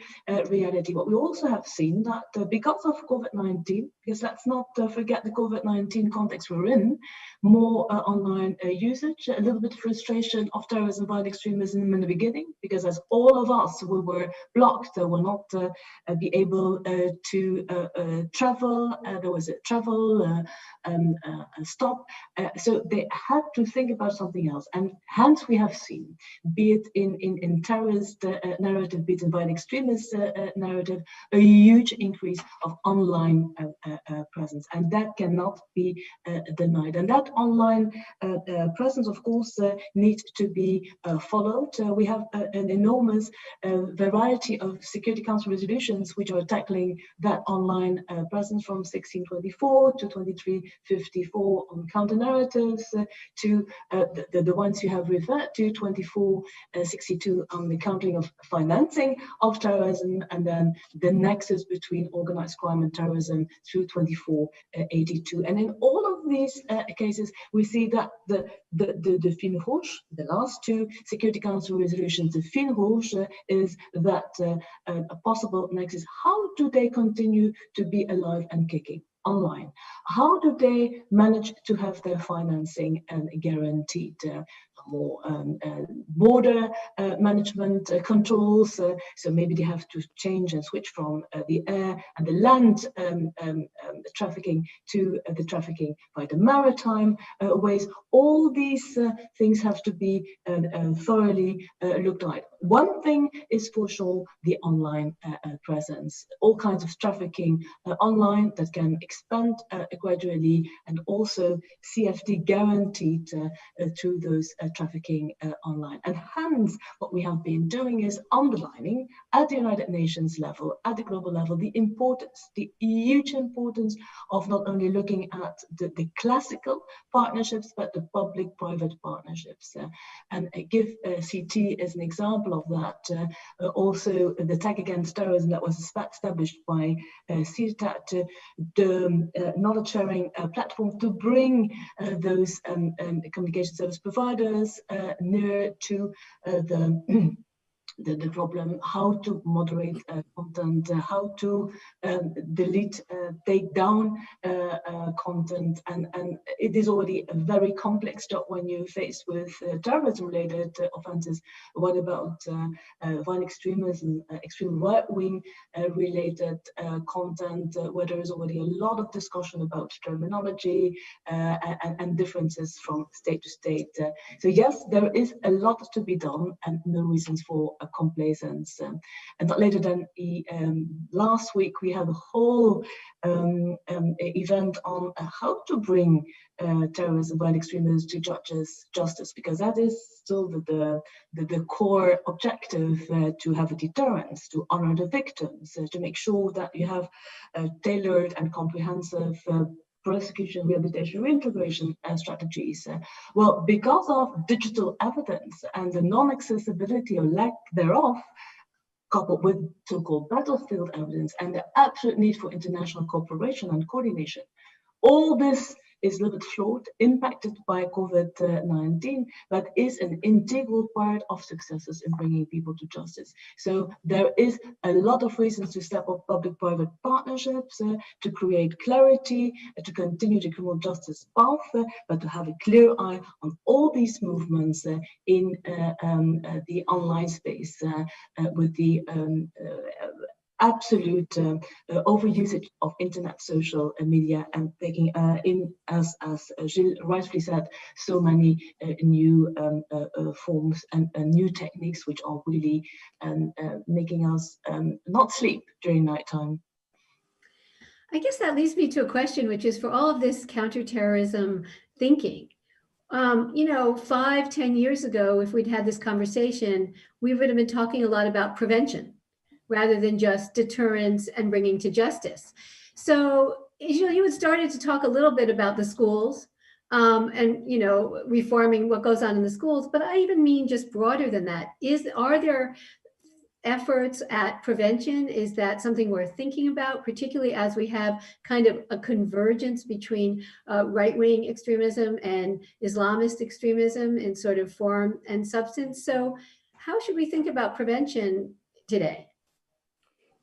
reality. But we also have seen that because of COVID-19, because let's not forget the COVID-19 context we're in, more online usage, a little bit of frustration of terrorism and violent extremism in the beginning, because as all of us, we were blocked, will not be able to travel. There was a travel stop. So they had to think about something else. And hence we have seen, be it in terrorist narrative, be it in violent extremist narrative, a huge increase of online presence. And that cannot be denied. And that online presence, of course, needs to be followed. We have an enormous variety of Security Council resolutions which are tackling that online presence, from 1624 to 2354 on counter narratives to the ones you have referred to, 2462 on the countering of financing of terrorism, and then the nexus between organized crime and terrorism through 2482. And in all of these cases, we see that the fil rouge, the last two Security Council resolutions, the fil rouge is that a possible nexus. How do they continue to be alive and kicking online? How do they manage to have their financing guaranteed? More border management controls, so maybe they have to change and switch from the air and the land trafficking to the trafficking by the maritime ways. All these things have to be thoroughly looked at. One thing is for sure, the online presence. All kinds of trafficking online that can expand gradually, and also CFT guaranteed through those trafficking online. And hence, what we have been doing is underlining at the United Nations level, at the global level, the importance, the huge importance of not only looking at the classical partnerships, but the public-private partnerships. And give CT as an example of that. Also, the Tech Against Terrorism that was established by CTAT, the knowledge sharing platform to bring those communication service providers near to the problem, how to moderate content, how to delete, take down content, and it is already a very complex job when you're faced with terrorism-related offenses. What about violent extremism, extreme right-wing related content, where there is already a lot of discussion about terminology and differences from state to state. So yes, there is a lot to be done, and no reasons for complacence. And not later than last week, we had a whole event on how to bring terrorists and violent extremists to justice, because that is still the core objective, to have a deterrence, to honor the victims, to make sure that you have tailored and comprehensive prosecution, rehabilitation, reintegration strategies. Well, because of digital evidence and the non-accessibility or lack thereof, coupled with so-called battlefield evidence and the absolute need for international cooperation and coordination, all this is a little bit flawed, impacted by COVID-19, but is an integral part of successes in bringing people to justice. So there is a lot of reasons to step up public-private partnerships, to create clarity, to continue the criminal justice path, but to have a clear eye on all these movements in the online space, with the absolute overusage of internet, social media, and taking in, as Gilles rightfully said, so many new forms and new techniques which are really making us not sleep during nighttime. I guess that leads me to a question, which is, for all of this counterterrorism thinking, 5-10 years ago, if we'd had this conversation, we would have been talking a lot about prevention, rather than just deterrence and bringing to justice. So, you had started to talk a little bit about the schools and, reforming what goes on in the schools, but I even mean just broader than that. Are there efforts at prevention? Is that something we're thinking about, particularly as we have kind of a convergence between right-wing extremism and Islamist extremism in sort of form and substance? So how should we think about prevention today?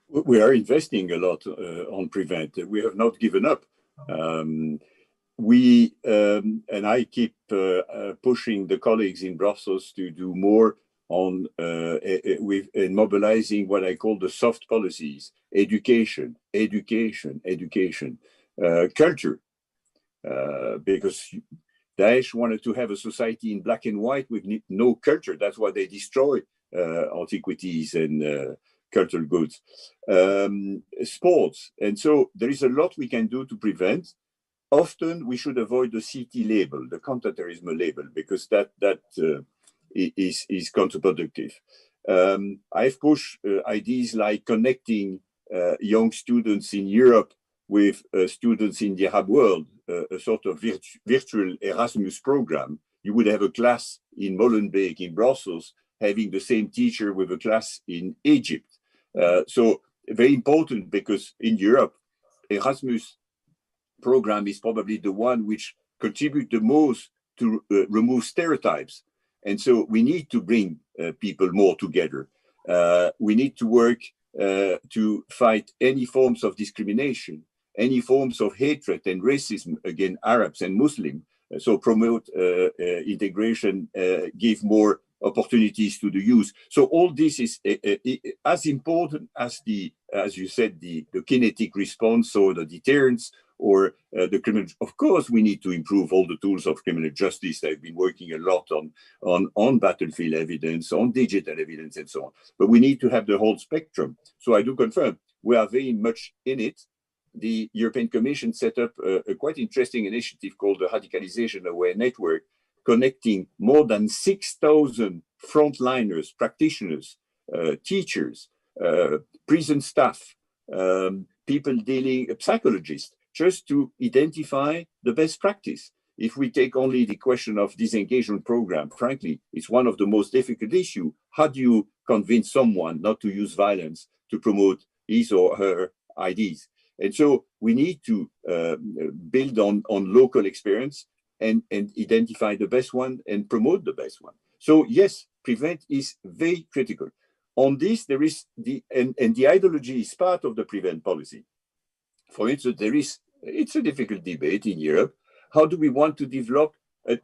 We are investing a lot on prevent. We have not given up. And I keep pushing the colleagues in Brussels to do more on mobilizing what I call the soft policies: education, culture, because Daesh wanted to have a society in black and white with no culture. That's why they destroy antiquities and cultural goods, sports. And so there is a lot we can do to prevent. Often we should avoid the CT label, the counterterrorism label, because that is counterproductive. I've pushed ideas like connecting young students in Europe with students in the Arab world, a sort of virtual Erasmus program. You would have a class in Molenbeek in Brussels having the same teacher with a class in Egypt. So very important, because in Europe, Erasmus program is probably the one which contribute the most to remove stereotypes. And so we need to bring people more together. We need to work to fight any forms of discrimination, any forms of hatred and racism against Arabs and Muslims. So promote integration, give more opportunities to the youth. So all this is as important as as you said, the kinetic response or the deterrence or the criminal. Of course, we need to improve all the tools of criminal justice. I've been working a lot on battlefield evidence, on digital evidence, and so on. But we need to have the whole spectrum. So I do confirm we are very much in it. The European Commission set up a quite interesting initiative called the Radicalization Aware Network, connecting more than 6,000 frontliners, practitioners, teachers, prison staff, people dealing, psychologists, just to identify the best practice. If we take only the question of disengagement program, frankly, it's one of the most difficult issues. How do you convince someone not to use violence to promote his or her ideas? And so we need to build on local experience and identify the best one and promote the best one. So yes, prevent is very critical. On this, there is the ideology is part of the prevent policy. For instance, it's a difficult debate in Europe. How do we want to develop,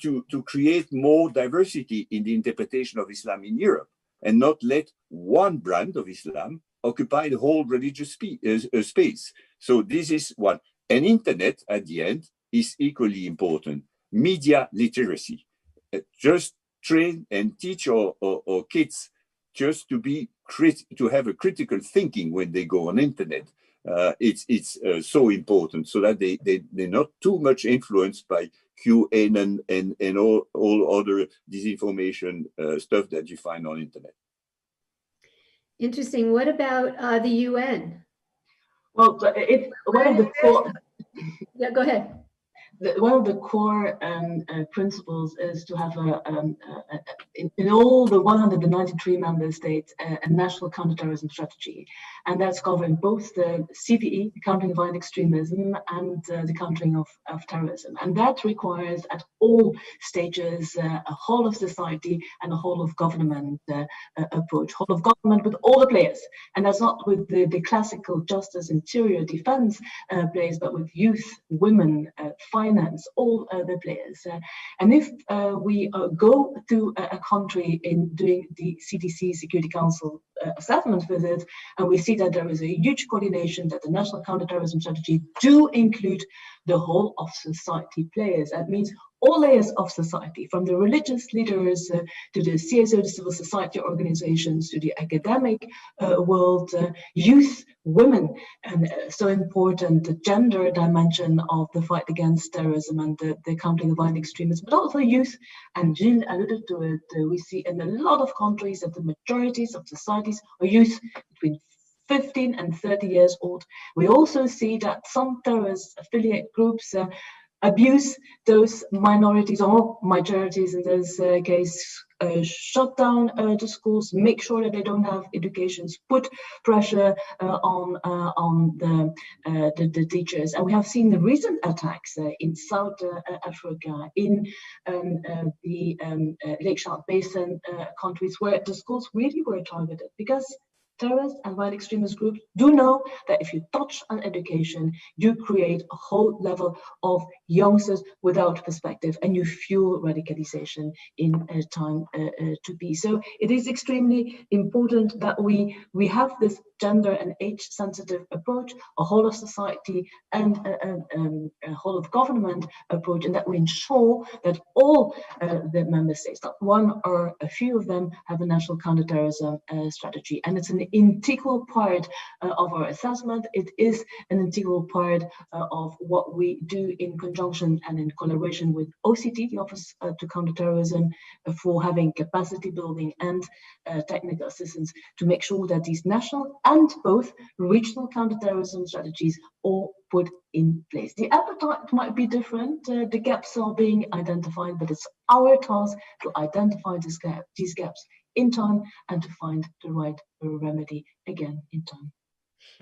to create more diversity in the interpretation of Islam in Europe and not let one brand of Islam occupy the whole religious space? So this is one. And internet, at the end, is equally important. Media literacy. Just train and teach our kids just to have a critical thinking when they go on internet. It's so important, so that they're not too much influenced by QAnon and all other disinformation stuff that you find on internet. Interesting. What about the UN? Well, it's one of the core. Yeah, go ahead. One of the core principles is to have in all the 193 member states a national counterterrorism strategy, and that's covering both the CVE, the countering of violent extremism, and the countering of terrorism. And that requires at all stages a whole of society and a whole of government approach, whole of government with all the players. And that's not with the classical justice, interior, defense players, but with youth, women, finance, all the players. And if we go to a country in doing the CTC Security Council assessment visit, and we see that there is a huge coordination, that the national counterterrorism strategy do include the whole of society players. That means all layers of society, from the religious leaders to the CSO, the civil society organizations, to the academic world, youth, women, and so important, the gender dimension of the fight against terrorism and the countering of violent extremism, but also youth. And Gilles alluded to it. We see in a lot of countries that the majorities of societies are youth between 15 and 30 years old. We also see that some terrorist affiliate groups abuse those minorities or majorities in this case, shut down the schools, make sure that they don't have educations, put pressure on the teachers. And we have seen the recent attacks in South Africa, in the Lake Chad Basin countries, where the schools really were targeted, because terrorists and white extremist groups do know that if you touch on education, you create a whole level of youngsters without perspective, and you fuel radicalization in time to be. So it is extremely important that we have this gender and age-sensitive approach, a whole of society and a whole of government approach, and that we ensure that all the member states, not one or a few of them, have a national counterterrorism strategy. And it's an integral part of our assessment. It is an integral part of what we do in conjunction and in collaboration with OCT, the Office to Counterterrorism, for having capacity building and technical assistance to make sure that these national and both regional counterterrorism strategies are put in place. The appetite might be different, the gaps are being identified, but it's our task to identify these gaps in time and to find the right remedy again in time.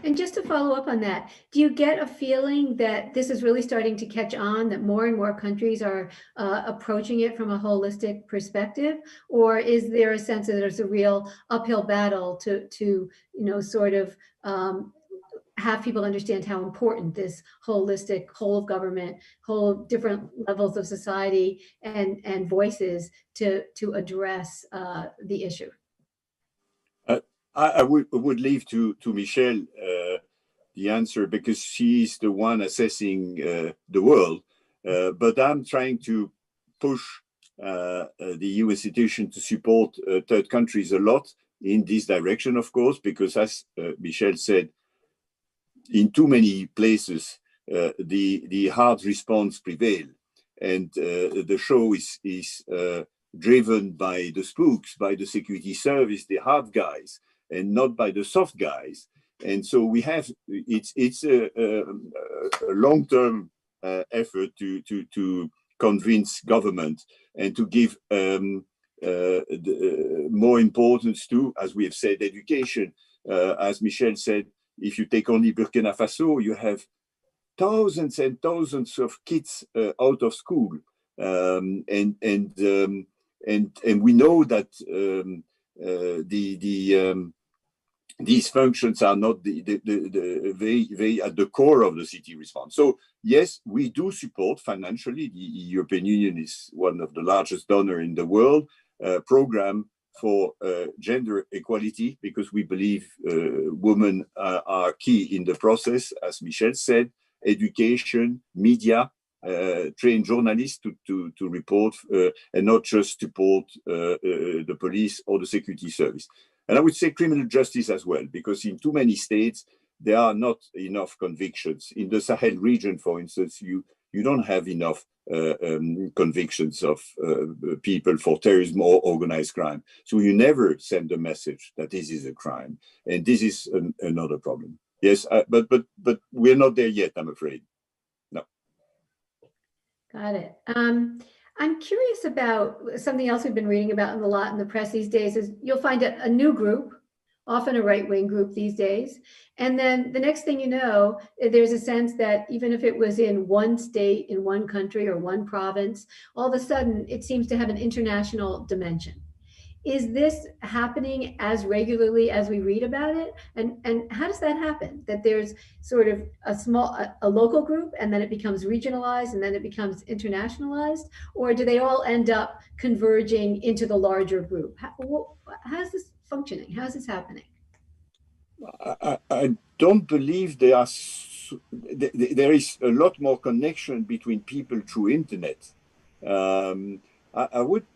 And just to follow up on that, do you get a feeling that this is really starting to catch on, that more and more countries are approaching it from a holistic perspective? Or is there a sense that there's a real uphill battle to sort of have people understand how important this holistic, whole of government, whole different levels of society and voices to address the issue? I would leave to Michelle the answer, because she's the one assessing the world. But I'm trying to push the EU institution to support third countries a lot in this direction, of course, because as Michelle said, in too many places, the hard response prevail. And the show is driven by the spooks, by the security service, the hard guys, and not by the soft guys. And so we have, it's a long-term effort to convince government and to give more importance to, as we have said, education. As Michel said, if you take only Burkina Faso, you have thousands and thousands of kids out of school. And we know that these functions are not very at the core of the city response. So yes, we do support financially. The European Union is one of the largest donors in the world, program for gender equality, because we believe women are key in the process, as Michel said, education, media, train journalists to report and not just support the police or the security service. And I would say criminal justice as well, because in too many states, there are not enough convictions. In the Sahel region, for instance, you don't have enough convictions of people for terrorism or organized crime. So you never send a message that this is a crime. And this is another problem. Yes, but we're not there yet, I'm afraid. No. Got it. I'm curious about something else we've been reading about a lot in the press these days is you'll find a new group, often a right-wing group these days. And then the next thing you know, there's a sense that even if it was in one state, in one country or one province, all of a sudden it seems to have an international dimension. Is this happening as regularly as we read about it? And how does that happen? That there's sort of a local group and then it becomes regionalized and then it becomes internationalized? Or do they all end up converging into the larger group? How's this functioning? How's this happening? I don't believe there is a lot more connection between people through internet. I would,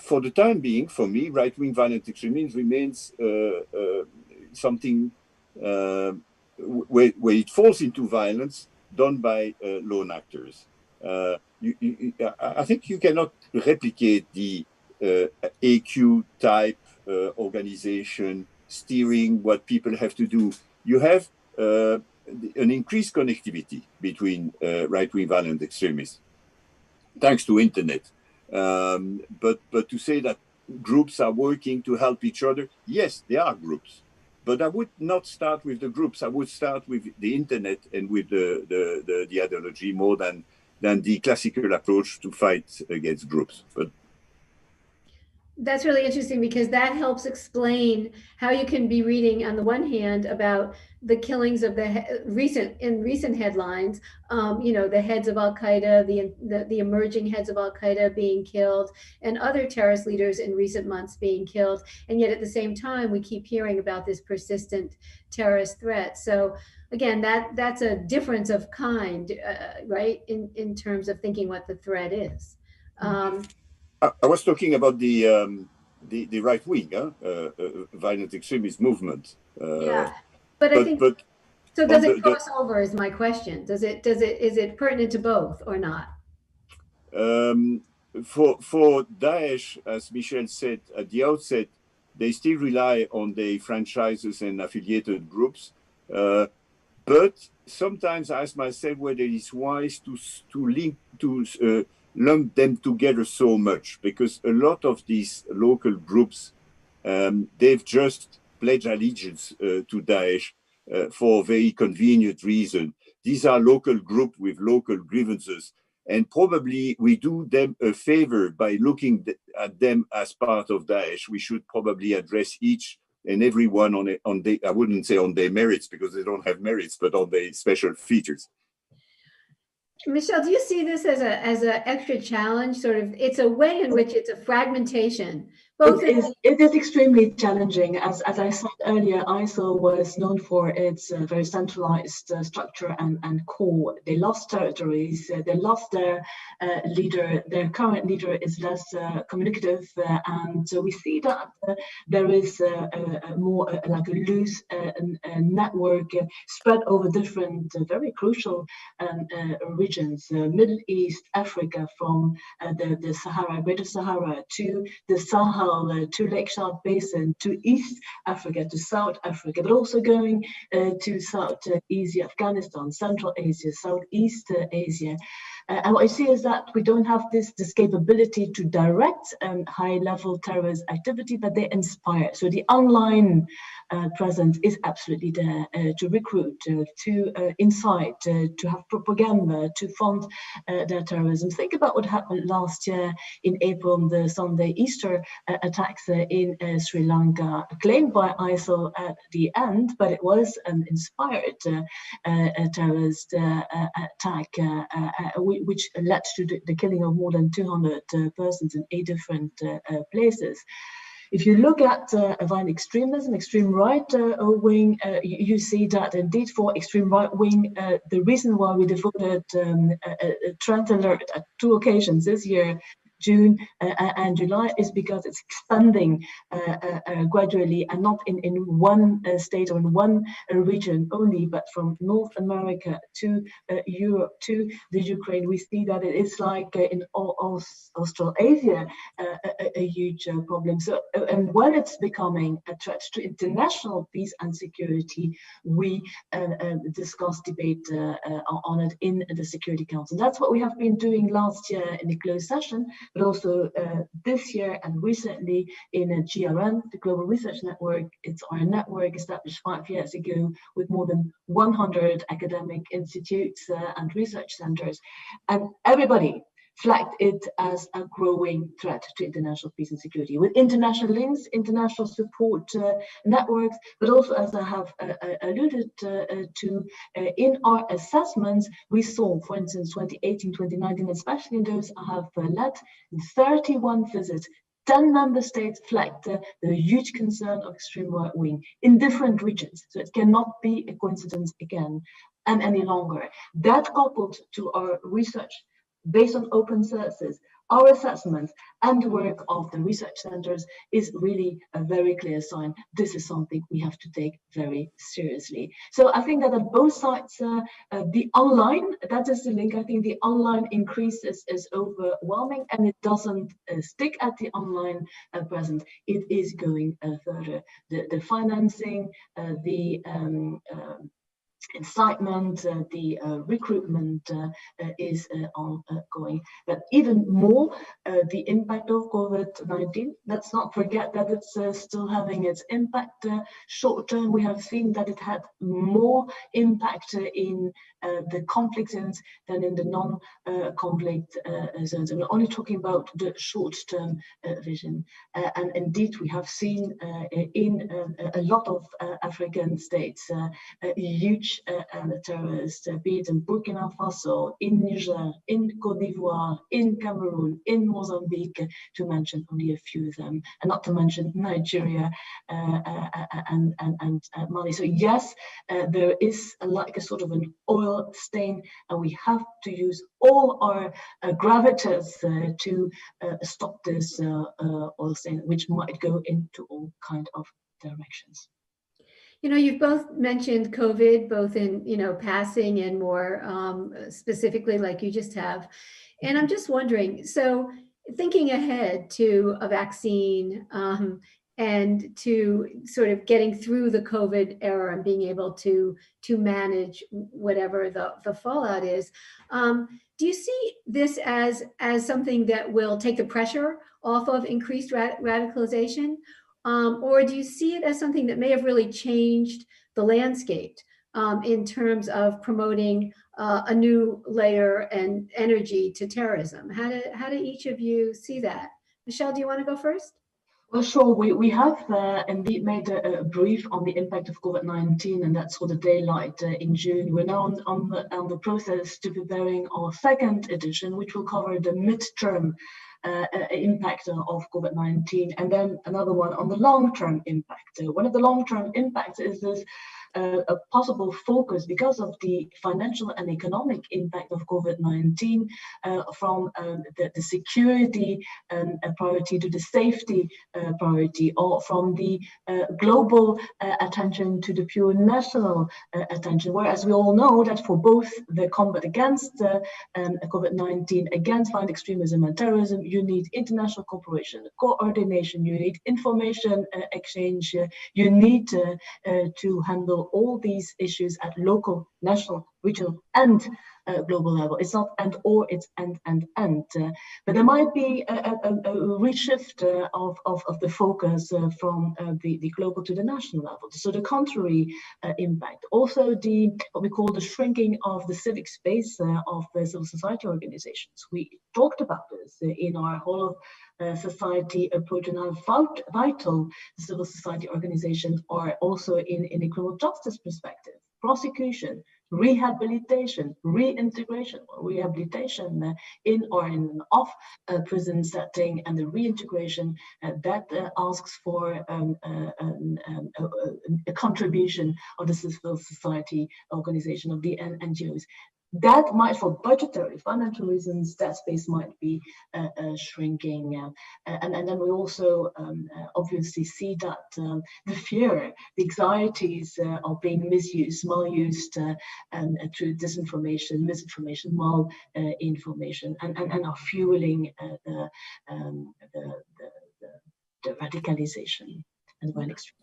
for the time being, for me, right-wing violent extremism remains something where it falls into violence done by lone actors. I think you cannot replicate the AQ type organization steering what people have to do. You have an increased connectivity between right-wing violent extremists. thanks to internet. But to say that groups are working to help each other, yes, there are groups. But I would not start with the groups. I would start with the internet and with the ideology more than the classical approach to fight against groups. But that's really interesting because that helps explain how you can be reading on the one hand about the killings of the recent headlines, the heads of Al-Qaeda, the emerging heads of Al-Qaeda being killed, and other terrorist leaders in recent months being killed. And yet at the same time, we keep hearing about this persistent terrorist threat. So again, that's a difference of kind, right? In terms of thinking what the threat is. I was talking about the right wing, violent extremist movement. Yeah, but I think. So does it cross over? Is my question. Is it pertinent to both or not? For Daesh, as Michel said at the outset, they still rely on the franchises and affiliated groups. But sometimes I ask myself whether it's wise to lump them together so much, because a lot of these local groups, they've just pledged allegiance to Daesh for very convenient reason. These are local groups with local grievances, and probably we do them a favor by looking at them as part of Daesh. We should probably address each and every one on I wouldn't say on their merits, because they don't have merits, but on their special features. Michel, do you see this as an extra challenge? Sort of, it's a way in which it's a fragmentation. It is extremely challenging. As I said earlier, ISIL was known for its very centralized structure and core. They lost territories. They lost their leader. Their current leader is less communicative, and so we see that there is more like a loose network spread over different, very crucial regions: Middle East, Africa, from the Sahara, Greater Sahara, to the Sahel, to Lake Chad Basin, to East Africa, to South Africa, but also going to South Asia, Afghanistan, Central Asia, Southeast Asia. And what I see is that we don't have this capability to direct high-level terrorist activity, but they inspire. So the online presence is absolutely there to recruit, to incite, to have propaganda, to fund their terrorism. Think about what happened last year in April, the Sunday Easter attacks in Sri Lanka, claimed by ISIL at the end, but it was an inspired terrorist attack, which led to the killing of more than 200 persons in 8 different places. If you look at violent extremism, extreme right wing, you see that indeed for extreme right wing, the reason why we devoted a trend alert at 2 occasions this year, June and July, is because it's expanding gradually, and not in one state or in one region only, but from North America to Europe to the Ukraine. We see that it is like in Australasia a huge problem. So, and when it's becoming a threat to international peace and security, we discuss, debate on it in the Security Council. That's what we have been doing last year in the closed session, but also this year and recently in a GRN, the Global Research Network. It's our network established 5 years ago with more than 100 academic institutes and research centers. And everybody flagged it as a growing threat to international peace and security, with international links, international support networks, but also, as I have alluded to, in our assessments, we saw, for instance, 2018, 2019, especially in those I have led, 31 visits, 10 member states flagged the huge concern of extreme right wing in different regions. So it cannot be a coincidence again and any longer. That coupled to our research based on open sources, our assessments, and the work of the research centers is really a very clear sign. This is something we have to take very seriously. So I think that at both sides, the online, that is the link. I think the online increase is overwhelming, and it doesn't stick at the online presence. It is going further. The financing, the incitement, the recruitment is ongoing. But even more, the impact of COVID-19, let's not forget that it's still having its impact. Short term, we have seen that it had more impact in the conflict zones than in the non-conflict zones. And we're only talking about the short-term vision. And indeed, we have seen in a lot of African states huge terrorists, be it in Burkina Faso, in Niger, in Côte d'Ivoire, in Cameroon, in Mozambique, to mention only a few of them, and not to mention Nigeria and Mali. So yes, there is like a sort of an oil stain, and we have to use all our gravitas to stop this oil stain, which might go into all kind of directions. You know, you've both mentioned COVID, both in, passing and more specifically like you just have. And I'm just wondering, so thinking ahead to a vaccine and to sort of getting through the COVID era and being able to manage whatever the fallout is, do you see this as something that will take the pressure off of increased radicalization? Or do you see it as something that may have really changed the landscape in terms of promoting a new layer and energy to terrorism? How do each of you see that? Michelle, do you want to go first? Well, sure. We have indeed made a brief on the impact of COVID-19, and that's for the daylight in June. We're now on the process to preparing our second edition, which will cover the midterm impact of COVID-19, and then another one on the long-term impact. One of the long-term impacts is this a possible focus because of the financial and economic impact of COVID-19 from the security priority to the safety priority, or from the global attention to the pure national attention. Whereas we all know that for both the combat against COVID-19, against violent extremism and terrorism, you need international cooperation, coordination, you need information exchange, you need to handle all these issues at local, national, regional, and global level. It's not and or, it's and. But there might be a reshift of the focus from the global to the national level. So the contrary impact. Also what we call the shrinking of the civic space of civil society organizations. We talked about this in our whole of society approach, and how vital civil society organizations are also in a criminal justice perspective. Prosecution, rehabilitation, reintegration, or rehabilitation in or in an off prison setting, and the reintegration that asks for a contribution of the civil society organization, of the NGOs. That might, for budgetary, financial reasons, that space might be shrinking. And then we also obviously see that the fear, the anxieties are being misused, malused through disinformation, misinformation, malinformation, and are fueling the radicalization and violent extremism.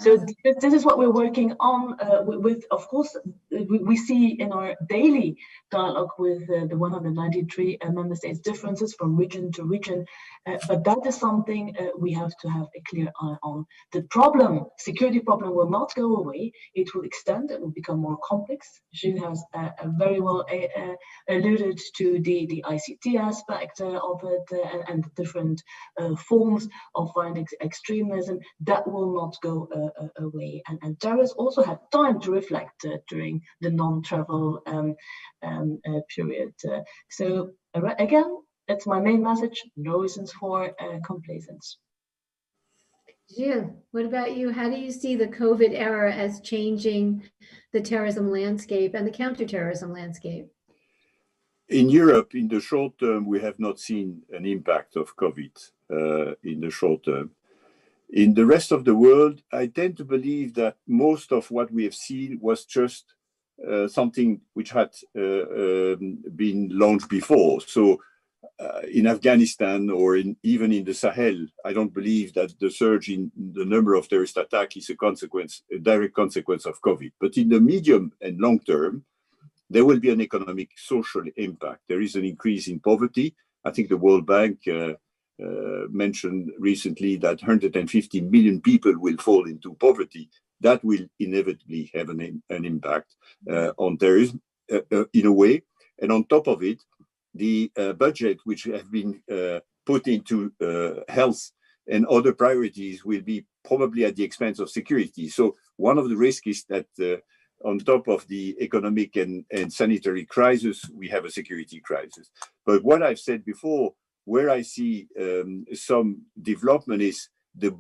So this is what we're working on with, of course, we see in our daily dialogue with the 193 member states differences from region to region, but that is something we have to have a clear eye on. The problem, security problem, will not go away. It will extend, it will become more complex. Gilles has very well alluded to the ICT aspect of it and the different forms of violent extremism. That will not go away, and terrorists also had time to reflect during the non-travel period. So again, that's my main message: no reasons for complaisance. Gilles, what about you? How do you see the COVID era as changing the terrorism landscape and the counterterrorism landscape? In Europe, in the short term, we have not seen an impact of COVID in the short term. In the rest of the world, I tend to believe that most of what we have seen was just something which had been launched before. So in Afghanistan or even in the Sahel, I don't believe that the surge in the number of terrorist attacks is a direct consequence of COVID. But in the medium and long term, there will be an economic, social impact. There is an increase in poverty. I think the World Bank mentioned recently that 150 million people will fall into poverty. That will inevitably have an impact on terrorism in a way. And on top of it, the budget which have been put into health and other priorities will be probably at the expense of security. So one of the risks is that on top of the economic and sanitary crisis, we have a security crisis. But what I've said before, where I see some development is the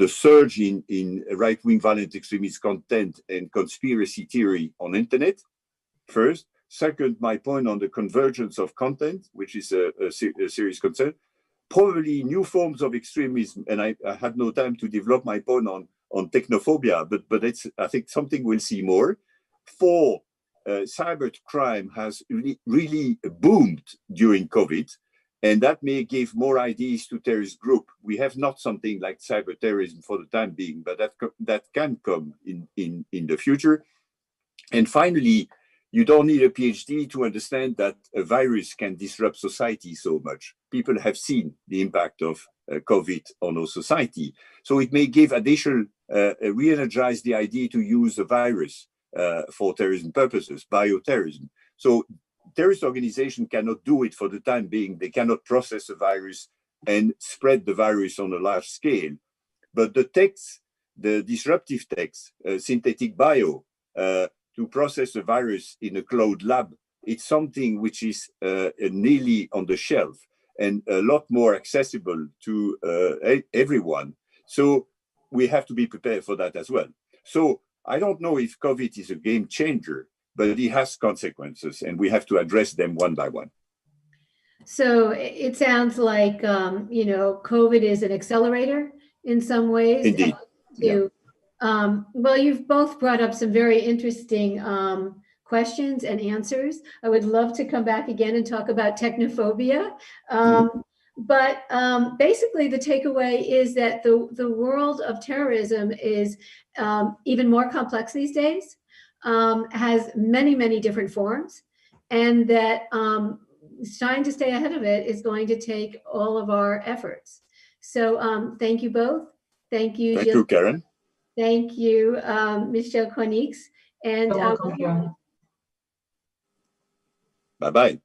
surge in right-wing violent extremist content and conspiracy theory on internet, first. Second, my point on the convergence of content, which is a serious concern. Probably new forms of extremism, and I had no time to develop my point on technophobia, but it's, I think, something we'll see more. Four, cyber crime has really boomed during COVID, and that may give more ideas to terrorist group. We have not something like cyber terrorism for the time being, but that can come in the future. And finally, you don't need a PhD to understand that a virus can disrupt society so much. People have seen the impact of COVID on our society. So it may give additional, re-energize the idea to use the virus for terrorism purposes, bioterrorism. So terrorist organizations cannot do it for the time being. They cannot process a virus and spread the virus on a large scale. But the techs, the disruptive techs, synthetic bio, to process a virus in a cloud lab, it's something which is nearly on the shelf and a lot more accessible to everyone. So we have to be prepared for that as well. So I don't know if COVID is a game changer, but it has consequences and we have to address them one by one. So it sounds like, COVID is an accelerator in some ways. Indeed. Well, you've both brought up some very interesting questions and answers. I would love to come back again and talk about technophobia. But basically, the takeaway is that the world of terrorism is even more complex these days, has many, many different forms, and that trying to stay ahead of it is going to take all of our efforts. So thank you both. Thank you, Thank you, Karen. Thank you, Michel Konix. And bye-bye.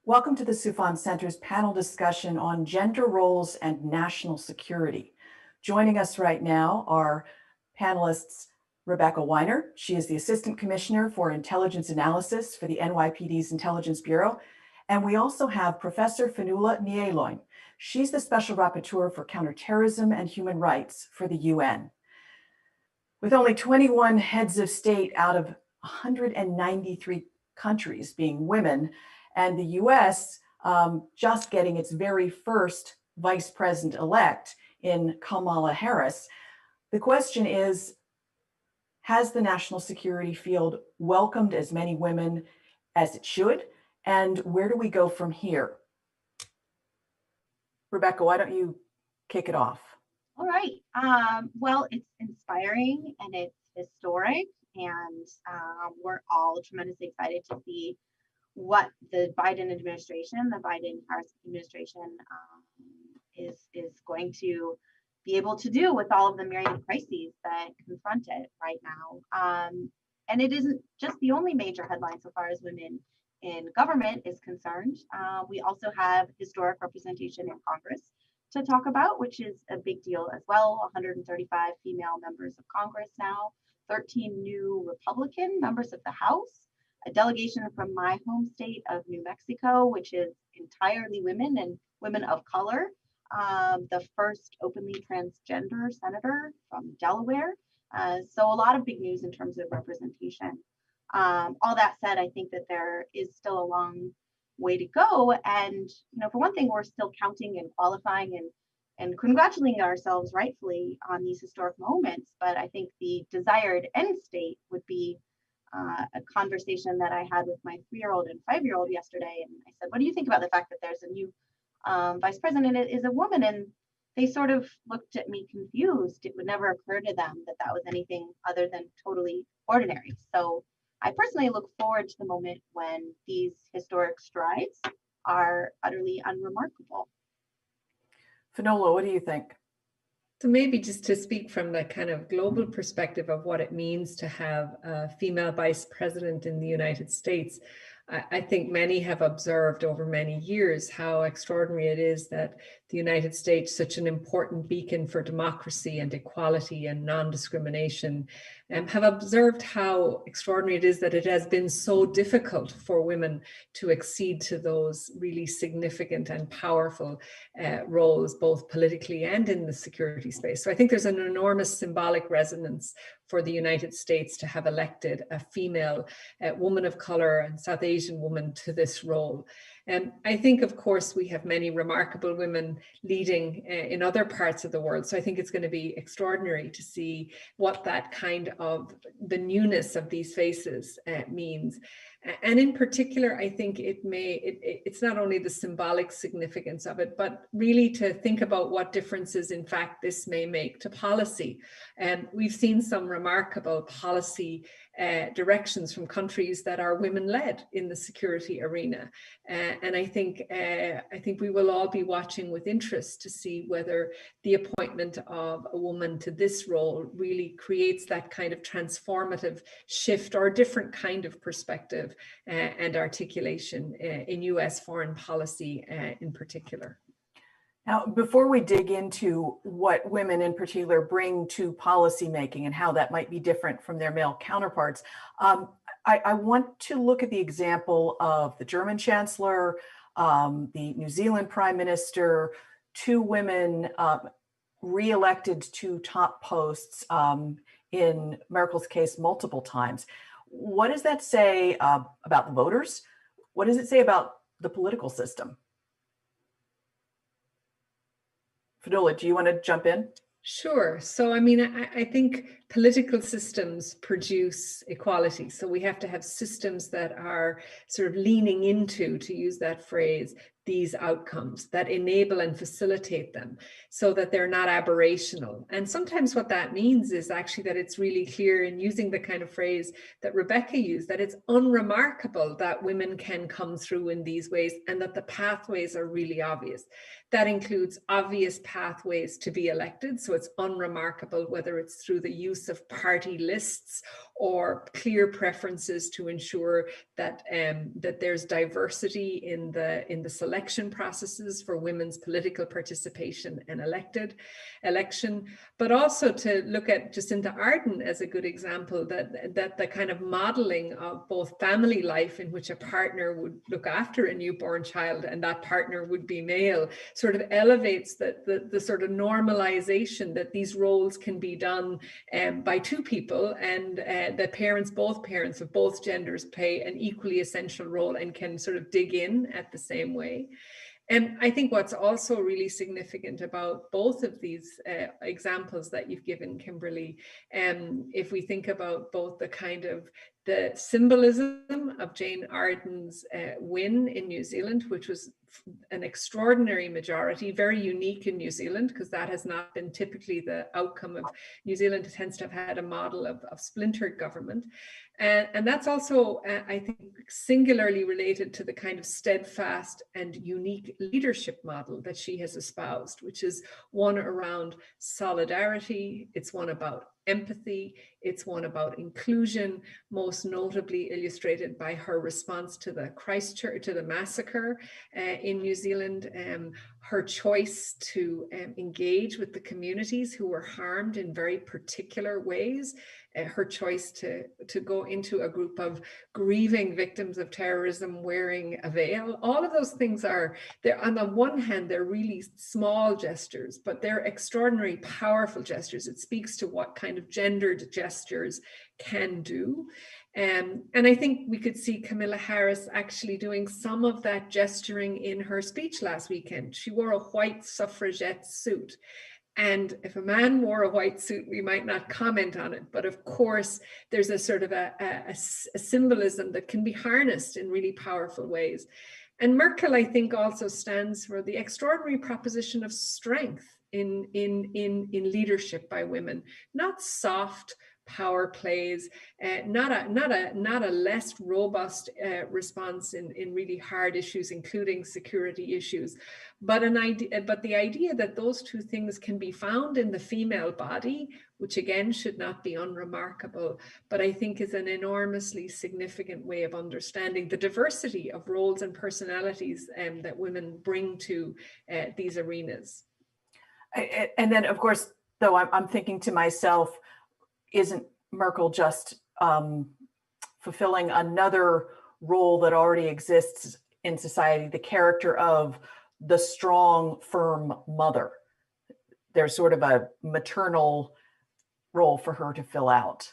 Welcome to the Soufan Center's panel discussion on gender roles and national security. Joining us right now are panelists Rebecca Weiner. She is the Assistant Commissioner for Intelligence Analysis for the NYPD's Intelligence Bureau. And we also have Professor Fionnuala Ní Aoláin. She's the Special Rapporteur for Counterterrorism and Human Rights for the UN. With only 21 heads of state out of 193 countries being women, and the US just getting its very first vice president-elect in Kamala Harris, the question is, has the national security field welcomed as many women as it should? And where do we go from here? Rebecca, why don't you kick it off? All right. Well, it's inspiring and it's historic, and we're all tremendously excited to see what the Biden administration, the Biden-Harris administration, is going to be able to do with all of the myriad crises that confront it right now. And it isn't just the only major headline so far as women in government is concerned. We also have historic representation in Congress to talk about, which is a big deal as well. 135 female members of Congress now, 13 new Republican members of the House, a delegation from my home state of New Mexico, which is entirely women and women of color, the first openly transgender senator from Delaware. So a lot of big news in terms of representation. All that said, I think that there is still a long way to go. And, for one thing, we're still counting and qualifying and congratulating ourselves rightfully on these historic moments. But I think the desired end state would be a conversation that I had with my 3-year-old and 5-year-old yesterday. And I said, what do you think about the fact that there's a new vice president is a woman? And they sort of looked at me confused. It would never occur to them that that was anything other than totally ordinary. So I personally look forward to the moment when these historic strides are utterly unremarkable. Fionnuala, what do you think? So maybe just to speak from the kind of global perspective of what it means to have a female vice president in the United States, I think many have observed over many years how extraordinary it is that the United States, such an important beacon for democracy and equality and non-discrimination, have observed how extraordinary it is that it has been so difficult for women to accede to those really significant and powerful roles, both politically and in the security space. So I think there's an enormous symbolic resonance for the United States to have elected a female woman of color and South Asian woman to this role. And I think, of course, we have many remarkable women leading in other parts of the world. So I think it's going to be extraordinary to see what that kind of the newness of these faces means. And in particular, I think it's not only the symbolic significance of it, but really to think about what differences, in fact, this may make to policy. And we've seen some remarkable policy directions from countries that are women-led in the security arena. And I think we will all be watching with interest to see whether the appointment of a woman to this role really creates that kind of transformative shift or a different kind of perspective and articulation in US foreign policy in particular. Now, before we dig into what women in particular bring to policymaking and how that might be different from their male counterparts, I want to look at the example of the German Chancellor, the New Zealand Prime Minister, 2 women re-elected to top posts, in Merkel's case multiple times. What does that say about the voters? What does it say about the political system? Fionnuala, do you want to jump in? Sure. So, I mean, I think political systems produce equality. So we have to have systems that are sort of leaning into, to use that phrase, these outcomes, that enable and facilitate them so that they're not aberrational. And sometimes what that means is actually that it's really clear, in using the kind of phrase that Rebecca used, that it's unremarkable that women can come through in these ways and that the pathways are really obvious. That includes obvious pathways to be elected. So it's unremarkable whether it's through the use of party lists or clear preferences to ensure that that there's diversity in the selection processes for women's political participation and election, but also to look at Jacinda Ardern as a good example, that the kind of modeling of both family life in which a partner would look after a newborn child and that partner would be male sort of elevates the sort of normalization that these roles can be done by two people, and that both parents of both genders play an equally essential role and can sort of dig in at the same way. And I think what's also really significant about both of these examples that you've given, Kimberly, if we think about both the kind of the symbolism of Jane Ardern's win in New Zealand, which was an extraordinary majority, very unique in New Zealand, because that has not been typically the outcome of New Zealand. It tends to have had a model of splintered government. And that's also, I think, singularly related to the kind of steadfast and unique leadership model that she has espoused, which is one around solidarity. It's one about empathy. It's one about inclusion, most notably illustrated by her response to the Christchurch, to the massacre in New Zealand, her choice to engage with the communities who were harmed in very particular ways, her choice to go into a group of grieving victims of terrorism wearing a veil. All of those things they're on the one hand, they're really small gestures, but they're extraordinary, powerful gestures. It speaks to what kind of gendered gestures can do. And I think we could see Kamala Harris actually doing some of that gesturing in her speech last weekend. She wore a white suffragette suit. And if a man wore a white suit, we might not comment on it. But of course, there's a sort of a symbolism that can be harnessed in really powerful ways. And Merkel, I think, also stands for the extraordinary proposition of strength in leadership by women, not soft power plays, not a less robust response in really hard issues, including security issues, but the idea that those two things can be found in the female body, which again should not be unremarkable, but I think is an enormously significant way of understanding the diversity of roles and personalities that women bring to these arenas. And then, of course, though, I'm thinking to myself, isn't Merkel just fulfilling another role that already exists in society, the character of the strong, firm mother? There's sort of a maternal role for her to fill out.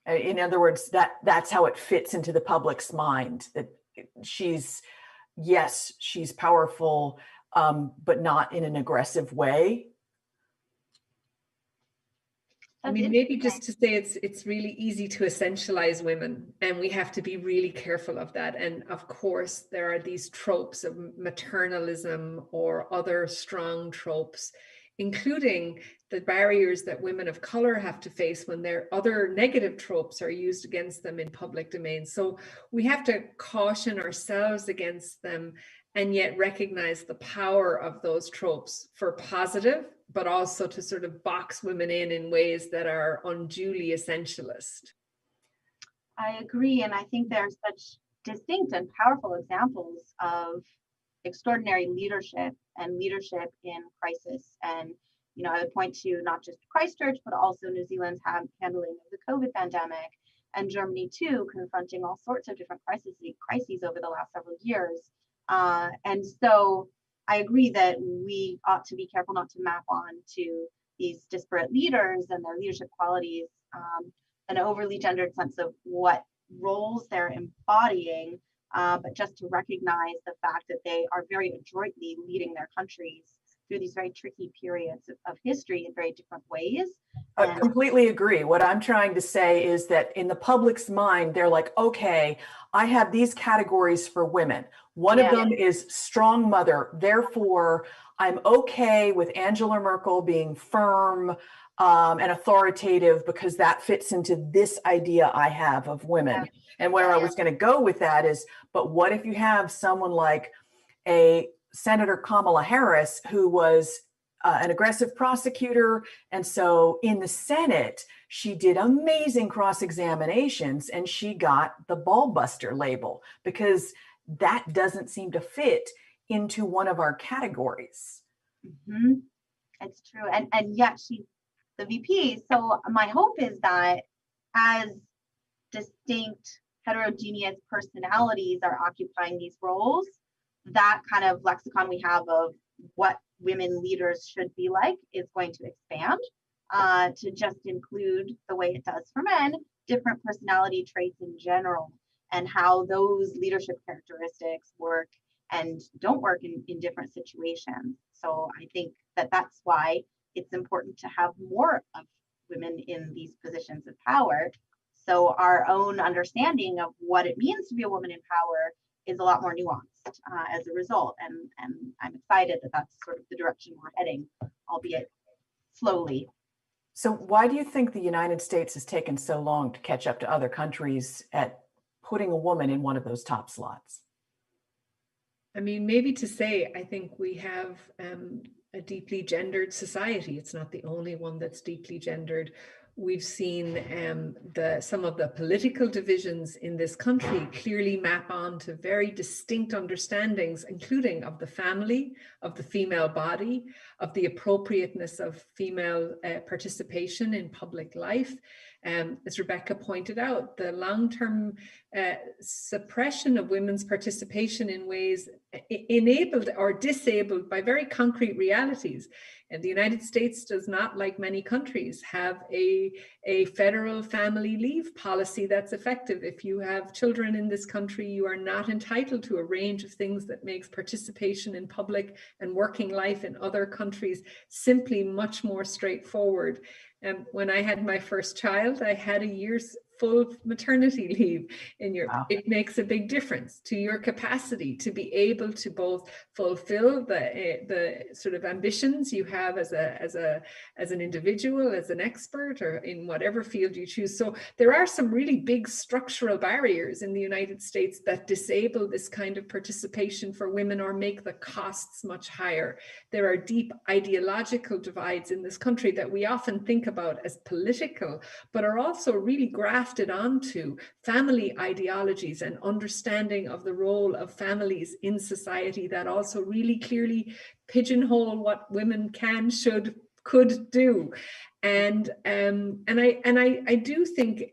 In other words, that's how it fits into the public's mind, that she's powerful, but not in an aggressive way. I mean, maybe just to say it's really easy to essentialize women, and we have to be really careful of that. And of course, there are these tropes of maternalism or other strong tropes, including the barriers that women of color have to face when their other negative tropes are used against them in public domain. So we have to caution ourselves against them and yet recognize the power of those tropes for positive, but also to sort of box women in ways that are unduly essentialist. I agree. And I think there are such distinct and powerful examples of extraordinary leadership and leadership in crisis. And, you know, I would point to not just Christchurch, but also New Zealand's handling of the COVID pandemic, and Germany too, confronting all sorts of different crises over the last several years. And so I agree that we ought to be careful not to map on to these disparate leaders and their leadership qualities, an overly gendered sense of what roles they're embodying, but just to recognize the fact that they are very adroitly leading their countries through these very tricky periods of history in very different ways. I completely agree. What I'm trying to say is that in the public's mind, they're like, okay, I have these categories for women. One of them is strong mother. Therefore, I'm okay with Angela Merkel being firm and authoritative because that fits into this idea I have of women. And where I was going to go with that is, but what if you have someone like a Senator Kamala Harris, who was an aggressive prosecutor. And so in the Senate, she did amazing cross-examinations and she got the ball buster label because that doesn't seem to fit into one of our categories. Mm-hmm. It's true. And yet she's the VP. So my hope is that as distinct heterogeneous personalities are occupying these roles, that kind of lexicon we have of what women leaders should be like is going to expand to just include the way it does for men, different personality traits in general, and how those leadership characteristics work and don't work in different situations. So I think that that's why it's important to have more of women in these positions of power. So our own understanding of what it means to be a woman in power is a lot more nuanced as a result. And I'm excited that that's sort of the direction we're heading, albeit slowly. So why do you think the United States has taken so long to catch up to other countries at putting a woman in one of those top slots? I mean, maybe to say, I think we have a deeply gendered society. It's not the only one that's deeply gendered. We've seen some of the political divisions in this country clearly map on to very distinct understandings, including of the family, of the female body, of the appropriateness of female participation in public life. As Rebecca pointed out, the long-term suppression of women's participation in ways enabled or disabled by very concrete realities. And the United States does not, like many countries, have a federal family leave policy that's effective. If you have children in this country, you are not entitled to a range of things that makes participation in public and working life in other countries simply much more straightforward. When I had my first child, I had a year's full maternity leave in Europe. Wow. It makes a big difference to your capacity to be able to both fulfill the sort of ambitions you have as an individual, as an expert, or in whatever field you choose. So there are some really big structural barriers in the United States that disable this kind of participation for women or make the costs much higher. There are deep ideological divides in this country that we often think about as political, but are also really grafted onto family ideologies and understanding of the role of families in society that also really clearly pigeonhole what women can, should, could do. And I do think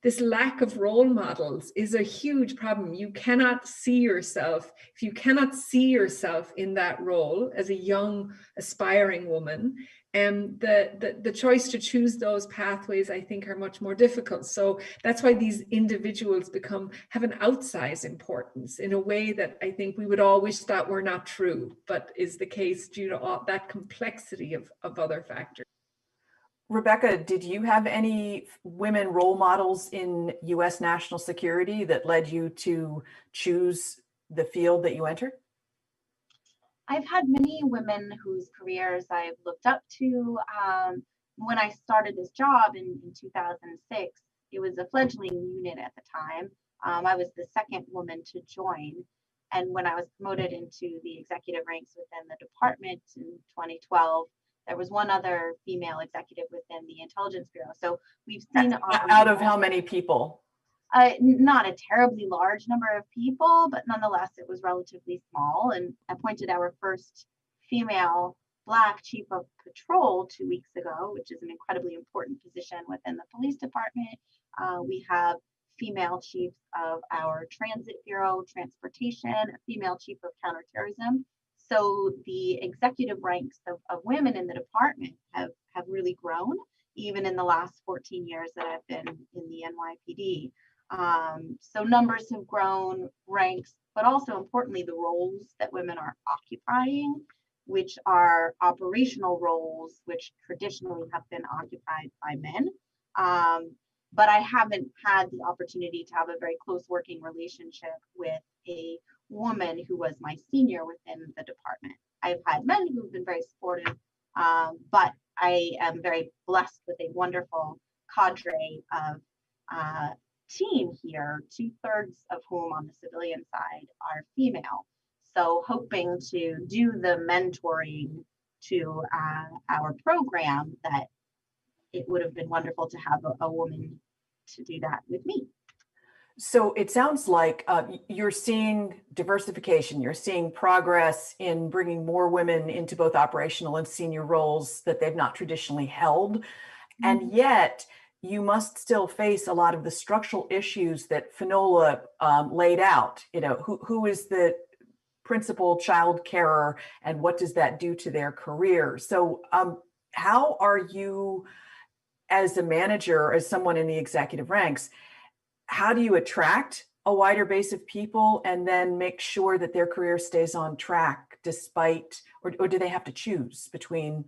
this lack of role models is a huge problem. You cannot see yourself, if you cannot see yourself in that role as a young aspiring woman, the choice to choose those pathways, I think, are much more difficult. So that's why these individuals have an outsized importance in a way that I think we would all wish that were not true, but is the case due to all that complexity of other factors. Rebecca, did you have any women role models in U.S. national security that led you to choose the field that you entered? I've had many women whose careers I've looked up to. When I started this job in 2006, it was a fledgling unit at the time. I was the second woman to join. And when I was promoted into the executive ranks within the department in 2012, there was one other female executive within the Intelligence Bureau. So we've seen out of how many people? Not a terribly large number of people, but nonetheless, it was relatively small. And I appointed our first female Black chief of patrol 2 weeks ago, which is an incredibly important position within the police department. We have female chiefs of our transit bureau, transportation, a female chief of counterterrorism. So the executive ranks of women in the department have really grown, even in the last 14 years that I've been in the NYPD. So numbers have grown, ranks, but also importantly, the roles that women are occupying which are operational roles, which traditionally have been occupied by men. But I haven't had the opportunity to have a very close working relationship with a woman who was my senior within the department. I've had men who've been very supportive, but I am very blessed with a wonderful cadre of team here, 2/3 of whom on the civilian side are female. So hoping to do the mentoring to our program, that it would have been wonderful to have a woman to do that with me. So it sounds like you're seeing diversification, you're seeing progress in bringing more women into both operational and senior roles that they've not traditionally held. And yet you must still face a lot of the structural issues that Finola laid out. You know, who is the principal child carer and what does that do to their career? So how are you, as a manager, as someone in the executive ranks, how do you attract a wider base of people and then make sure that their career stays on track despite, or do they have to choose between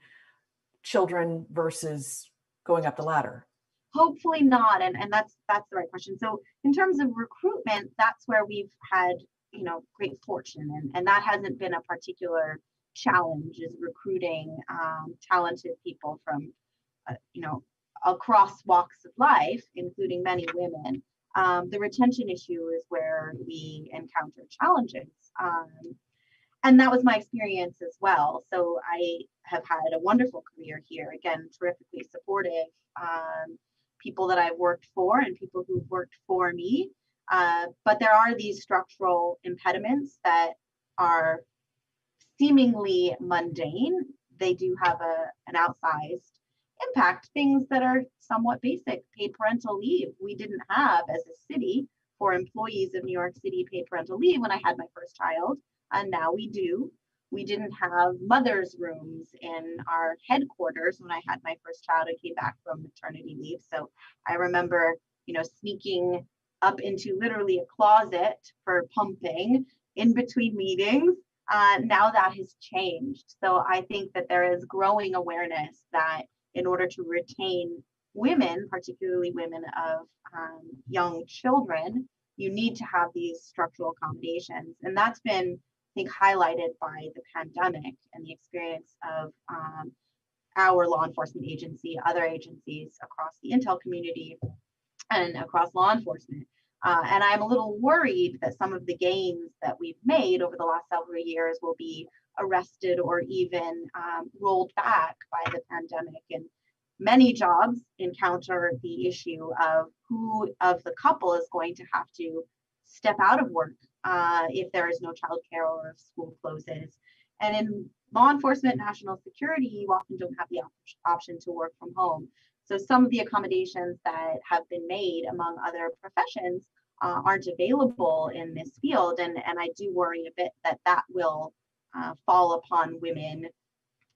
children versus going up the ladder? Hopefully not, and that's the right question. So in terms of recruitment, that's where we've had, you know, great fortune, and that hasn't been a particular challenge, is recruiting talented people from, you know, across walks of life, including many women. The retention issue is where we encounter challenges. And that was my experience as well. So I have had a wonderful career here, again, terrifically supportive, people that I've worked for and people who've worked for me. But there are these structural impediments that are seemingly mundane. They do have an outsized impact, things that are somewhat basic. Paid parental leave. We didn't have, as a city, for employees of New York City, paid parental leave when I had my first child, and now we do. We didn't have mother's rooms in our headquarters when I had my first child and came back from maternity leave. So I remember, you know, sneaking up into literally a closet for pumping in between meetings. Now that has changed. So I think that there is growing awareness that in order to retain women, particularly women of young children, you need to have these structural accommodations. And that's been, I think, highlighted by the pandemic and the experience of our law enforcement agency, other agencies across the intel community and across law enforcement. And I'm a little worried that some of the gains that we've made over the last several years will be arrested or even rolled back by the pandemic. And many jobs encounter the issue of who of the couple is going to have to step out of work if there is no childcare or if school closes. And in law enforcement, national security, you often don't have the option to work from home. So some of the accommodations that have been made among other professions aren't available in this field. And I do worry a bit that that will fall upon women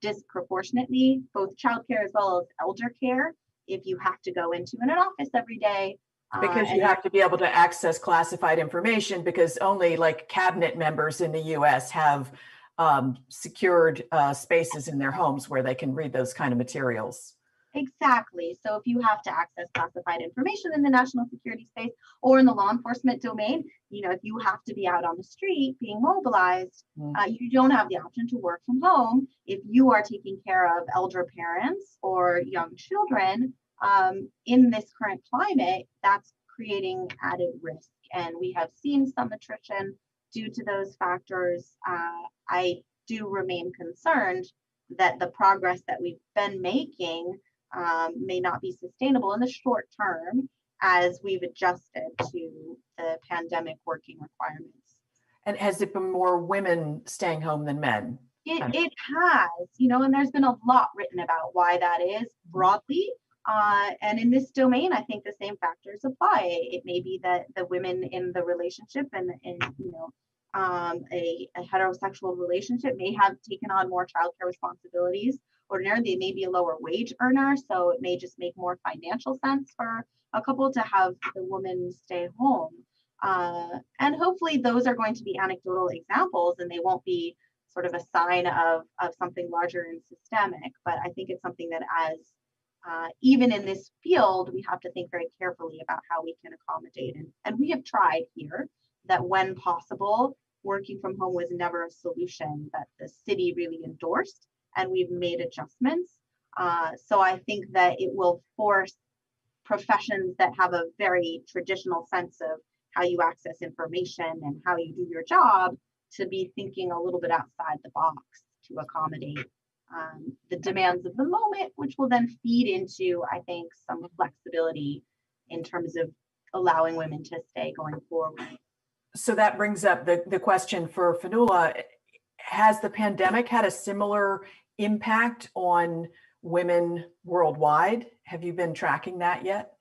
disproportionately, both childcare as well as elder care, if you have to go into an office every day. Because you have to be able to access classified information, because only like cabinet members in the US have secured spaces in their homes where they can read those kind of materials. Exactly. So if you have to access classified information in the national security space or in the law enforcement domain, you know, if you have to be out on the street being mobilized, you don't have the option to work from home. If you are taking care of elder parents or young children, in this current climate, that's creating added risk. And we have seen some attrition due to those factors. I do remain concerned that the progress that we've been making may not be sustainable in the short term as we've adjusted to the pandemic working requirements. And has it been more women staying home than men? It has, you know, and there's been a lot written about why that is broadly. And in this domain, I think the same factors apply. It may be that the women in the relationship and you know, a heterosexual relationship may have taken on more childcare responsibilities. Ordinarily, they may be a lower wage earner, so it may just make more financial sense for a couple to have the woman stay home. And hopefully those are going to be anecdotal examples and they won't be sort of a sign of something larger and systemic. But I think it's something that as even in this field, we have to think very carefully about how we can accommodate. And we have tried here that when possible, working from home was never a solution that the city really endorsed, and we've made adjustments. So I think that it will force professions that have a very traditional sense of how you access information and how you do your job to be thinking a little bit outside the box to accommodate the demands of the moment, which will then feed into, I think, some flexibility in terms of allowing women to stay going forward. So that brings up the question for Fionnuala. Has the pandemic had a similar impact on women worldwide? Have you been tracking that yet?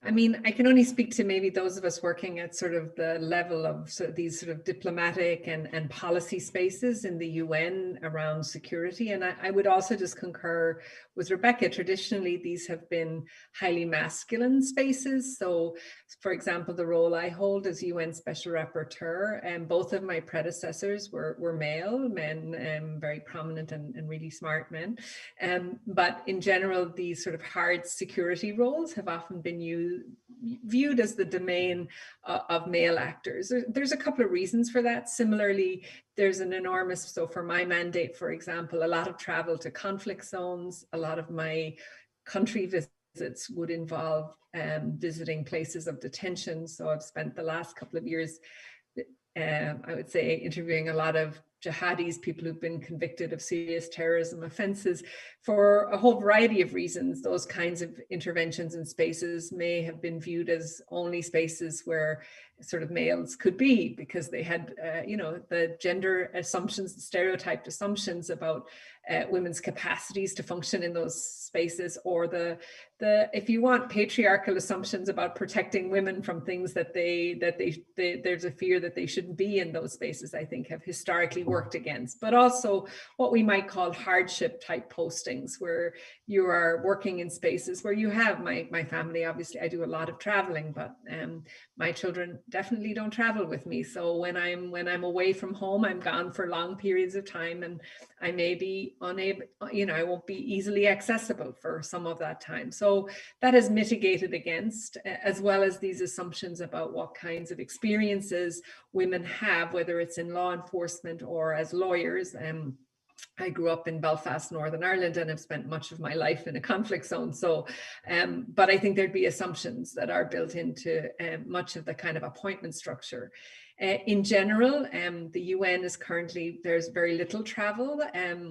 I mean, I can only speak to maybe those of us working at sort of the level of these sort of diplomatic and policy spaces in the UN around security. And I would also just concur with Rebecca. Traditionally, these have been highly masculine spaces. So, for example, the role I hold as UN Special Rapporteur, and both of my predecessors were male men, very prominent and really smart men. But in general, these sort of hard security roles have often been viewed as the domain of male actors. There's a couple of reasons for that. Similarly, there's an enormous, so for my mandate, for example, a lot of travel to conflict zones. A lot of my country visits would involve visiting places of detention. So I've spent the last couple of years, I would say, interviewing a lot of jihadis, people who've been convicted of serious terrorism offenses. For a whole variety of reasons, those kinds of interventions in spaces may have been viewed as only spaces where sort of males could be, because they had, the gender assumptions, the stereotyped assumptions about women's capacities to function in those spaces, or the if you want, patriarchal assumptions about protecting women from things that there's a fear that they shouldn't be in those spaces, I think have historically worked against. But also what we might call hardship type postings, where you are working in spaces where you have my family. Obviously, I do a lot of traveling, but my children definitely don't travel with me. So when I'm away from home, I'm gone for long periods of time, and I may be unable, I won't be easily accessible for some of that time. So that is mitigated against, as well as these assumptions about what kinds of experiences women have, whether it's in law enforcement or as lawyers. I grew up in Belfast, Northern Ireland, and have spent much of my life in a conflict zone. So, but I think there'd be assumptions that are built into much of the kind of appointment structure. In general, the UN is currently, there's very little travel.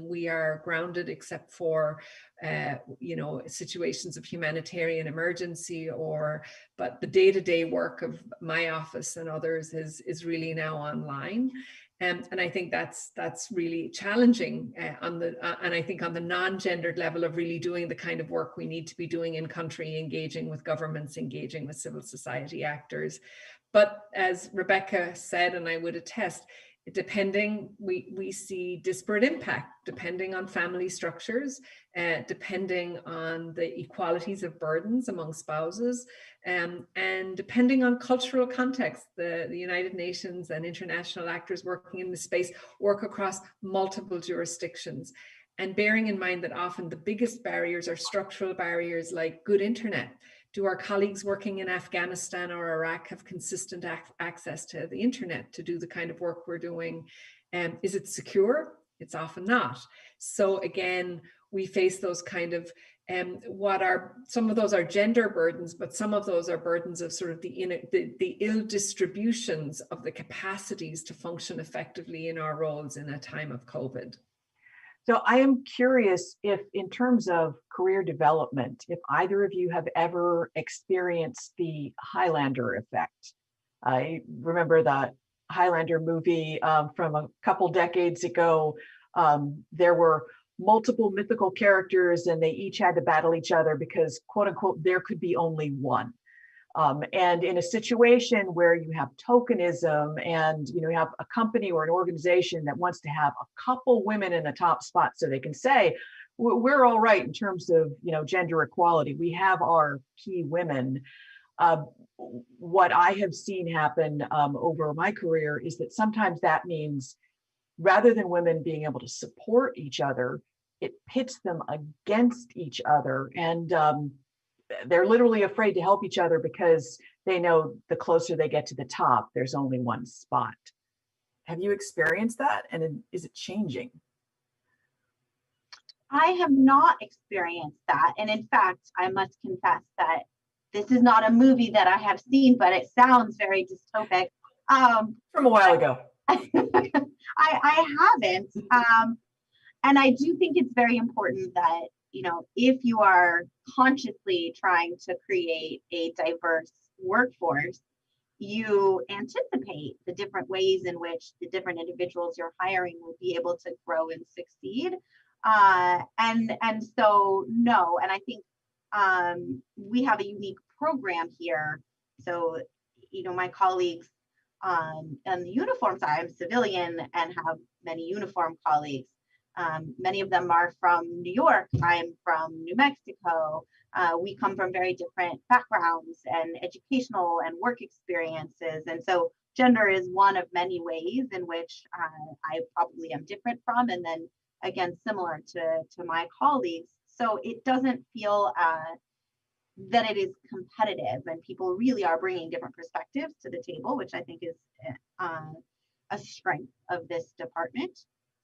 We are grounded except for, situations of humanitarian emergency, but the day-to-day work of my office and others is really now online. And I think that's really challenging and I think on the non-gendered level of really doing the kind of work we need to be doing in country, engaging with governments, engaging with civil society actors. But as Rebecca said, and I would attest, we see disparate impact depending on family structures, depending on the equalities of burdens among spouses, and depending on cultural context. The United Nations and international actors working in the space work across multiple jurisdictions. And bearing in mind that often the biggest barriers are structural barriers like good internet. Do our colleagues working in Afghanistan or Iraq have consistent access to the internet to do the kind of work we're doing? Is it secure? It's often not. So again, we face those kind of, some of those are gender burdens, but some of those are burdens of sort of the ill distributions of the capacities to function effectively in our roles in a time of COVID. So I am curious if, in terms of career development, if either of you have ever experienced the Highlander effect. I remember the Highlander movie from a couple decades ago. There were multiple mythical characters and they each had to battle each other because, quote unquote, there could be only one. And in a situation where you have tokenism and you have a company or an organization that wants to have a couple women in the top spot so they can say, we're all right in terms of gender equality, we have our key women. What I have seen happen over my career is that sometimes that means rather than women being able to support each other, it pits them against each other. And they're literally afraid to help each other because they know the closer they get to the top, there's only one spot. Have you experienced that? And is it changing? I have not experienced that. And in fact, I must confess that this is not a movie that I have seen, but it sounds very dystopic. From a while ago. I haven't. And I do think it's very important that, you know, if you are consciously trying to create a diverse workforce, you anticipate the different ways in which the different individuals you're hiring will be able to grow and succeed. And so, no, and I think we have a unique program here. So, you know, my colleagues on the uniform side, I'm civilian and have many uniform colleagues. Many of them are from New York. I'm from New Mexico. We come from very different backgrounds and educational and work experiences. And so gender is one of many ways in which I probably am different from, and then again, similar to my colleagues. So it doesn't feel that it is competitive, and people really are bringing different perspectives to the table, which I think is a strength of this department.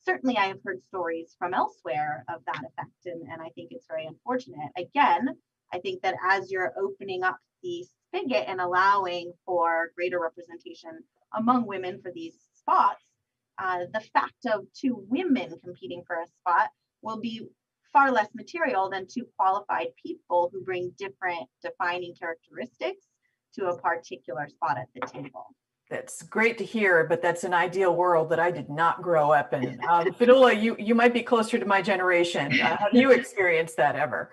Certainly, I have heard stories from elsewhere of that effect, and I think it's very unfortunate. Again, I think that as you're opening up the spigot and allowing for greater representation among women for these spots, the fact of two women competing for a spot will be far less material than two qualified people who bring different defining characteristics to a particular spot at the table. That's great to hear, but that's an ideal world that I did not grow up in. Fionnuala, you might be closer to my generation. Have you experienced that ever?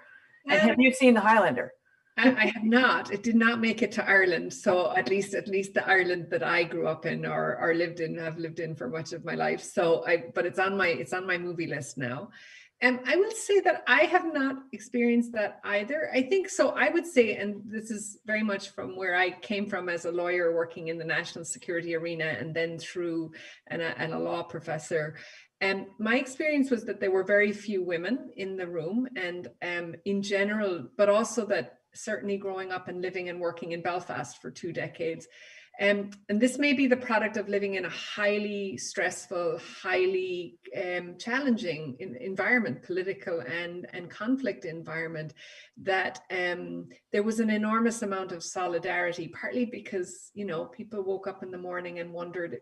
And have you seen The Highlander? I have not. It did not make it to Ireland. So at least the Ireland that I grew up in or lived in, have lived in for much of my life. So but it's on my movie list now. And I will say that I have not experienced that either. I think so. I would say, and this is very much from where I came from as a lawyer working in the national security arena and then through and a law professor. And my experience was that there were very few women in the room, and in general, but also that certainly growing up and living and working in Belfast for 2 decades. And this may be the product of living in a highly stressful, highly challenging environment, political and conflict environment, that there was an enormous amount of solidarity, partly because, you know, people woke up in the morning and wondered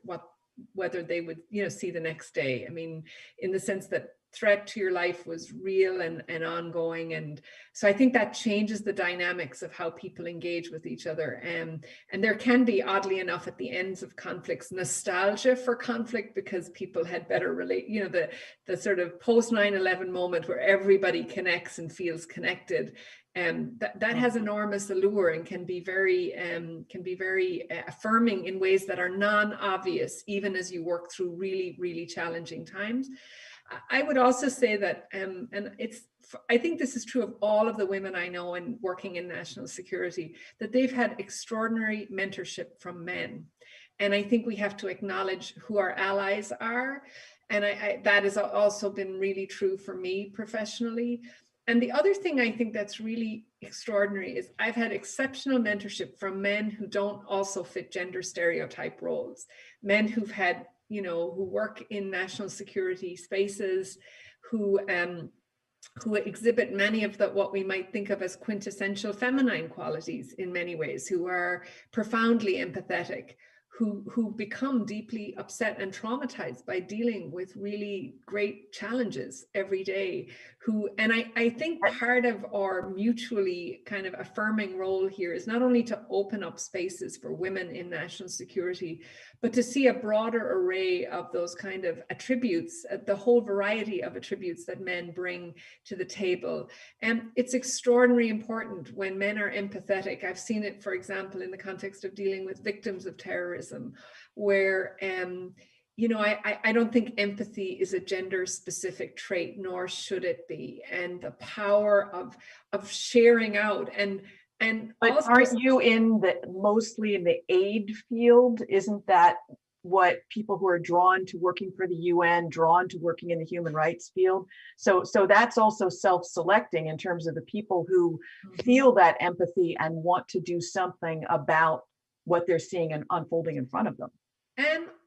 whether they would, you know, see the next day. I mean, in the sense that threat to your life was real and ongoing. And so I think that changes the dynamics of how people engage with each other. And there can be, oddly enough, at the ends of conflicts, nostalgia for conflict because people had better relate, you know, the sort of post 9/11 moment where everybody connects and feels connected. That has enormous allure and can be very affirming in ways that are non-obvious, even as you work through really, really challenging times. I would also say that, and I think this is true of all of the women I know and working in national security, that they've had extraordinary mentorship from men. And I think we have to acknowledge who our allies are. And that has also been really true for me professionally. And the other thing I think that's really extraordinary is I've had exceptional mentorship from men who don't also fit gender stereotype roles, men who've had, you know, who work in national security spaces, who exhibit many of what we might think of as quintessential feminine qualities in many ways, who are profoundly empathetic, who become deeply upset and traumatized by dealing with really great challenges every day, and I think part of our mutually kind of affirming role here is not only to open up spaces for women in national security, but to see a broader array of those kind of attributes, the whole variety of attributes that men bring to the table. And it's extraordinarily important when men are empathetic. I've seen it, for example, in the context of dealing with victims of terrorism, where you know, I don't think empathy is a gender specific trait, nor should it be. And the power of sharing out but also, aren't you mostly in the aid field? Isn't that what people who are drawn to working for the UN, drawn to working in the human rights field. So that's also self-selecting in terms of the people who feel that empathy and want to do something about what they're seeing and unfolding in front of them.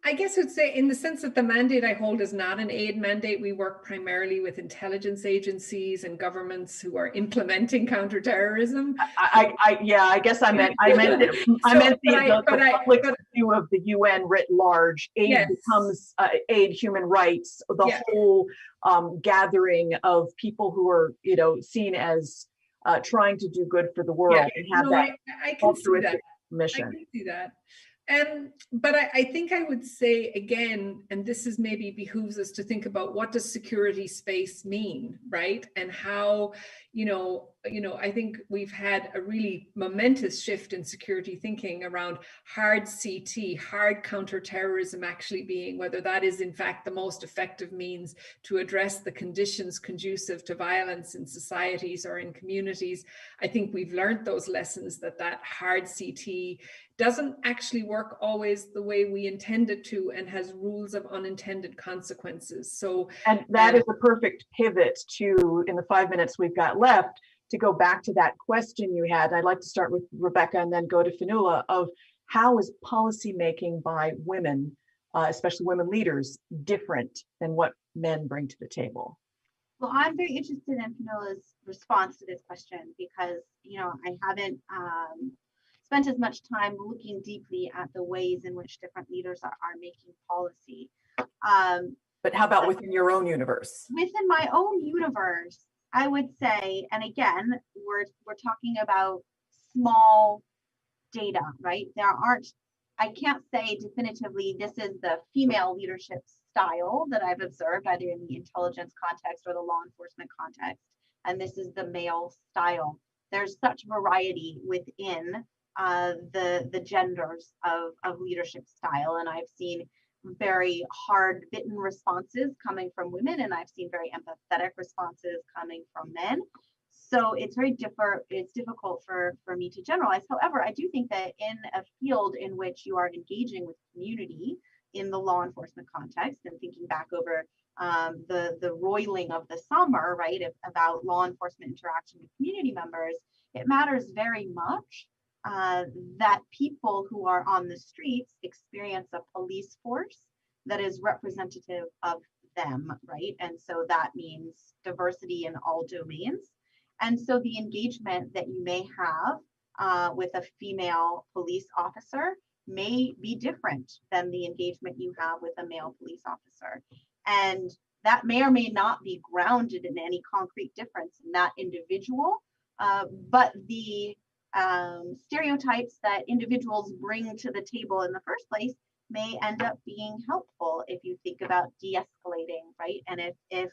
I guess I'd say, in the sense that the mandate I hold is not an aid mandate, we work primarily with intelligence agencies and governments who are implementing counterterrorism. I guess I meant the public view of the UN writ large. Aid becomes aid, human rights, the whole gathering of people who are, seen as trying to do good for the world and have I can see that mission. I can see that. But I think I would say again, and this is maybe behooves us to think about, what does security space mean, right? And how, I think we've had a really momentous shift in security thinking around hard CT, hard counterterrorism actually being, whether that is in fact the most effective means to address the conditions conducive to violence in societies or in communities. I think we've learned those lessons, that hard CT doesn't actually work always the way we intend it to, and has rules of unintended consequences. And that is a perfect pivot to, in the 5 minutes we've got left, to go back to that question you had. I'd like to start with Rebecca and then go to Fionnuala, of how is policy making by women, especially women leaders, different than what men bring to the table? Well, I'm very interested in Fionnuala's response to this question, because, I haven't spent as much time looking deeply at the ways in which different leaders are making policy. But how about within your own universe? Within my own universe, I would say, and again, we're talking about small data, right? I can't say definitively this is the female leadership style that I've observed, either in the intelligence context or the law enforcement context, and this is the male style. There's such variety within the genders of leadership style, and I've seen very hard bitten responses coming from women, and I've seen very empathetic responses coming from men. So it's difficult for me to generalize. However, I do think that in a field in which you are engaging with community in the law enforcement context, and thinking back over the roiling of the summer, right, about law enforcement interaction with community members, it matters very much that people who are on the streets experience a police force that is representative of them, right? And so that means diversity in all domains. And so the engagement that you may have with a female police officer may be different than the engagement you have with a male police officer. And that may or may not be grounded in any concrete difference in that individual, but the stereotypes that individuals bring to the table in the first place may end up being helpful if you think about de-escalating, right? And if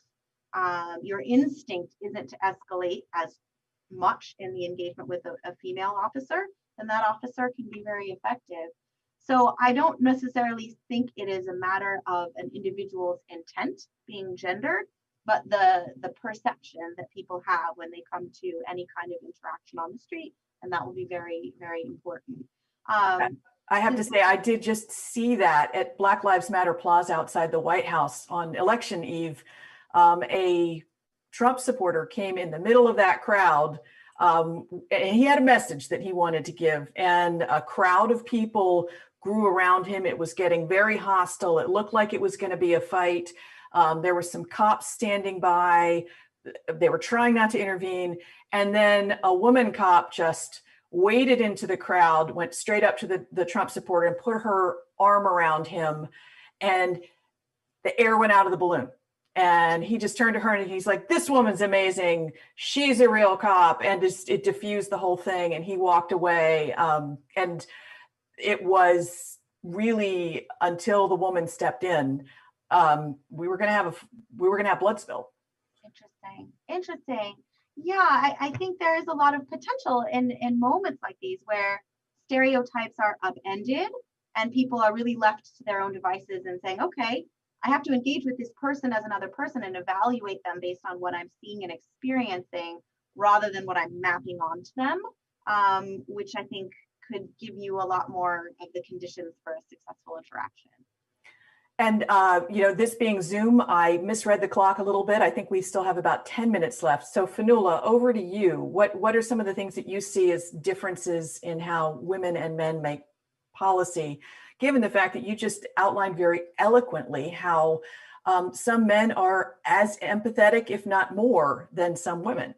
your instinct isn't to escalate as much in the engagement with a female officer, then that officer can be very effective. So I don't necessarily think it is a matter of an individual's intent being gendered, but the perception that people have when they come to any kind of interaction on the street, and that will be very, very important. I have to say, I did just see that at Black Lives Matter Plaza outside the White House on election eve. A Trump supporter came in the middle of that crowd, and he had a message that he wanted to give, and a crowd of people grew around him. It was getting very hostile. It looked like it was going to be a fight. There were some cops standing by. They were trying not to intervene. And then a woman cop just waded into the crowd, went straight up to the Trump supporter and put her arm around him. And the air went out of the balloon. And he just turned to her and he's like, "This woman's amazing. She's a real cop." And it diffused the whole thing. And he walked away. And it was really until the woman stepped in, we were going to have blood spill. Interesting. Yeah, I think there is a lot of potential in moments like these where stereotypes are upended and people are really left to their own devices and saying, okay, I have to engage with this person as another person and evaluate them based on what I'm seeing and experiencing rather than what I'm mapping onto them, which I think could give you a lot more of the conditions for a successful interaction. And, this being Zoom, I misread the clock a little bit. I think we still have about 10 minutes left. So Fionnuala, over to you. What are some of the things that you see as differences in how women and men make policy, given the fact that you just outlined very eloquently how some men are as empathetic, if not more, than some women?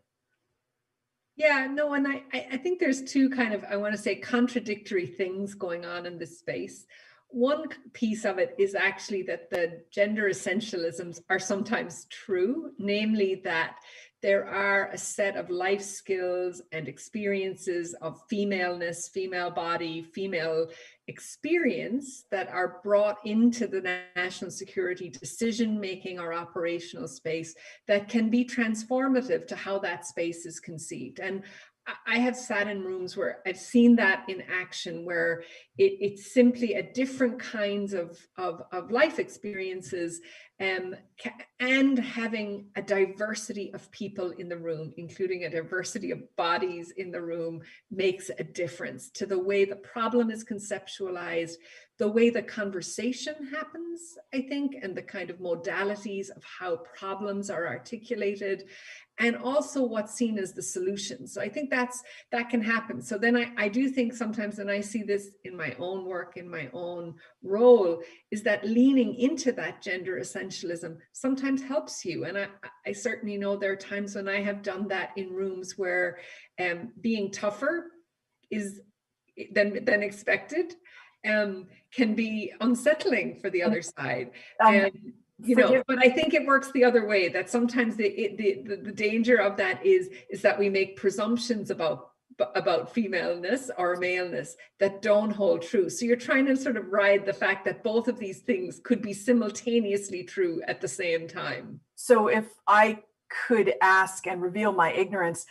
Yeah, no, and I think there's two kind of, I want to say, contradictory things going on in this space. One piece of it is actually that the gender essentialisms are sometimes true, namely that there are a set of life skills and experiences of femaleness, female body, female experience that are brought into the national security decision-making or operational space that can be transformative to how that space is conceived. And I have sat in rooms where I've seen that in action, where it's simply a different kinds of life experiences and having a diversity of people in the room, including a diversity of bodies in the room, makes a difference to the way the problem is conceptualized, the way the conversation happens, I think, and the kind of modalities of how problems are articulated, and also what's seen as the solution. So I think that can happen. So then I do think sometimes, and I see this in my own work, in my own role, is that leaning into that gender essentialism sometimes helps you. And I certainly know there are times when I have done that in rooms where being tougher is than expected can be unsettling for the other side. But I think it works the other way, that sometimes the danger of that is that we make presumptions about femaleness or maleness that don't hold true. So you're trying to sort of ride the fact that both of these things could be simultaneously true at the same time. So if I could ask and reveal my ignorance,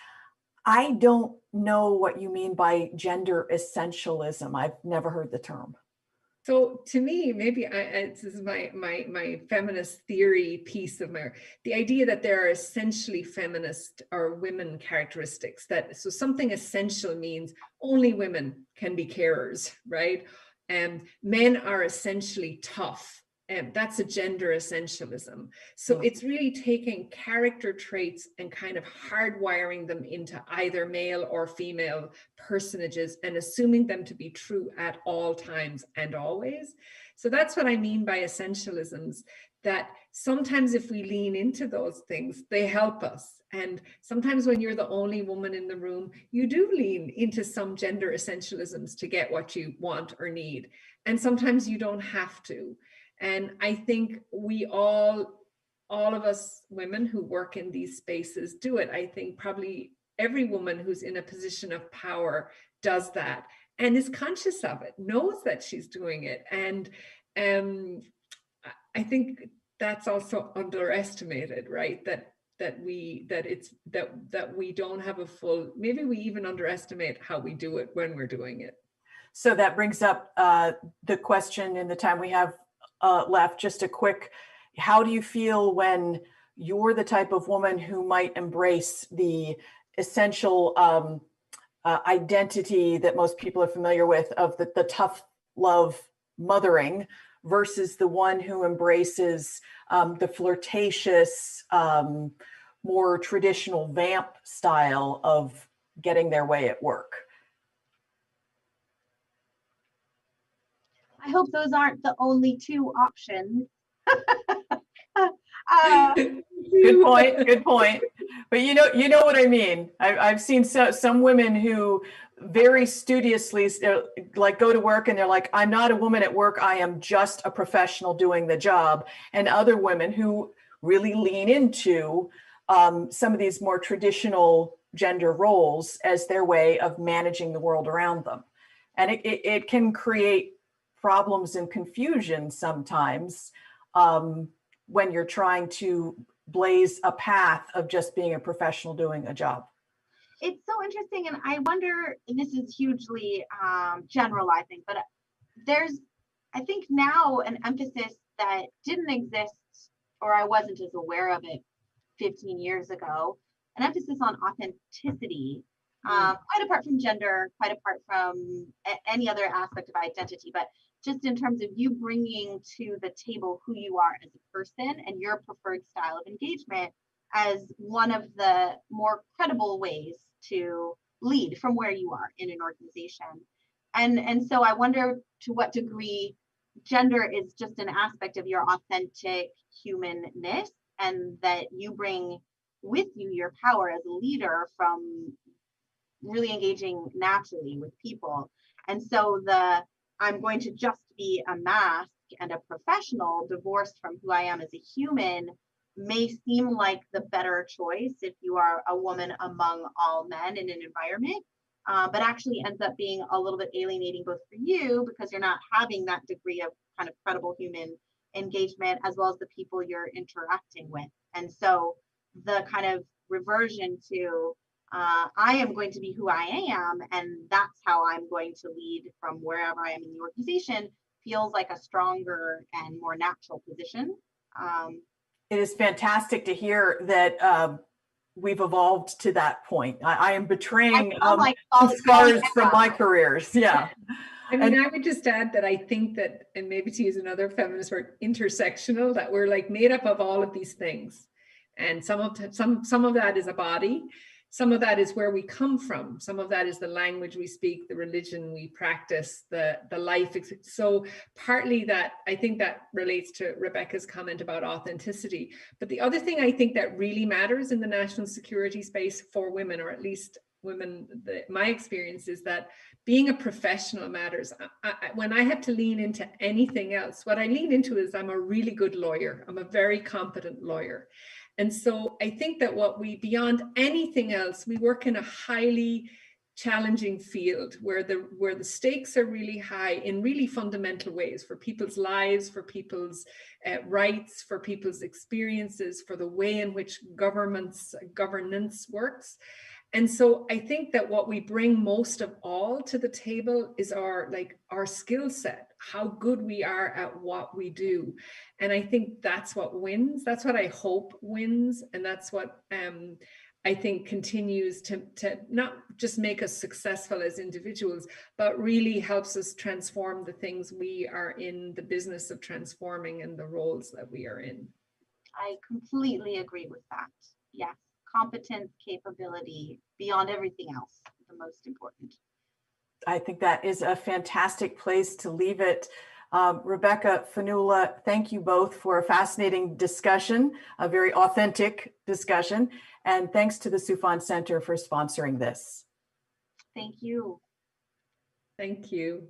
I don't know what you mean by gender essentialism. I've never heard the term. So to me, maybe this is my feminist theory piece of the idea that there are essentially feminist or women characteristics, so something essential means only women can be carers, right? And men are essentially tough. And that's a gender essentialism. So it's really taking character traits and kind of hardwiring them into either male or female personages and assuming them to be true at all times and always. So that's what I mean by essentialisms, that sometimes if we lean into those things, they help us. And sometimes when you're the only woman in the room, you do lean into some gender essentialisms to get what you want or need. And sometimes you don't have to. And I think we all of us women who work in these spaces do it. I think probably every woman who's in a position of power does that and is conscious of it, knows that she's doing it. And I think that's also underestimated, right? That we don't have a full, maybe we even underestimate how we do it when we're doing it. So that brings up the question in the time we have left, just a quick, how do you feel when you're the type of woman who might embrace the essential identity that most people are familiar with of the tough love mothering versus the one who embraces the flirtatious, more traditional vamp style of getting their way at work? I hope those aren't the only two options. Good point. But you know what I mean. I've seen some women who very studiously like go to work and they're like, I'm not a woman at work, I am just a professional doing the job. And other women who really lean into some of these more traditional gender roles as their way of managing the world around them. And it can create problems and confusion sometimes when you're trying to blaze a path of just being a professional doing a job. It's so interesting, and I wonder, and this is hugely generalizing, but there's, I think now, an emphasis that didn't exist, or I wasn't as aware of it 15 years ago, an emphasis on authenticity, quite apart from gender, quite apart from any other aspect of identity, but just in terms of you bringing to the table who you are as a person and your preferred style of engagement as one of the more credible ways to lead from where you are in an organization. And so I wonder to what degree gender is just an aspect of your authentic humanness, and that you bring with you your power as a leader from really engaging naturally with people. And so I'm going to just be a mask and a professional divorced from who I am as a human may seem like the better choice if you are a woman among all men in an environment, but actually ends up being a little bit alienating both for you because you're not having that degree of kind of credible human engagement as well as the people you're interacting with. And so the kind of reversion to I am going to be who I am, and that's how I'm going to lead from wherever I am in the organization feels like a stronger and more natural position. It is fantastic to hear that we've evolved to that point. I am betraying the scars from my careers. Yeah. I mean, I would just add that I think that, and maybe to use another feminist word, intersectional, that we're like made up of all of these things. And some of that is a body. Some of that is where we come from. Some of that is the language we speak, the religion we practice, the life. So partly that, I think that relates to Rebecca's comment about authenticity. But the other thing I think that really matters in the national security space for women, or at least women, my experience is that being a professional matters. When I have to lean into anything else, what I lean into is I'm a really good lawyer. I'm a very competent lawyer. And so I think that beyond anything else, we work in a highly challenging field where the stakes are really high in really fundamental ways for people's lives, for people's rights, for people's experiences, for the way in which governance works. And so I think that what we bring most of all to the table is our skill set, how good we are at what we do. And I think that's what wins. That's what I hope wins. And that's what I think continues to not just make us successful as individuals, but really helps us transform the things we are in the business of transforming and the roles that we are in. I completely agree with that. Yes. Competence, capability, beyond everything else, the most important. I think that is a fantastic place to leave it. Rebecca, Fionnuala, thank you both for a fascinating discussion, a very authentic discussion, and thanks to the Soufan Center for sponsoring this. Thank you. Thank you.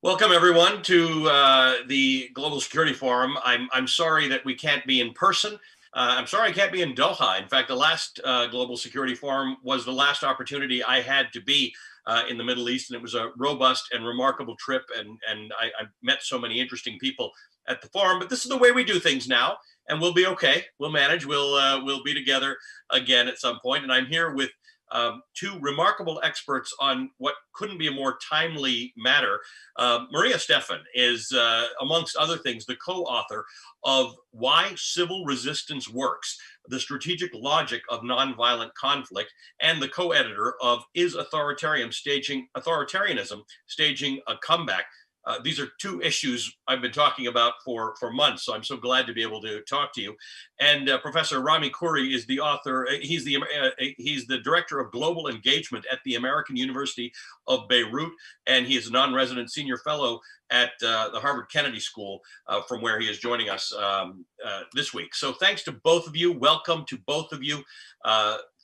Welcome everyone to the Global Security Forum. I'm sorry that we can't be in person. I'm sorry I can't be in Doha. In fact, the last Global Security Forum was the last opportunity I had to be in the Middle East, and it was a robust and remarkable trip, and I met so many interesting people at the forum. But this is the way we do things now, and we'll be okay. We'll manage. We'll be together again at some point. And I'm here with two remarkable experts on what couldn't be a more timely matter. Maria Stephan is, amongst other things, the co-author of Why Civil Resistance Works, the Strategic Logic of Nonviolent Conflict, and the co-editor of Is Authoritarianism Staging a Comeback? These are two issues I've been talking about for months, so I'm so glad to be able to talk to you. And Professor Rami Khouri is the author. He's the director of global engagement at the American University of Beirut, and he is a non-resident senior fellow at the Harvard Kennedy School, from where he is joining us this week. So thanks to both of you. Welcome to both of you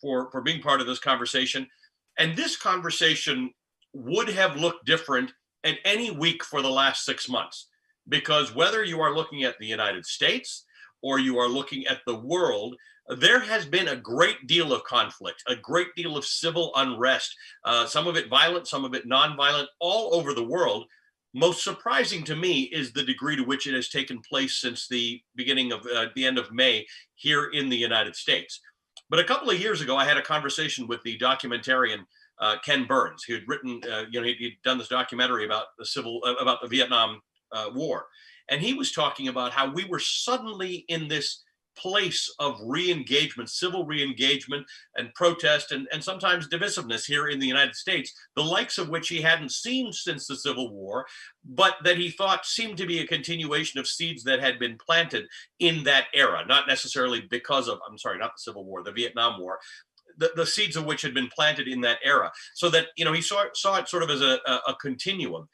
for being part of this conversation. And this conversation would have looked different at any week for the last 6 months, because whether you are looking at the United States or you are looking at the world, there has been a great deal of conflict, a great deal of civil unrest, some of it violent, some of it nonviolent, all over the world. Most surprising to me is the degree to which it has taken place since the beginning of the end of May here in the United States. But a couple of years ago, I had a conversation with the documentarian Ken Burns, who had written, he'd done this documentary about the Vietnam War, and he was talking about how we were suddenly in this place of re-engagement, civil re-engagement and protest and sometimes divisiveness here in the United States, the likes of which he hadn't seen since the Civil War, but that he thought seemed to be a continuation of seeds that had been planted in that era, not necessarily because of, I'm sorry, not the Civil War, the Vietnam War, the seeds of which had been planted in that era, so that he saw it sort of as a continuum.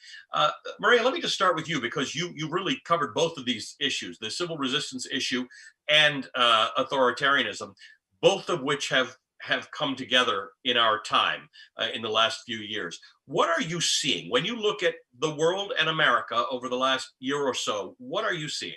Maria, let me just start with you, because you really covered both of these issues, the civil resistance issue and authoritarianism, both of which have come together in our time in the last few years. What are you seeing when you look at the world and America over the last year or so? What are you seeing?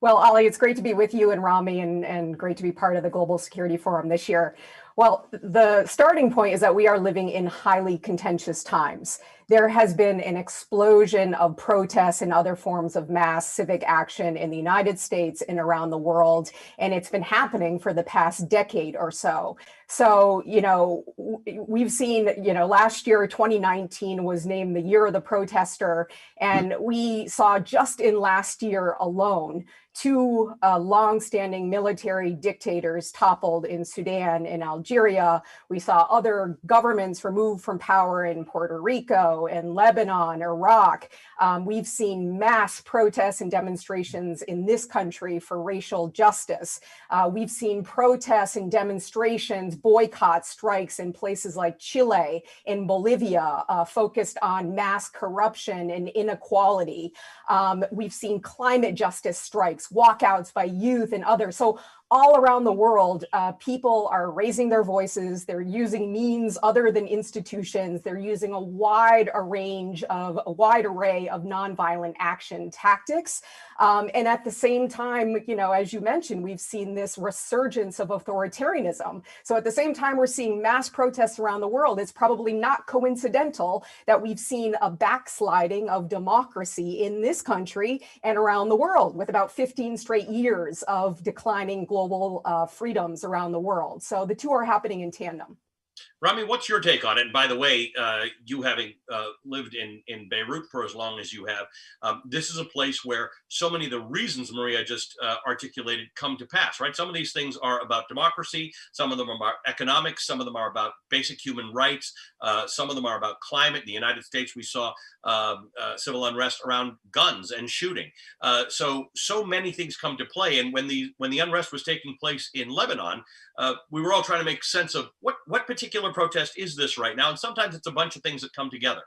Well, Ali, it's great to be with you and Rami, and great to be part of the Global Security Forum this year. Well, the starting point is that we are living in highly contentious times. There has been an explosion of protests and other forms of mass civic action in the United States and around the world, and it's been happening for the past decade or so. So, we've seen, last year, 2019 was named the year of the protester, and we saw just in last year alone, two long-standing military dictators toppled in Sudan and Algeria. We saw other governments removed from power in Puerto Rico and Lebanon, Iraq. We've seen mass protests and demonstrations in this country for racial justice. We've seen protests and demonstrations, boycotts, strikes in places like Chile and Bolivia, focused on mass corruption and inequality. We've seen climate justice strikes, walkouts by youth and others. So all around the world, people are raising their voices. They're using means other than institutions. They're using a wide array of nonviolent action tactics. And at the same time, as you mentioned, we've seen this resurgence of authoritarianism. So at the same time, we're seeing mass protests around the world. It's probably not coincidental that we've seen a backsliding of democracy in this country and around the world, with about 15 straight years of declining global freedoms around the world. So the two are happening in tandem. Rami, what's your take on it? And by the way, you having lived in Beirut for as long as you have, this is a place where so many of the reasons Maria just articulated come to pass, right? Some of these things are about democracy, some of them are about economics, some of them are about basic human rights, some of them are about climate. In the United States, we saw civil unrest around guns and shooting. So many things come to play. And when the unrest was taking place in Lebanon, we were all trying to make sense of what particular protest is this right now? And sometimes it's a bunch of things that come together.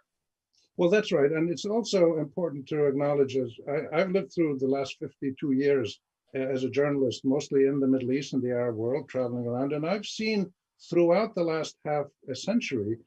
Well, that's right. And it's also important to acknowledge, as I've lived through the last 52 years as a journalist, mostly in the Middle East and the Arab world, traveling around. And I've seen throughout the last half a century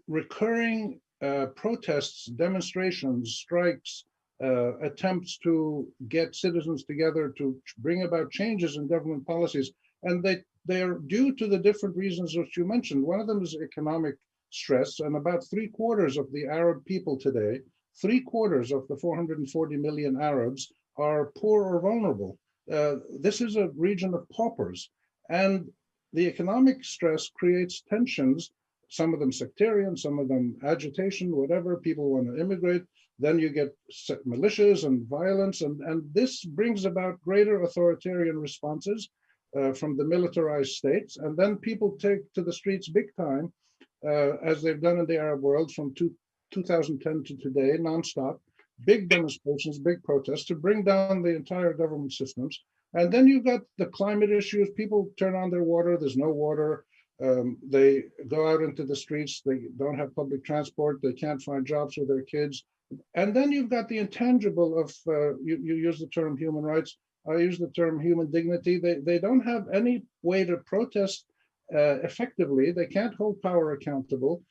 recurring protests, demonstrations, strikes, attempts to get citizens together to bring about changes in government policies. And they are due to the different reasons which you mentioned. One of them is economic stress, and about 3/4 of the Arab people today, 3/4 of the 440 million Arabs are poor or vulnerable. This is a region of paupers, and the economic stress creates tensions, some of them sectarian, some of them agitation, whatever, people want to immigrate. Then you get militias and violence, and this brings about greater authoritarian responses from the militarized states. And then people take to the streets big time, as they've done in the Arab world from 2010 to today, nonstop, big demonstrations, big protests to bring down the entire government systems. And then you've got the climate issues. People turn on their water, there's no water. They go out into the streets, they don't have public transport, they can't find jobs for their kids. And then you've got the intangible of, you use the term human rights, I use the term human dignity. They don't have any way to protest effectively. They can't hold power accountable,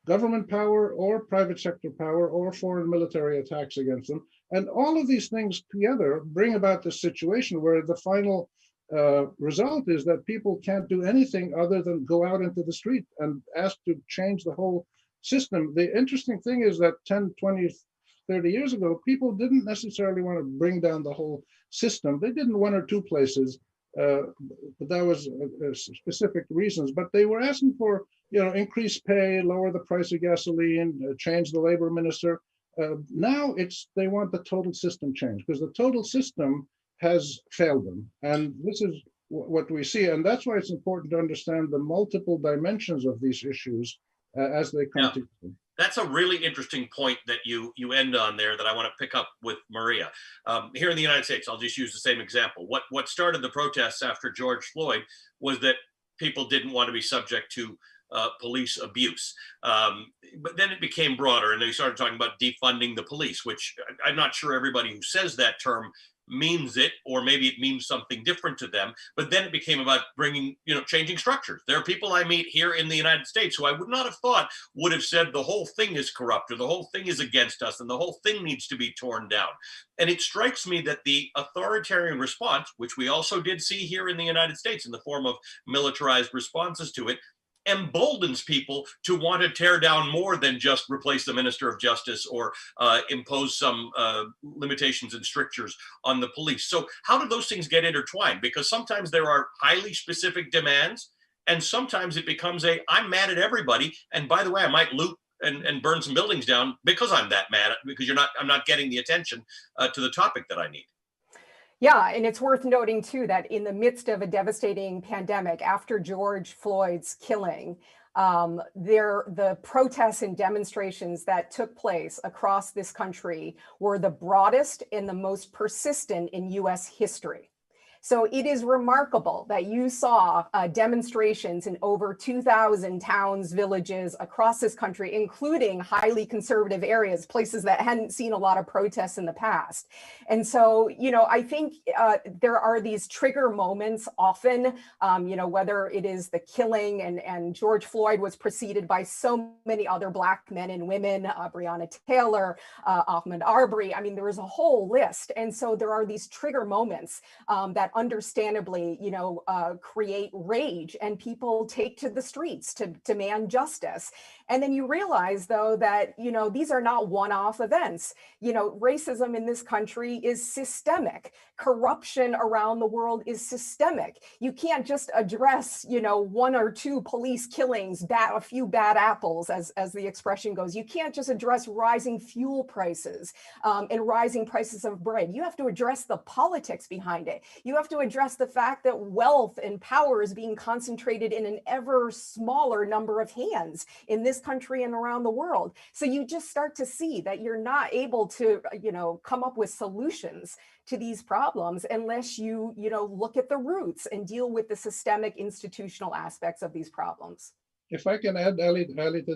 government power or private sector power or foreign military attacks against them. And all of these things together bring about this situation where the final result is that people can't do anything other than go out into the street and ask to change the whole system. The interesting thing is that 10, 20, 30 years ago, people didn't necessarily want to bring down the whole system. They did in one or two places, but that was specific reasons. But they were asking for, increased pay, lower the price of gasoline, change the labor minister. Now they want the total system change because the total system has failed them. And this is what we see. And that's why it's important to understand the multiple dimensions of these issues as they come together. That's a really interesting point that you end on there that I want to pick up with Maria. Here in the United States, I'll just use the same example. What started the protests after George Floyd was that people didn't want to be subject to police abuse. But then it became broader and they started talking about defunding the police, which I'm not sure everybody who says that term means it, or maybe it means something different to them. But then it became about bringing, changing structures. There are people I meet here in the United States who I would not have thought would have said the whole thing is corrupt or the whole thing is against us and the whole thing needs to be torn down. And it strikes me that the authoritarian response, which we also did see here in the United States in the form of militarized responses to it, emboldens people to want to tear down more than just replace the Minister of Justice or impose some limitations and strictures on the police. So how do those things get intertwined? Because sometimes there are highly specific demands, and sometimes it becomes I'm mad at everybody, and by the way, I might loot and burn some buildings down because I'm that mad, because I'm not getting the attention to the topic that I need. Yeah, and it's worth noting too that in the midst of a devastating pandemic after George Floyd's killing, the protests and demonstrations that took place across this country were the broadest and the most persistent in US history. So it is remarkable that you saw demonstrations in over 2,000 towns, villages across this country, including highly conservative areas, places that hadn't seen a lot of protests in the past. And so, I think there are these trigger moments often, whether it is the killing and George Floyd was preceded by so many other Black men and women, Breonna Taylor, Ahmaud Arbery. I mean, there was a whole list. And so there are these trigger moments that understandably, create rage, and people take to the streets to demand justice. And then you realize, though, that, these are not one-off events. Racism in this country is systemic. Corruption around the world is systemic. You can't just address, one or two police killings, a few bad apples, as the expression goes. You can't just address rising fuel prices and rising prices of bread. You have to address the politics behind it. You have to address the fact that wealth and power is being concentrated in an ever smaller number of hands in this country and around the world. So you just start to see that you're not able to, come up with solutions to these problems unless you, look at the roots and deal with the systemic institutional aspects of these problems. If I can add, Ali, to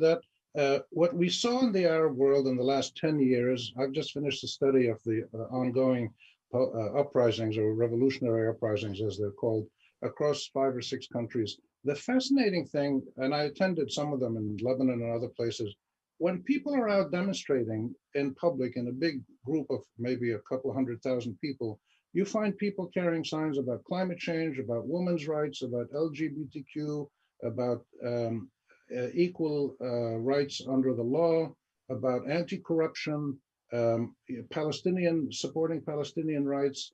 that, what we saw in the Arab world in the last 10 years, I've just finished a study of the ongoing uprisings, or revolutionary uprisings as they're called, across 5 or 6 countries. The fascinating thing, and I attended some of them in Lebanon and other places, when people are out demonstrating in public in a big group of maybe a couple 100,000 people, you find people carrying signs about climate change, about women's rights, about LGBTQ, about equal rights under the law, about anti-corruption, supporting Palestinian rights.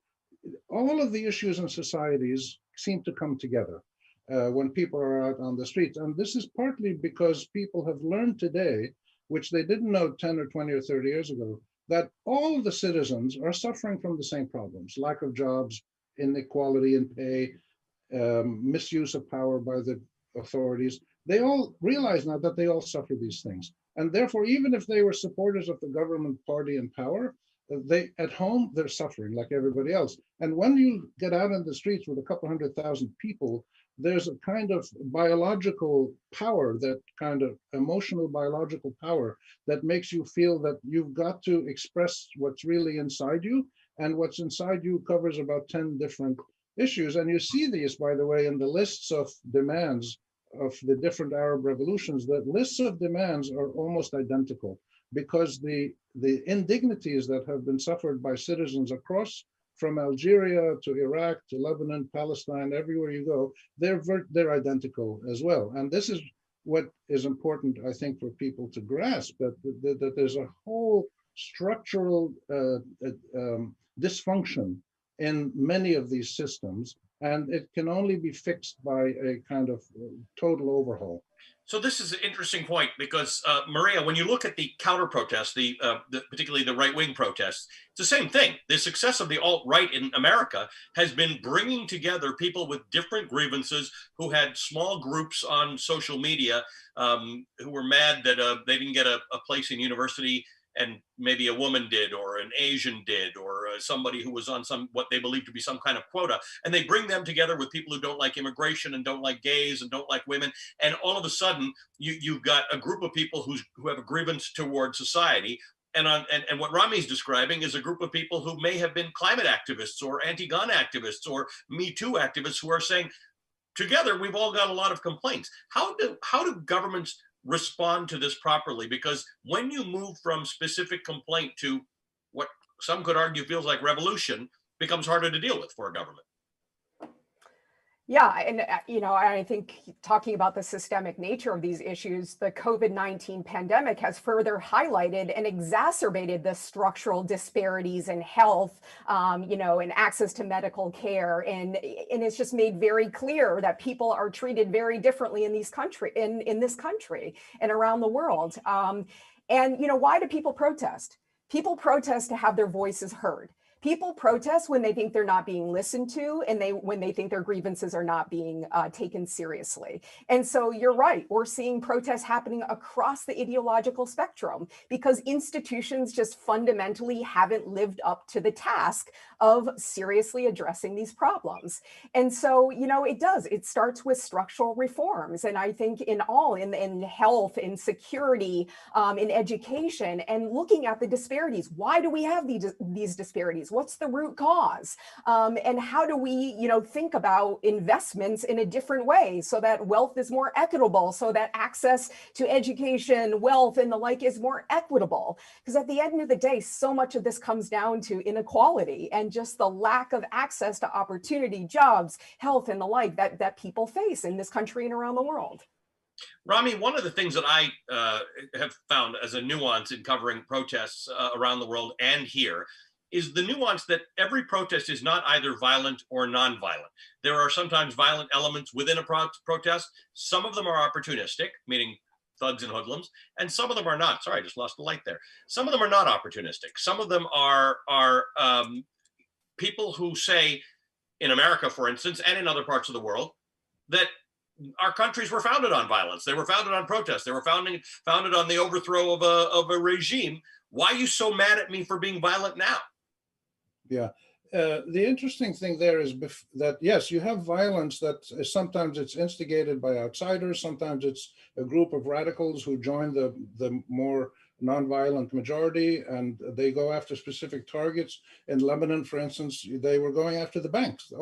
All of the issues in societies seem to come together when people are out on the streets. And this is partly because people have learned today, which they didn't know 10 or 20 or 30 years ago, that all of the citizens are suffering from the same problems: lack of jobs, inequality in pay, misuse of power by the authorities. They all realize now that they all suffer these things. And therefore, even if they were supporters of the government party in power, at home, they're suffering like everybody else. And when you get out in the streets with a couple 100,000 people, there's a kind of biological power, that kind of emotional biological power that makes you feel that you've got to express what's really inside you, and what's inside you covers about 10 different issues. And you see these, by the way, in the lists of demands of the different Arab revolutions. The lists of demands are almost identical, because the indignities that have been suffered by citizens across, from Algeria to Iraq to Lebanon, Palestine, everywhere you go, they're identical as well. And this is what is important, I think, for people to grasp, that there's a whole structural dysfunction in many of these systems, and it can only be fixed by a kind of total overhaul. So this is an interesting point, because Maria, when you look at the counter protests, particularly the right-wing protests, it's the same thing. The success of the alt-right in America has been bringing together people with different grievances, who had small groups on social media, who were mad that they didn't get a place in university, and maybe a woman did, or an Asian did, or somebody who was on what they believe to be some kind of quota. And they bring them together with people who don't like immigration and don't like gays and don't like women. And all of a sudden, you've got a group of people who have a grievance toward society. And what Rami's describing is a group of people who may have been climate activists or anti-gun activists or Me Too activists, who are saying, together, we've all got a lot of complaints. How do governments respond to this properly? Because when you move from specific complaint to what some could argue feels like revolution, becomes harder to deal with for a government. Yeah, and I think talking about the systemic nature of these issues, the COVID-19 pandemic has further highlighted and exacerbated the structural disparities in health, and access to medical care, and it's just made very clear that people are treated very differently in this country and around the world. Why do people protest? People protest to have their voices heard. People protest when they think they're not being listened to, and when they think their grievances are not being taken seriously. And so you're right, we're seeing protests happening across the ideological spectrum, because institutions just fundamentally haven't lived up to the task of seriously addressing these problems. And so, it starts with structural reforms. And I think in health, in security, in education, and looking at the disparities. Why do we have these disparities? What's the root cause? And how do we, think about investments in a different way so that wealth is more equitable, so that access to education, wealth, and the like is more equitable? Because at the end of the day, so much of this comes down to inequality and just the lack of access to opportunity, jobs, health, and the like that people face in this country and around the world. Rami, one of the things that I have found as a nuance in covering protests around the world and here is the nuance that every protest is not either violent or non-violent. There are sometimes violent elements within a protest. Some of them are opportunistic, meaning thugs and hoodlums, and some of them are not. Sorry, I just lost the light there. Some of them are not opportunistic. Some of them are people who say, in America, for instance, and in other parts of the world, that our countries were founded on violence. They were founded on protest. They were founded on the overthrow of a regime. Why are you so mad at me for being violent now? Yeah, the interesting thing there is that, yes, you have violence that sometimes it's instigated by outsiders, sometimes it's a group of radicals who join the more nonviolent majority, and they go after specific targets. In Lebanon, for instance, they were going after the banks. They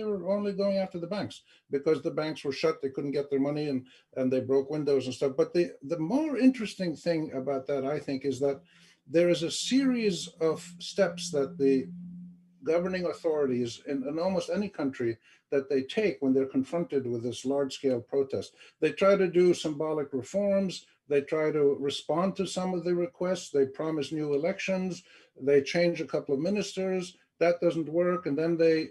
were only going after the banks because the banks were shut. They couldn't get their money, and they broke windows and stuff. But the more interesting thing about that, I think, is that there is a series of steps that the governing authorities in almost any country that they take when they're confronted with this large-scale protest. They try to do symbolic reforms. They try to respond to some of the requests. They promise new elections. They change a couple of ministers. That doesn't work. And then they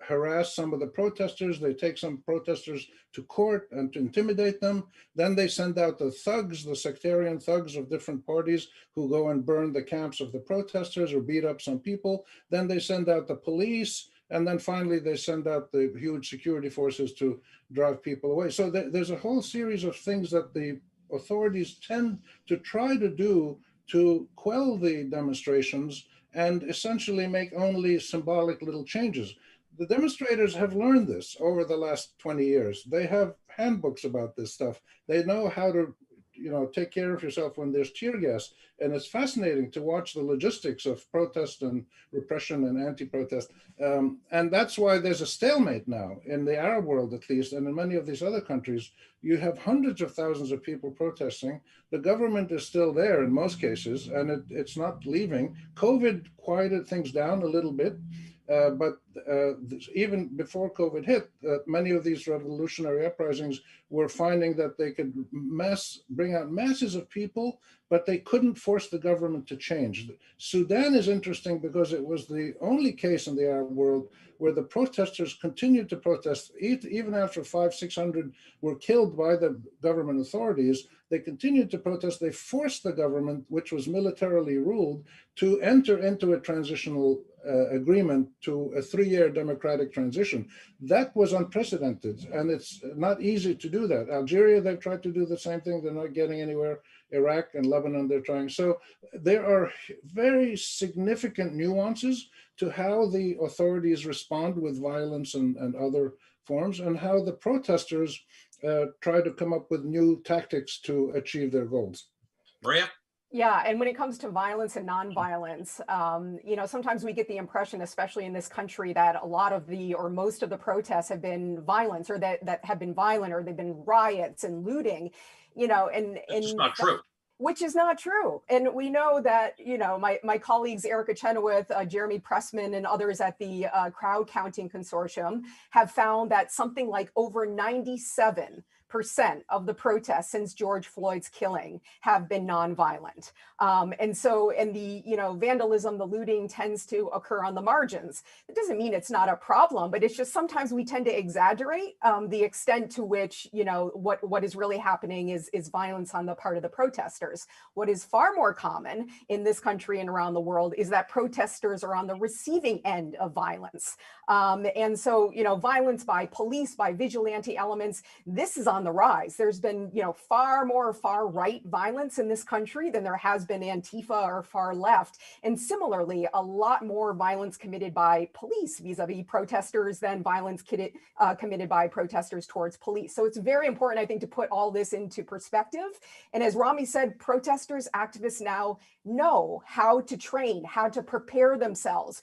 harass some of the protesters. They take some protesters to court and to intimidate them. Then they send out the thugs, the sectarian thugs of different parties who go and burn the camps of the protesters or beat up some people. Then they send out the police. And then finally, they send out the huge security forces to drive people away. So there's a whole series of things that the authorities tend to try to do to quell the demonstrations and essentially make only symbolic little changes. The demonstrators have learned this over the last 20 years. They have handbooks about this stuff. They know how to, take care of yourself when there's tear gas. And it's fascinating to watch the logistics of protest and repression and anti-protest. And that's why there's a stalemate now in the Arab world, at least, and in many of these other countries. You have hundreds of thousands of people protesting. The government is still there in most cases, and it's not leaving. COVID quieted things down a little bit. But even before COVID hit, many of these revolutionary uprisings were finding that they could bring out masses of people, but they couldn't force the government to change. Sudan is interesting because it was the only case in the Arab world where the protesters continued to protest, even after 500-600 were killed by the government authorities. They continued to protest. They forced the government, which was militarily ruled, to enter into a transitional agreement to a 3-year democratic transition. That was unprecedented, and it's not easy to do that. Algeria, they've tried to do the same thing. They're not getting anywhere. Iraq and Lebanon, they're trying. So there are very significant nuances to how the authorities respond with violence and other forms, and how the protesters try to come up with new tactics to achieve their goals. Maria? Yeah, and when it comes to violence and nonviolence, sometimes we get the impression, especially in this country, that a lot of or most of the protests have been violence, or that have been violent, or they've been riots and looting, and it's not true. Which is not true. And we know that, my colleagues, Erica Chenoweth, Jeremy Pressman, and others at the Crowd Counting Consortium have found that something like over 97% of the protests since George Floyd's killing have been nonviolent. And the vandalism, the looting tends to occur on the margins. It doesn't mean it's not a problem, but it's just sometimes we tend to exaggerate the extent to which, what is really happening is violence on the part of the protesters. What is far more common in this country and around the world is that protesters are on the receiving end of violence. Violence by police, by vigilante elements, this is on the rise. There's been, far more far-right violence in this country than there has been Antifa or far left. And similarly, a lot more violence committed by police vis-a-vis protesters than violence committed by protesters towards police. So it's very important, I think, to put all this into perspective. And as Rami said, protesters, activists now know how to train, how to prepare themselves,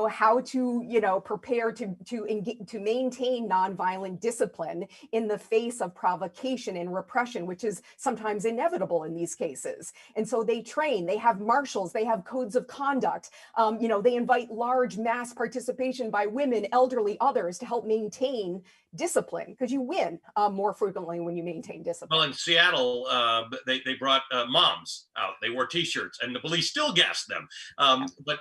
how to, prepare to maintain nonviolent discipline in the face of provocation and repression, which is sometimes inevitable in these cases. And so they train, they have marshals, they have codes of conduct, they invite large mass participation by women, elderly, others to help maintain discipline, because you win more frequently when you maintain discipline. Well, in Seattle, they brought moms out. They wore T-shirts, and the police still gassed them. But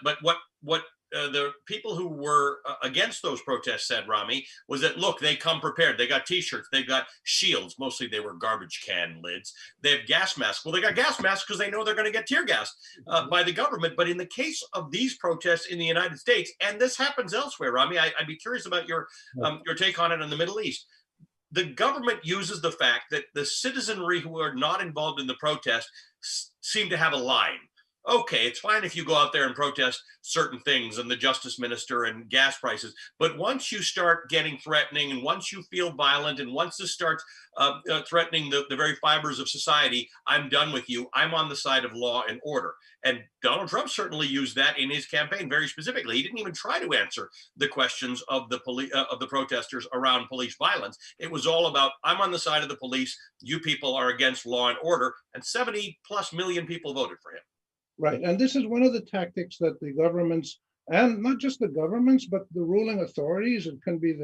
what the people who were against those protests said, Rami, was that, look, they come prepared. They got T-shirts, they've got shields. Mostly they were garbage can lids. They have gas masks. Well, they got gas masks because they know they're going to get tear gassed by the government. But in the case of these protests in the United States, and this happens elsewhere, Rami, I'd be curious about your take on it in the Middle East. The government uses the fact that the citizenry who are not involved in the protest seem to have a line. okay, it's fine if you go out there and protest certain things and the justice minister and gas prices. But once you start getting threatening, and once you feel violent, and once this starts threatening the very fibers of society, I'm done with you. I'm on the side of law and order. And Donald Trump certainly used that in his campaign very specifically. He didn't even try to answer the questions of the protesters around police violence. It was all about, I'm on the side of the police. You people are against law and order. And 70+ million people voted for him. Right, and this is one of the tactics that the governments, and not just the governments, but the ruling authorities, it can be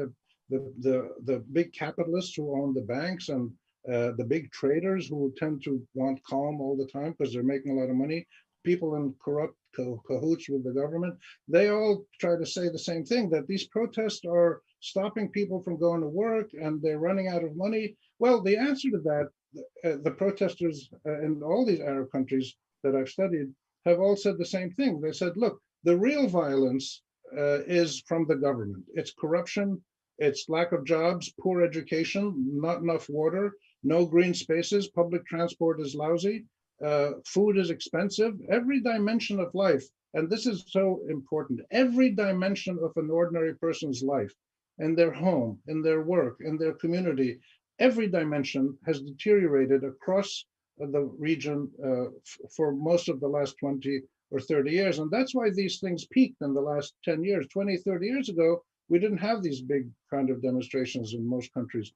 the big capitalists who own the banks and the big traders who tend to want calm all the time because they're making a lot of money, people in corrupt cahoots with the government, they all try to say the same thing, that these protests are stopping people from going to work and they're running out of money. Well, the answer to that, the protesters in all these Arab countries that I've studied have all said the same thing. They said, look, the real violence is from the government. It's corruption, it's lack of jobs, poor education, not enough water, no green spaces, public transport is lousy, food is expensive, every dimension of life, and this is so important, every dimension of an ordinary person's life, in their home, in their work, in their community, every dimension has deteriorated across the region for most of the last 20 or 30 years. And that's why these things peaked in the last 10 years. 20, 30 years ago, we didn't have these big kind of demonstrations in most countries.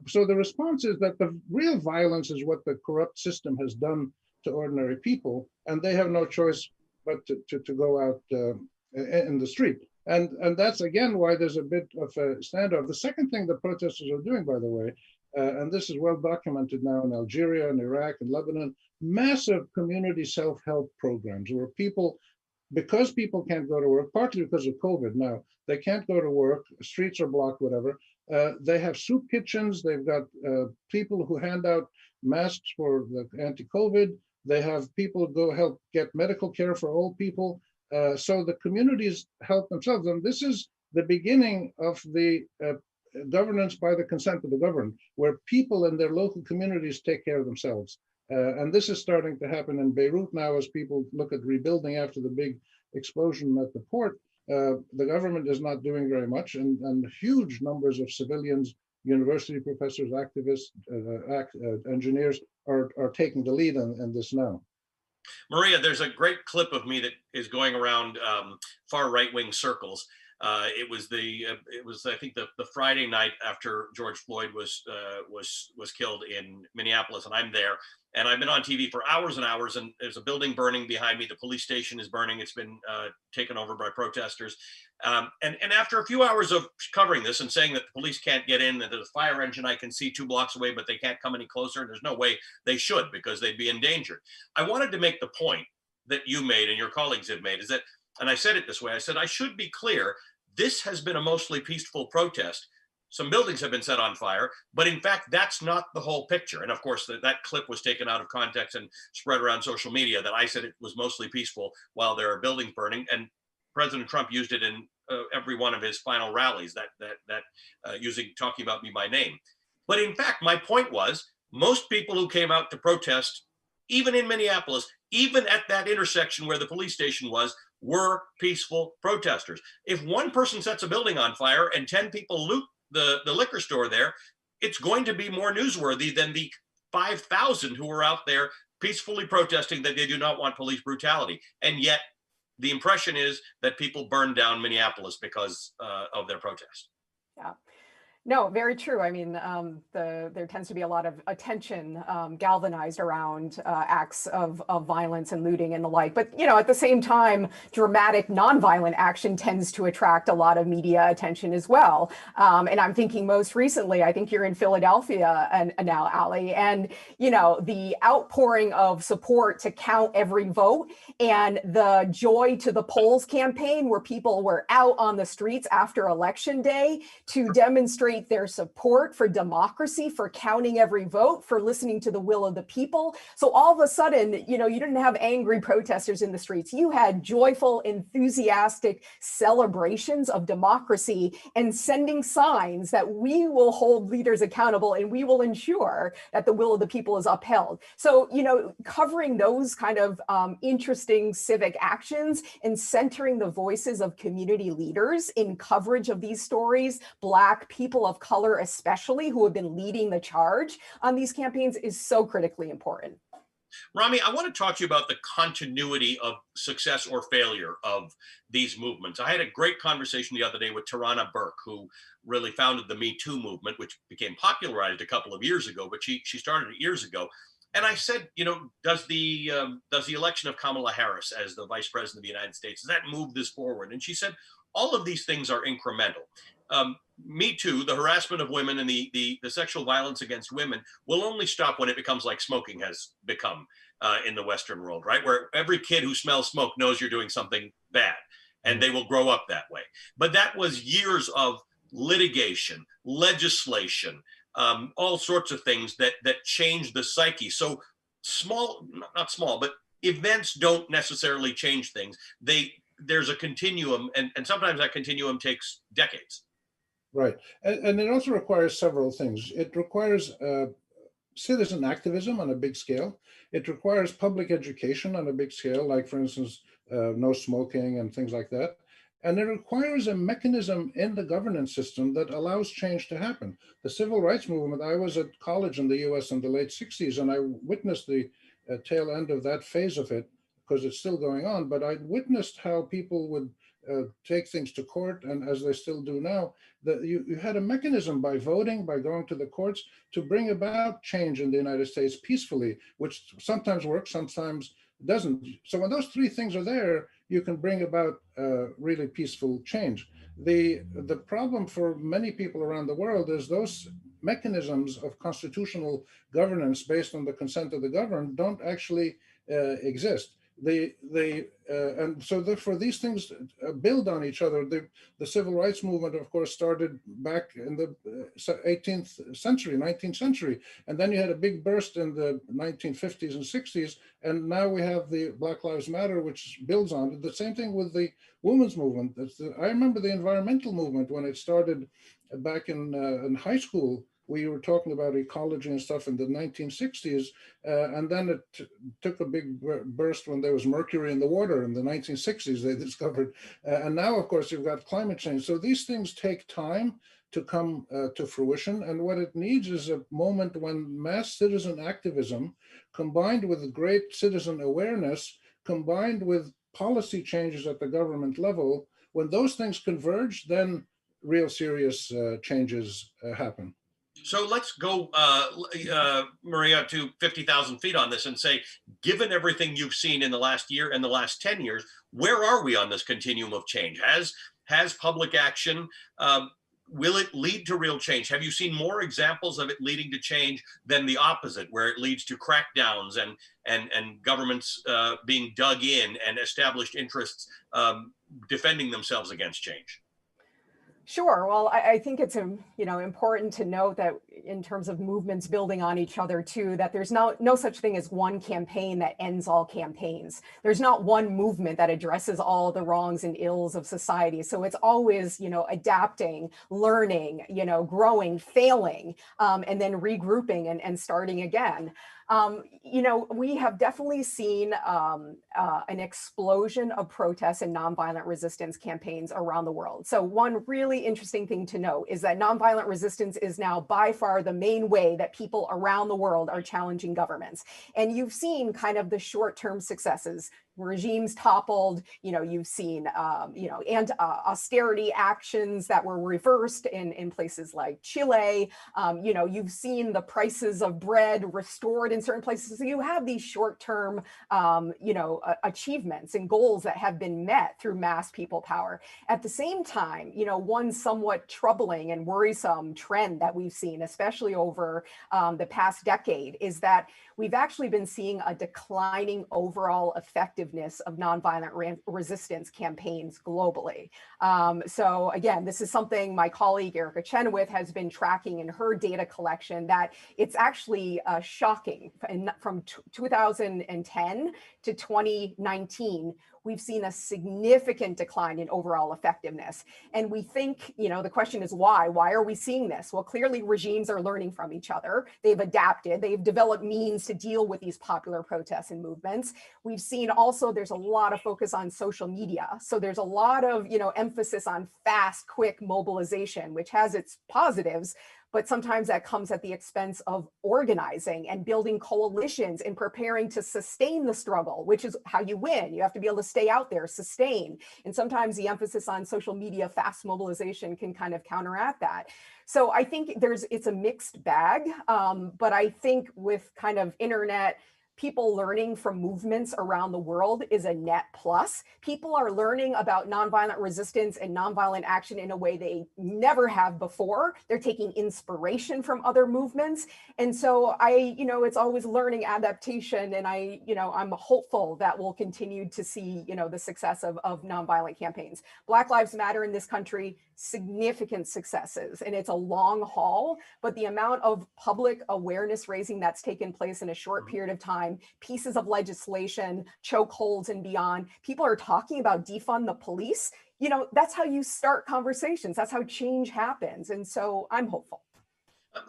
So the response is that the real violence is what the corrupt system has done to ordinary people, and they have no choice but to go out in the street. And that's again why there's a bit of a standoff. The second thing the protesters are doing, by the way, and this is well documented now in Algeria and Iraq and Lebanon, massive community self-help programs where people, because people can't go to work, partly because of COVID now, they can't go to work, streets are blocked, whatever. They have soup kitchens, they've got people who hand out masks for the anti-COVID, they have people go help get medical care for old people. So the communities help themselves. And this is the beginning of the governance by the consent of the governed, where people in their local communities take care of themselves. And this is starting to happen in Beirut now as people look at rebuilding after the big explosion at the port. The government is not doing very much, and huge numbers of civilians, university professors, activists, engineers are taking the lead in this now. Maria, there's a great clip of me that is going around far right-wing circles. It was I think the Friday night after George Floyd was killed in Minneapolis, and I'm there, and I've been on TV for hours and hours, and there's a building burning behind me. The police station is burning. It's been taken over by protesters, and after a few hours of covering this and saying that the police can't get in, that there's a fire engine I can see 2 blocks away, but they can't come any closer, and there's no way they should because they'd be endangered. I wanted to make the point that you made and your colleagues have made, is that, and I said it this way, I said, I should be clear, this has been a mostly peaceful protest. Some buildings have been set on fire, but in fact, that's not the whole picture. And of course, that clip was taken out of context and spread around social media that I said it was mostly peaceful while there are buildings burning. And President Trump used it in every one of his final rallies, talking about me by name. But in fact, my point was, most people who came out to protest, even in Minneapolis, even at that intersection where the police station was, were peaceful protesters. If one person sets a building on fire and 10 people loot the liquor store there, it's going to be more newsworthy than the 5,000 who were out there peacefully protesting that they do not want police brutality. And yet the impression is that people burned down Minneapolis because of their protest. Yeah. No, very true. I mean, there tends to be a lot of attention galvanized around acts of violence and looting and the like. But, you know, at the same time, dramatic nonviolent action tends to attract a lot of media attention as well. And I'm thinking most recently, I think you're in Philadelphia and now, Ali, and, you know, the outpouring of support to count every vote and the Joy to the Polls campaign, where people were out on the streets after Election Day to demonstrate demonstrate their support for democracy, for counting every vote, for listening to the will of the people. So all of a sudden, you know, you didn't have angry protesters in the streets. You had joyful, enthusiastic celebrations of democracy and sending signs that we will hold leaders accountable and we will ensure that the will of the people is upheld. So, you know, covering those kind of interesting civic actions and centering the voices of community leaders in coverage of these stories, Black people of color especially, who have been leading the charge on these campaigns, is so critically important. Rami, I want to talk to you about the continuity of success or failure of these movements. I had a great conversation the other day with Tarana Burke, who really founded the Me Too movement, which became popularized a couple of years ago, but she started it years ago. And I said, you know, does the election of Kamala Harris as the vice president of the United States, does that move this forward? And she said, all of these things are incremental. Me Too, the harassment of women and the sexual violence against women will only stop when it becomes like smoking has become in the Western world, right? Where every kid who smells smoke knows you're doing something bad and they will grow up that way. But that was years of litigation, legislation, all sorts of things that changed the psyche. So small, not small, but events don't necessarily change things. There's a continuum, and sometimes that continuum takes decades. Right, and it also requires several things. It requires citizen activism on a big scale. It requires public education on a big scale, like, for instance, no smoking and things like that. And it requires a mechanism in the governance system that allows change to happen. The civil rights movement, I was at college in the US in the late 60s, and I witnessed the tail end of that phase of it, because it's still going on, but I witnessed how people would take things to court, and as they still do now, that you had a mechanism by voting, by going to the courts, to bring about change in the United States peacefully, which sometimes works, sometimes doesn't. So when those three things are there, you can bring about really peaceful change. The problem for many people around the world is those mechanisms of constitutional governance based on the consent of the governed don't actually exist. And so therefore these things build on each other. The civil rights movement, of course, started back in the 18th century, 19th century. And then you had a big burst in the 1950s and 60s. And now we have the Black Lives Matter, which builds on it. The same thing with the women's movement. I remember the environmental movement when it started back in high school. We were talking about ecology and stuff in the 1960s, and then it took a big burst when there was mercury in the water in the 1960s, they discovered. And now, of course, you've got climate change. So these things take time to come to fruition. And what it needs is a moment when mass citizen activism, combined with great citizen awareness, combined with policy changes at the government level, when those things converge, then real serious changes happen. So let's go, Maria, to 50,000 feet on this and say, given everything you've seen in the last year and the last 10 years, where are we on this continuum of change? Has public action, will it lead to real change? Have you seen more examples of it leading to change than the opposite, where it leads to crackdowns and governments being dug in and established interests defending themselves against change? Sure. Well, I think it's important to note that in terms of movements building on each other too, that there's no such thing as one campaign that ends all campaigns. There's not one movement that addresses all the wrongs and ills of society. So it's always, adapting, learning, growing, failing, and then regrouping and starting again. We have definitely seen an explosion of protests and nonviolent resistance campaigns around the world. So one really interesting thing to note is that nonviolent resistance is now by far the main way that people around the world are challenging governments. And you've seen kind of the short-term successes. Regimes toppled, you've seen, and austerity actions that were reversed in places like Chile. You've seen the prices of bread restored in certain places. So you have these short-term, achievements and goals that have been met through mass people power. At the same time, one somewhat troubling and worrisome trend that we've seen, especially over the past decade, is that we've actually been seeing a declining overall effectiveness effectiveness of nonviolent resistance campaigns globally. So again, this is something my colleague Erica Chenoweth has been tracking in her data collection, that it's actually shocking. From 2010 to 2019, we've seen a significant decline in overall effectiveness. And we think, you know, the question is why? Why are we seeing this? Well, clearly regimes are learning from each other. They've adapted, they've developed means to deal with these popular protests and movements. We've seen also there's a lot of focus on social media. So there's a lot of, you know, emphasis on fast, quick mobilization, which has its positives, but sometimes that comes at the expense of organizing and building coalitions and preparing to sustain the struggle, which is how you win. You have to be able to stay out there, sustain. And sometimes the emphasis on social media, fast mobilization can kind of counteract that. So I think it's a mixed bag, but I think with kind of internet, people learning from movements around the world is a net plus. People are learning about nonviolent resistance and nonviolent action in a way they never have before. They're taking inspiration from other movements. And so it's always learning, adaptation. And I'm hopeful that we'll continue to see, the success of nonviolent campaigns. Black Lives Matter in this country, significant successes, and it's a long haul, but the amount of public awareness raising that's taken place in a short period of time, pieces of legislation, chokeholds and beyond, people are talking about defund the police. That's how you start conversations. That's how change happens. And so I'm hopeful.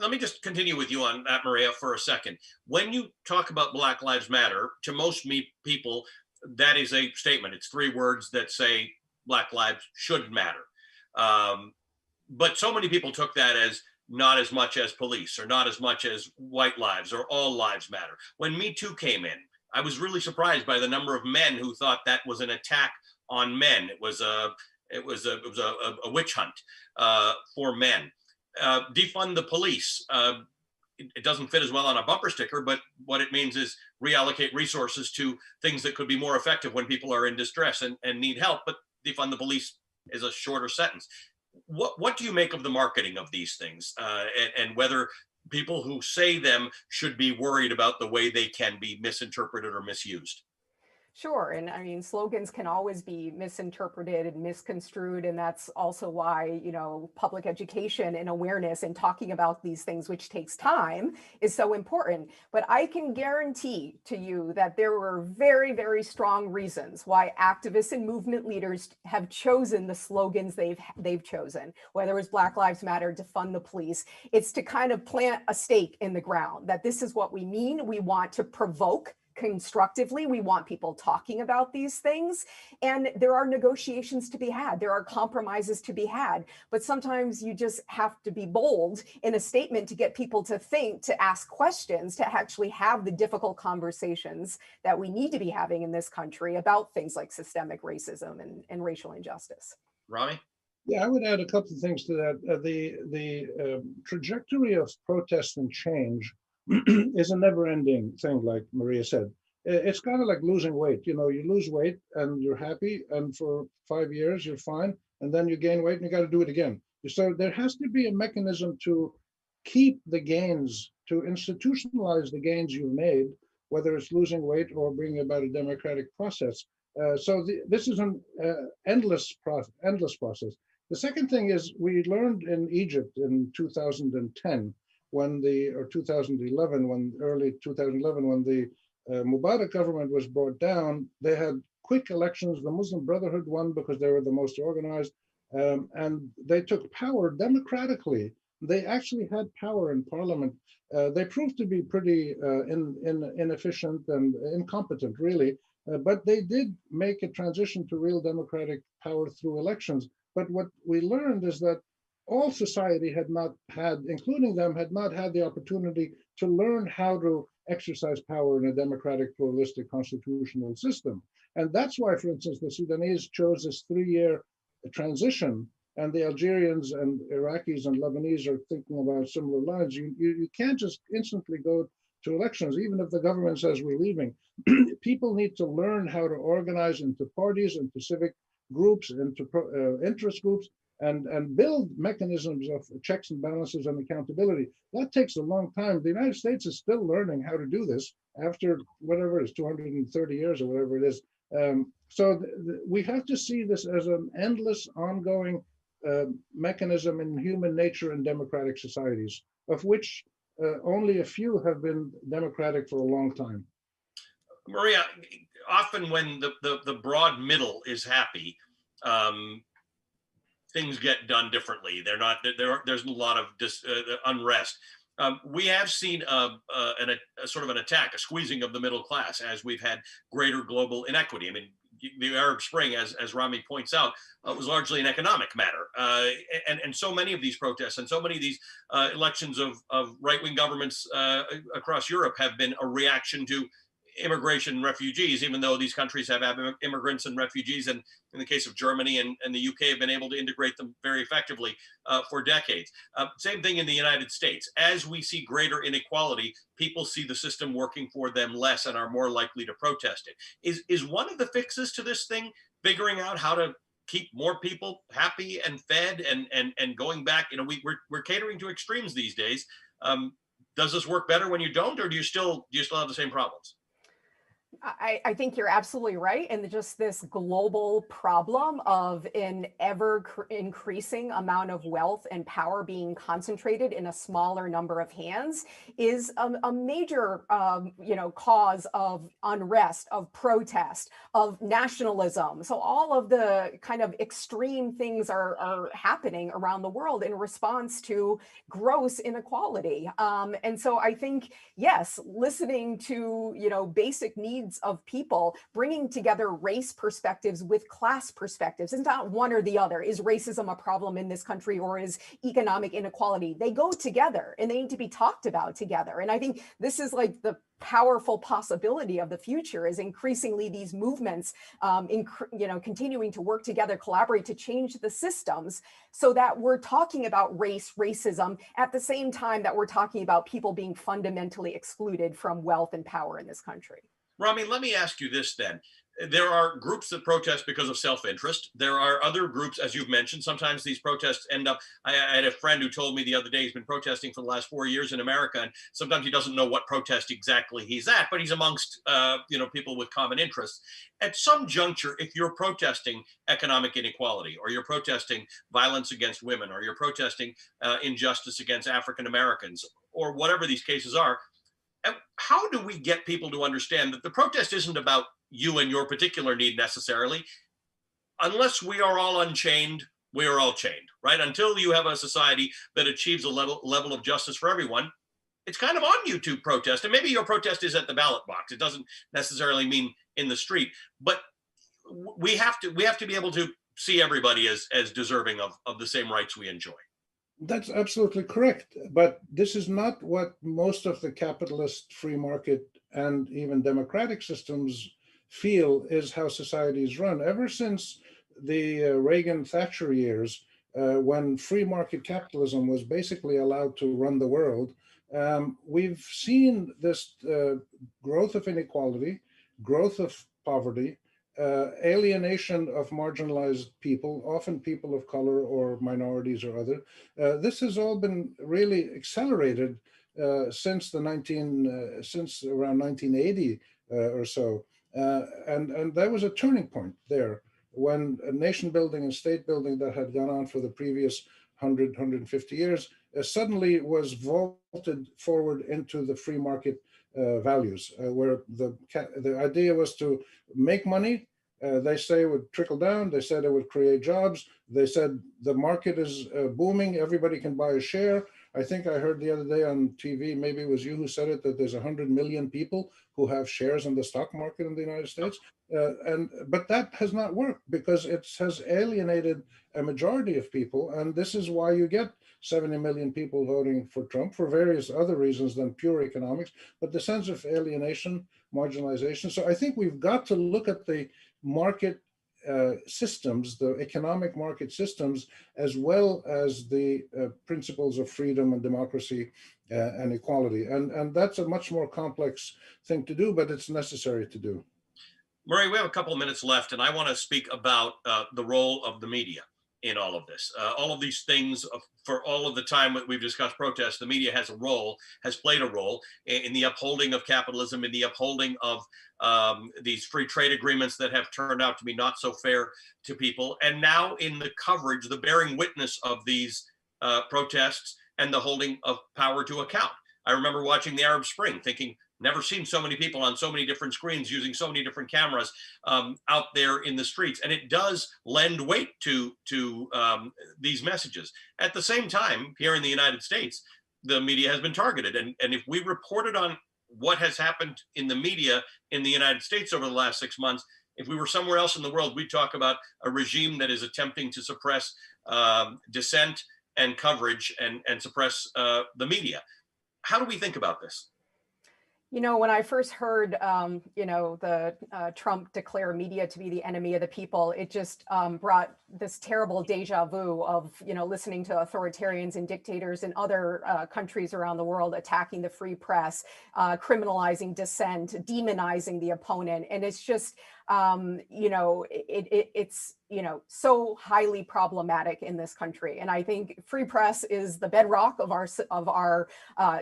Let me just continue with you on that, Maria, for a second. When you talk about Black Lives Matter, to most people, that is a statement. It's 3 words that say Black lives should matter. But so many people took that as not as much as police, or not as much as white lives, or all lives matter. When Me Too came in, I was really surprised by the number of men who thought that was an attack on men. It was a witch hunt for men. Defund the police. It doesn't fit as well on a bumper sticker, but what it means is reallocate resources to things that could be more effective when people are in distress and need help. But defund the police is a shorter sentence. What do you make of the marketing of these things, and whether people who say them should be worried about the way they can be misinterpreted or misused? Sure. And I mean, slogans can always be misinterpreted and misconstrued. And that's also why, public education and awareness and talking about these things, which takes time, is so important. But I can guarantee to you that there were very, very strong reasons why activists and movement leaders have chosen the slogans they've chosen, whether it was Black Lives Matter, defund the police. It's to kind of plant a stake in the ground that this is what we mean. We want to provoke constructively. We want people talking about these things, and there are negotiations to be had. There are compromises to be had, but sometimes you just have to be bold in a statement to get people to think, to ask questions, to actually have the difficult conversations that we need to be having in this country about things like systemic racism and racial injustice. Rami? Yeah, I would add a couple of things to that. The trajectory of protest and change is a never-ending thing, like Maria said. It's kind of like losing weight. You lose weight and you're happy, and for 5 years you're fine, and then you gain weight and you got to do it again. So there has to be a mechanism to keep the gains, to institutionalize the gains you've made, whether it's losing weight or bringing about a democratic process. This is an endless process. The second thing is, we learned in Egypt in 2010, early 2011, when the Mubarak government was brought down. They had quick elections. The Muslim Brotherhood won because they were the most organized, and they took power democratically. They actually had power in parliament. They proved to be pretty inefficient and incompetent, really, but they did make a transition to real democratic power through elections. But what we learned is that all society had not had, including them, had not had the opportunity to learn how to exercise power in a democratic, pluralistic constitutional system. And that's why, for instance, the Sudanese chose this 3-year transition, and the Algerians and Iraqis and Lebanese are thinking about similar lines. You can't just instantly go to elections, even if the government says we're leaving. People need to learn how to organize into parties, into civic groups, into interest groups, and build mechanisms of checks and balances and accountability. That takes a long time. The United States is still learning how to do this after whatever it is, 230 years or whatever it is We have to see this as an endless, ongoing mechanism in human nature and democratic societies, of which only a few have been democratic for a long time. Maria, often when the broad middle is happy, things get done differently. There's a lot of unrest. We have seen a sort of an attack, a squeezing of the middle class as we've had greater global inequity. I mean, the Arab Spring, as Rami points out, was largely an economic matter. And so many of these protests and so many of these elections of right-wing governments across Europe have been a reaction to immigration and refugees, even though these countries have immigrants and refugees, and in the case of Germany and the UK have been able to integrate them very effectively for decades. Same thing in the United States. As we see greater inequality, people see the system working for them less and are more likely to protest it. Is one of the fixes to this thing figuring out how to keep more people happy and fed and going back? You know, we're catering to extremes these days. Does this work better when you don't, or do you still have the same problems? I think you're absolutely right. And just this global problem of an ever increasing amount of wealth and power being concentrated in a smaller number of hands is a major, cause of unrest, of protest, of nationalism. So all of the kind of extreme things are happening around the world in response to gross inequality. And so I think, yes, listening to, basic needs of people, bringing together race perspectives with class perspectives. It's not one or the other. Is racism a problem in this country, or is economic inequality? They go together and they need to be talked about together. And I think this is like the powerful possibility of the future, is increasingly these movements, continuing to work together, collaborate to change the systems so that we're talking about racism at the same time that we're talking about people being fundamentally excluded from wealth and power in this country. Rami, let me ask you this then. There are groups that protest because of self-interest. There are other groups, as you've mentioned. Sometimes these protests end up, I had a friend who told me the other day he's been protesting for the last 4 years in America, and sometimes he doesn't know what protest exactly he's at, but he's amongst people with common interests. At some juncture, if you're protesting economic inequality, or you're protesting violence against women, or you're protesting injustice against African Americans, or whatever these cases are, how do we get people to understand that the protest isn't about you and your particular need necessarily? Unless we are all unchained, we are all chained, right? Until you have a society that achieves a level of justice for everyone, it's kind of on you to protest. And maybe your protest is at the ballot box. It doesn't necessarily mean in the street, but we have to be able to see everybody as deserving of the same rights we enjoy. That's absolutely correct. But this is not what most of the capitalist free market and even democratic systems feel is how societies run. Ever since the Reagan-Thatcher years, when free market capitalism was basically allowed to run the world, we've seen this growth of inequality, growth of poverty, alienation of marginalized people, often people of color or minorities or other. This has all been really accelerated since around 1980 or so. And there was a turning point there when nation building and state building that had gone on for the previous 100, 150 years suddenly was vaulted forward into the free market values, where the idea was to make money. They say it would trickle down. They said it would create jobs. They said the market is booming. Everybody can buy a share. I think I heard the other day on TV, maybe it was you who said it, that there's 100 million people who have shares in the stock market in the United States. But that has not worked because it has alienated a majority of people. And this is why you get 70 million people voting for Trump for various other reasons than pure economics, but the sense of alienation, marginalization. So I think we've got to look at the market systems, the economic market systems, as well as the principles of freedom and democracy and equality. And that's a much more complex thing to do, but it's necessary to do. Murray, we have a couple of minutes left, and I want to speak about the role of the media. in all of this. All of these things, for all of the time that we've discussed protests, the media has played a role in the upholding of capitalism, in the upholding of these free trade agreements that have turned out to be not so fair to people. And now in the coverage, the bearing witness of these protests and the holding of power to account. I remember watching the Arab Spring thinking, never seen so many people on so many different screens using so many different cameras out there in the streets. And it does lend weight to these messages. At the same time, here in the United States, the media has been targeted. And if we reported on what has happened in the media in the United States over the last 6 months, if we were somewhere else in the world, we'd talk about a regime that is attempting to suppress dissent and coverage and suppress the media. How do we think about this? You know, when I first heard, you know, the Trump declare media to be the enemy of the people, it just brought this terrible deja vu of, you know, listening to authoritarians and dictators in other countries around the world attacking the free press, criminalizing dissent, demonizing the opponent. And it's just, you know, it's, you know, so highly problematic in this country. And I think free press is the bedrock of our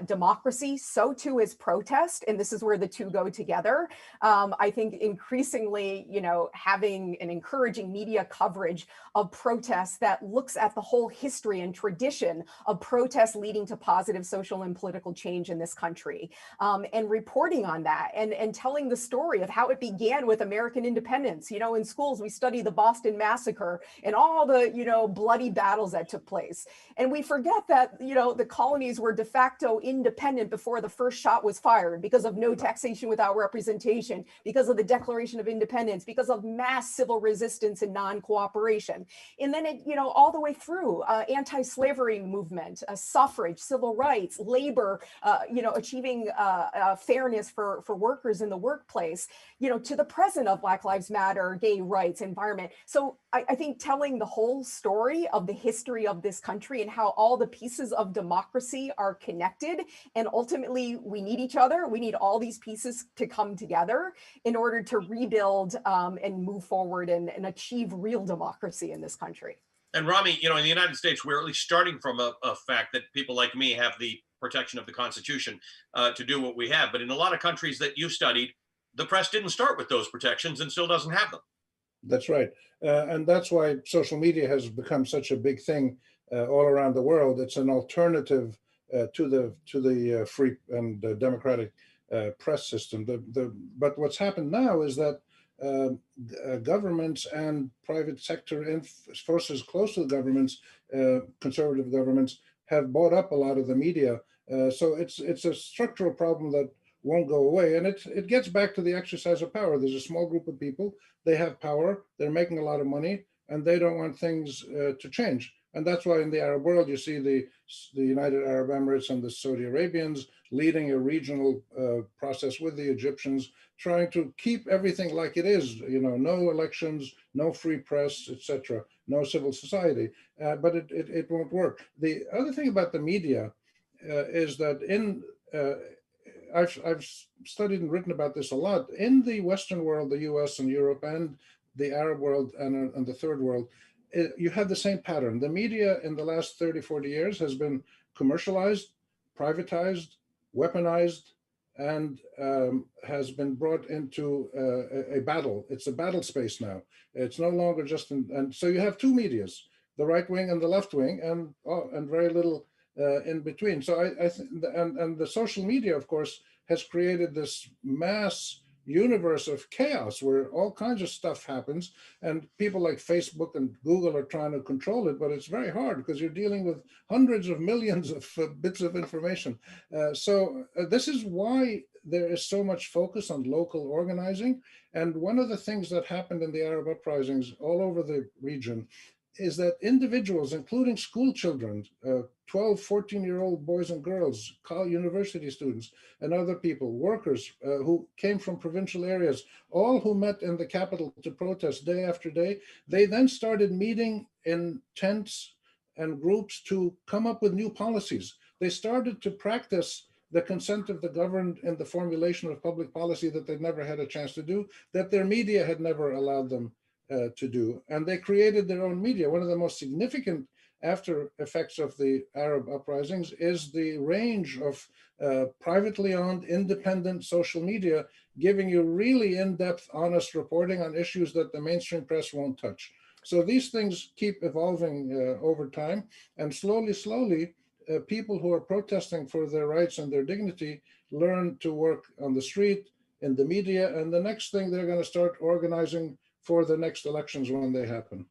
democracy. So too is protest. And this is where the two go together. I think increasingly, you know, having and encouraging media coverage of protests that looks at the whole history and tradition of protests leading to positive social and political change in this country, and reporting on that and telling the story of how it began with American independence. You know, in schools, we study the Boston Massacre and all the, you know, bloody battles that took place. And we forget that, you know, the colonies were de facto independent before the first shot was fired because of no taxation without representation, because of the Declaration of Independence, because of mass civil resistance and non-cooperation. And then it, you know, all the way through anti-slavery movement, suffrage, civil rights, labor, you know, achieving fairness for workers in the workplace, you know, to the present of Black Lives Matter, gay rights, environment. So I think telling the whole story of the history of this country and how all the pieces of democracy are connected, and ultimately we need each other. We need all these pieces to come together in order to rebuild and move forward and achieve real democracy in this country. And Rami, you know, in the United States, we're at least starting from a fact that people like me have the protection of the Constitution to do what we have. But in a lot of countries that you studied, the press didn't start with those protections and still doesn't have them. That's right. And that's why social media has become such a big thing all around the world. It's an alternative to the free and democratic press system. But what's happened now is that governments and private sector forces close to the governments, conservative governments, have bought up a lot of the media. So it's a structural problem that won't go away. And it gets back to the exercise of power. There's a small group of people, they have power, they're making a lot of money, and they don't want things to change. And that's why in the Arab world, you see the United Arab Emirates and the Saudi Arabians leading a regional process with the Egyptians, trying to keep everything like it is, you know, no elections, no free press, etc., no civil society, but it won't work. The other thing about the media is that I've studied and written about this a lot. In the Western world, the US and Europe and the Arab world and the third world, you have the same pattern. The media in the last 30, 40 years has been commercialized, privatized, weaponized, and has been brought into a battle. It's a battle space now. It's no longer just, and so you have two medias, the right wing and the left wing, and very little in between. So I think, and the social media, of course, has created this mass universe of chaos where all kinds of stuff happens, and people like Facebook and Google are trying to control it, but it's very hard because you're dealing with hundreds of millions of bits of information. So this is why there is so much focus on local organizing. And one of the things that happened in the Arab uprisings all over the region is that individuals, including school children, 12, 14-year-old boys and girls, university students, and other people, workers who came from provincial areas, all who met in the capital to protest day after day, they then started meeting in tents and groups to come up with new policies. They started to practice the consent of the governed in the formulation of public policy that they'd never had a chance to do, that their media had never allowed them to do. And they created their own media. One of the most significant after effects of the Arab uprisings is the range of privately owned independent social media giving you really in-depth, honest reporting on issues that the mainstream press won't touch. So these things keep evolving over time, and slowly, people who are protesting for their rights and their dignity learn to work on the street, in the media, and the next thing they're going to start organizing for the next elections when they happen.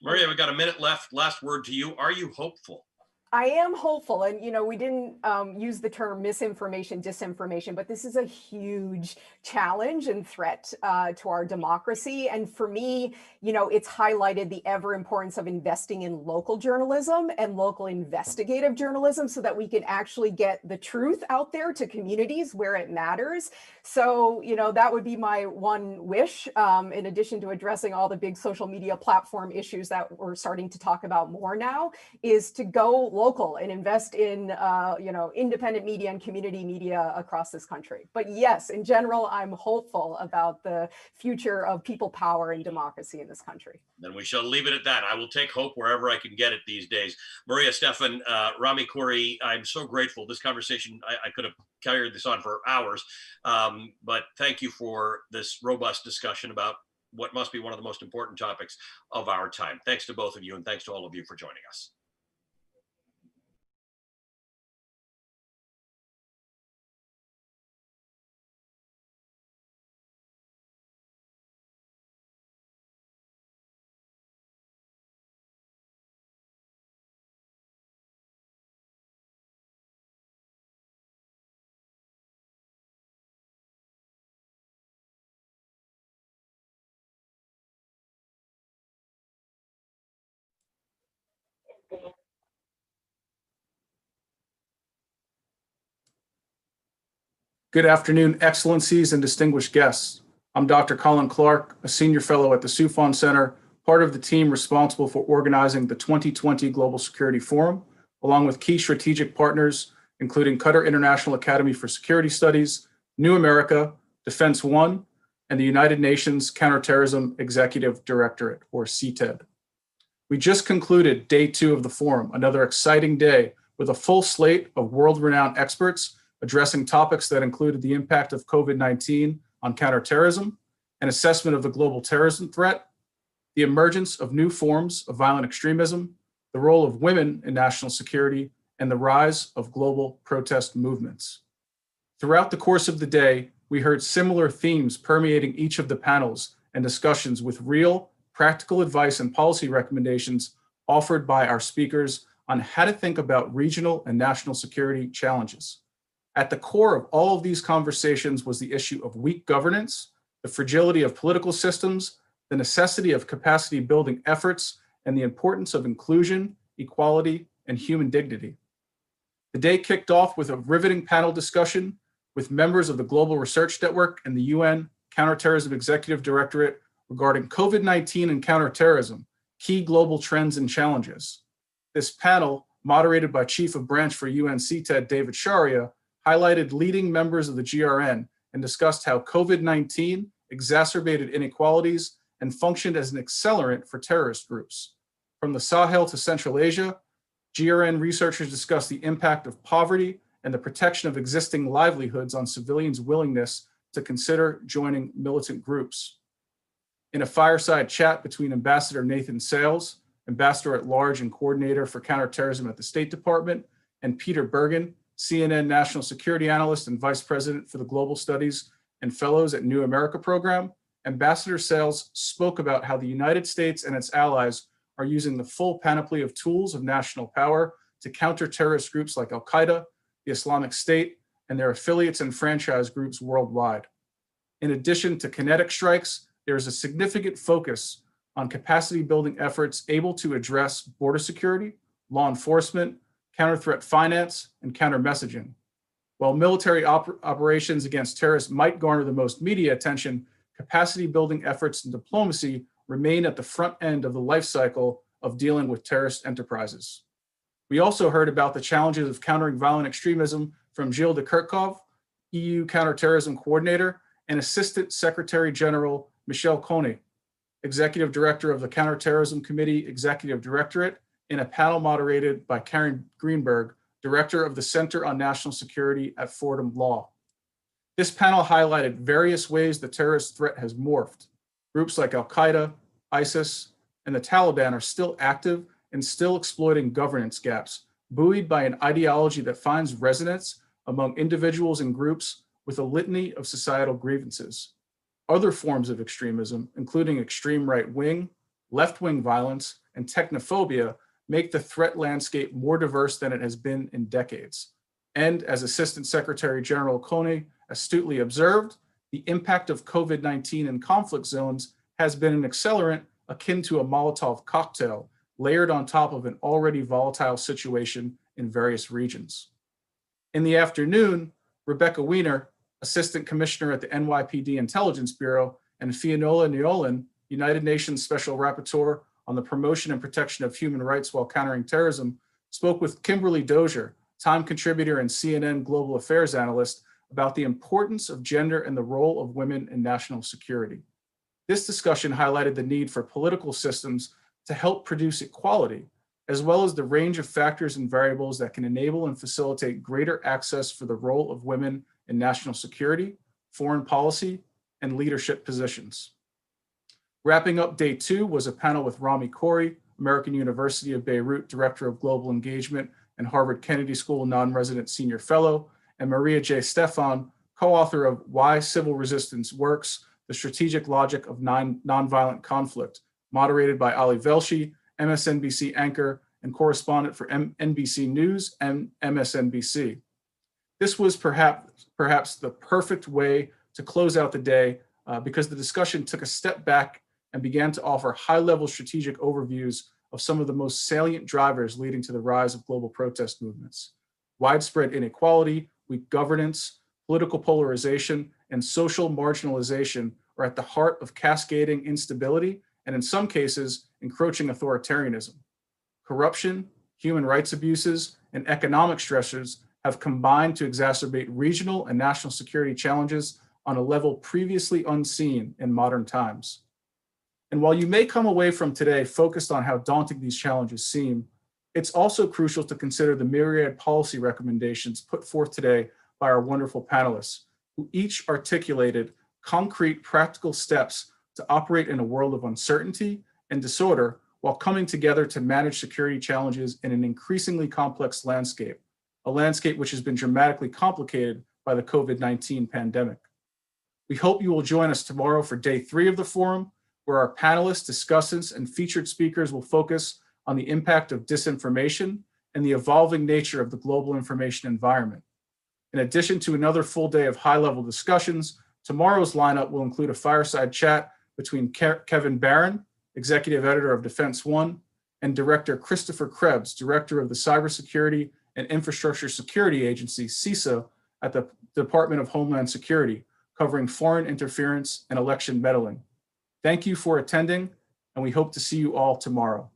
Maria, we've got a minute left. Last word to you. Are you hopeful? I am hopeful, and we didn't use the term misinformation, disinformation, but this is a huge challenge and threat to our democracy. And for me, it's highlighted the ever importance of investing in local journalism and local investigative journalism so that we can actually get the truth out there to communities where it matters. So, that would be my one wish, in addition to addressing all the big social media platform issues that we're starting to talk about more now, is to go local and invest in, independent media and community media across this country. But yes, in general, I'm hopeful about the future of people power and democracy in this country. Then we shall leave it at that. I will take hope wherever I can get it these days. Maria Stephan, Rami Khouri, I'm so grateful. This conversation, I could have carried this on for hours, but thank you for this robust discussion about what must be one of the most important topics of our time. Thanks to both of you, and thanks to all of you for joining us. Good afternoon, excellencies and distinguished guests. I'm Dr. Colin Clark, a senior fellow at the Soufan Center, part of the team responsible for organizing the 2020 Global Security Forum, along with key strategic partners, including Qatar International Academy for Security Studies, New America, Defense One, and the United Nations Counterterrorism Executive Directorate, or CTED. We just concluded day 2 of the forum, another exciting day with a full slate of world-renowned experts addressing topics that included the impact of COVID-19 on counterterrorism, an assessment of the global terrorism threat, the emergence of new forms of violent extremism, the role of women in national security, and the rise of global protest movements. Throughout the course of the day, we heard similar themes permeating each of the panels and discussions with real, practical advice and policy recommendations offered by our speakers on how to think about regional and national security challenges. At the core of all of these conversations was the issue of weak governance, the fragility of political systems, the necessity of capacity building efforts, and the importance of inclusion, equality, and human dignity. The day kicked off with a riveting panel discussion with members of the Global Research Network and the UN Counterterrorism Executive Directorate regarding COVID-19 and counterterrorism, key global trends and challenges. This panel, moderated by Chief of Branch for UN CTED, David Sharia, highlighted leading members of the GRN and discussed how COVID-19 exacerbated inequalities and functioned as an accelerant for terrorist groups. From the Sahel to Central Asia, GRN researchers discussed the impact of poverty and the protection of existing livelihoods on civilians' willingness to consider joining militant groups. In a fireside chat between Ambassador Nathan Sales, Ambassador at Large and Coordinator for Counterterrorism at the State Department, and Peter Bergen, CNN National Security Analyst and Vice President for the Global Studies and Fellows at New America Program, Ambassador Sales spoke about how the United States and its allies are using the full panoply of tools of national power to counter terrorist groups like Al-Qaeda, the Islamic State, and their affiliates and franchise groups worldwide. In addition to kinetic strikes, there is a significant focus on capacity building efforts able to address border security, law enforcement, counter-threat finance, and counter-messaging. While military operations against terrorists might garner the most media attention, capacity building efforts and diplomacy remain at the front end of the life cycle of dealing with terrorist enterprises. We also heard about the challenges of countering violent extremism from Gilles de Kerchove, EU Counterterrorism Coordinator, and Assistant Secretary General Michel Kony. Executive Director of the Counterterrorism Committee Executive Directorate, in a panel moderated by Karen Greenberg, Director of the Center on National Security at Fordham Law. This panel highlighted various ways the terrorist threat has morphed. Groups like Al-Qaeda, ISIS, and the Taliban are still active and still exploiting governance gaps, buoyed by an ideology that finds resonance among individuals and groups with a litany of societal grievances. Other forms of extremism, including extreme right-wing, left-wing violence, and technophobia, make the threat landscape more diverse than it has been in decades. And as Assistant Secretary General Kone astutely observed, the impact of COVID-19 in conflict zones has been an accelerant akin to a Molotov cocktail layered on top of an already volatile situation in various regions. In the afternoon, Rebecca Weiner, Assistant Commissioner at the NYPD Intelligence Bureau, and Fionnuala New-Orleans, United Nations Special Rapporteur on the promotion and protection of human rights while countering terrorism, spoke with Kimberly Dozier, Time contributor and CNN Global Affairs analyst, about the importance of gender and the role of women in national security. This discussion highlighted the need for political systems to help produce equality, as well as the range of factors and variables that can enable and facilitate greater access for the role of women in national security, foreign policy, and leadership positions. Wrapping up day 2 was a panel with Rami Khoury, American University of Beirut Director of Global Engagement and Harvard Kennedy School Non-Resident Senior Fellow, and Maria J. Stefan, co-author of Why Civil Resistance Works, The Strategic Logic of Nonviolent Conflict, moderated by Ali Velshi, MSNBC anchor and correspondent for NBC News and MSNBC. This was perhaps the perfect way to close out the day because the discussion took a step back and began to offer high-level strategic overviews of some of the most salient drivers leading to the rise of global protest movements. Widespread inequality, weak governance, political polarization, and social marginalization are at the heart of cascading instability and, in some cases, encroaching authoritarianism. Corruption, human rights abuses, and economic stressors have combined to exacerbate regional and national security challenges on a level previously unseen in modern times. And while you may come away from today focused on how daunting these challenges seem, it's also crucial to consider the myriad policy recommendations put forth today by our wonderful panelists, who each articulated concrete, practical steps to operate in a world of uncertainty and disorder while coming together to manage security challenges in an increasingly complex landscape, a landscape which has been dramatically complicated by the COVID-19 pandemic. We hope you will join us tomorrow for day 3 of the forum, where our panelists, discussants, and featured speakers will focus on the impact of disinformation and the evolving nature of the global information environment. In addition to another full day of high-level discussions, tomorrow's lineup will include a fireside chat between Kevin Barron, Executive Editor of Defense One, and Director Christopher Krebs, Director of the Cybersecurity and Infrastructure Security Agency, CISA, at the Department of Homeland Security, covering foreign interference and election meddling. Thank you for attending, and we hope to see you all tomorrow.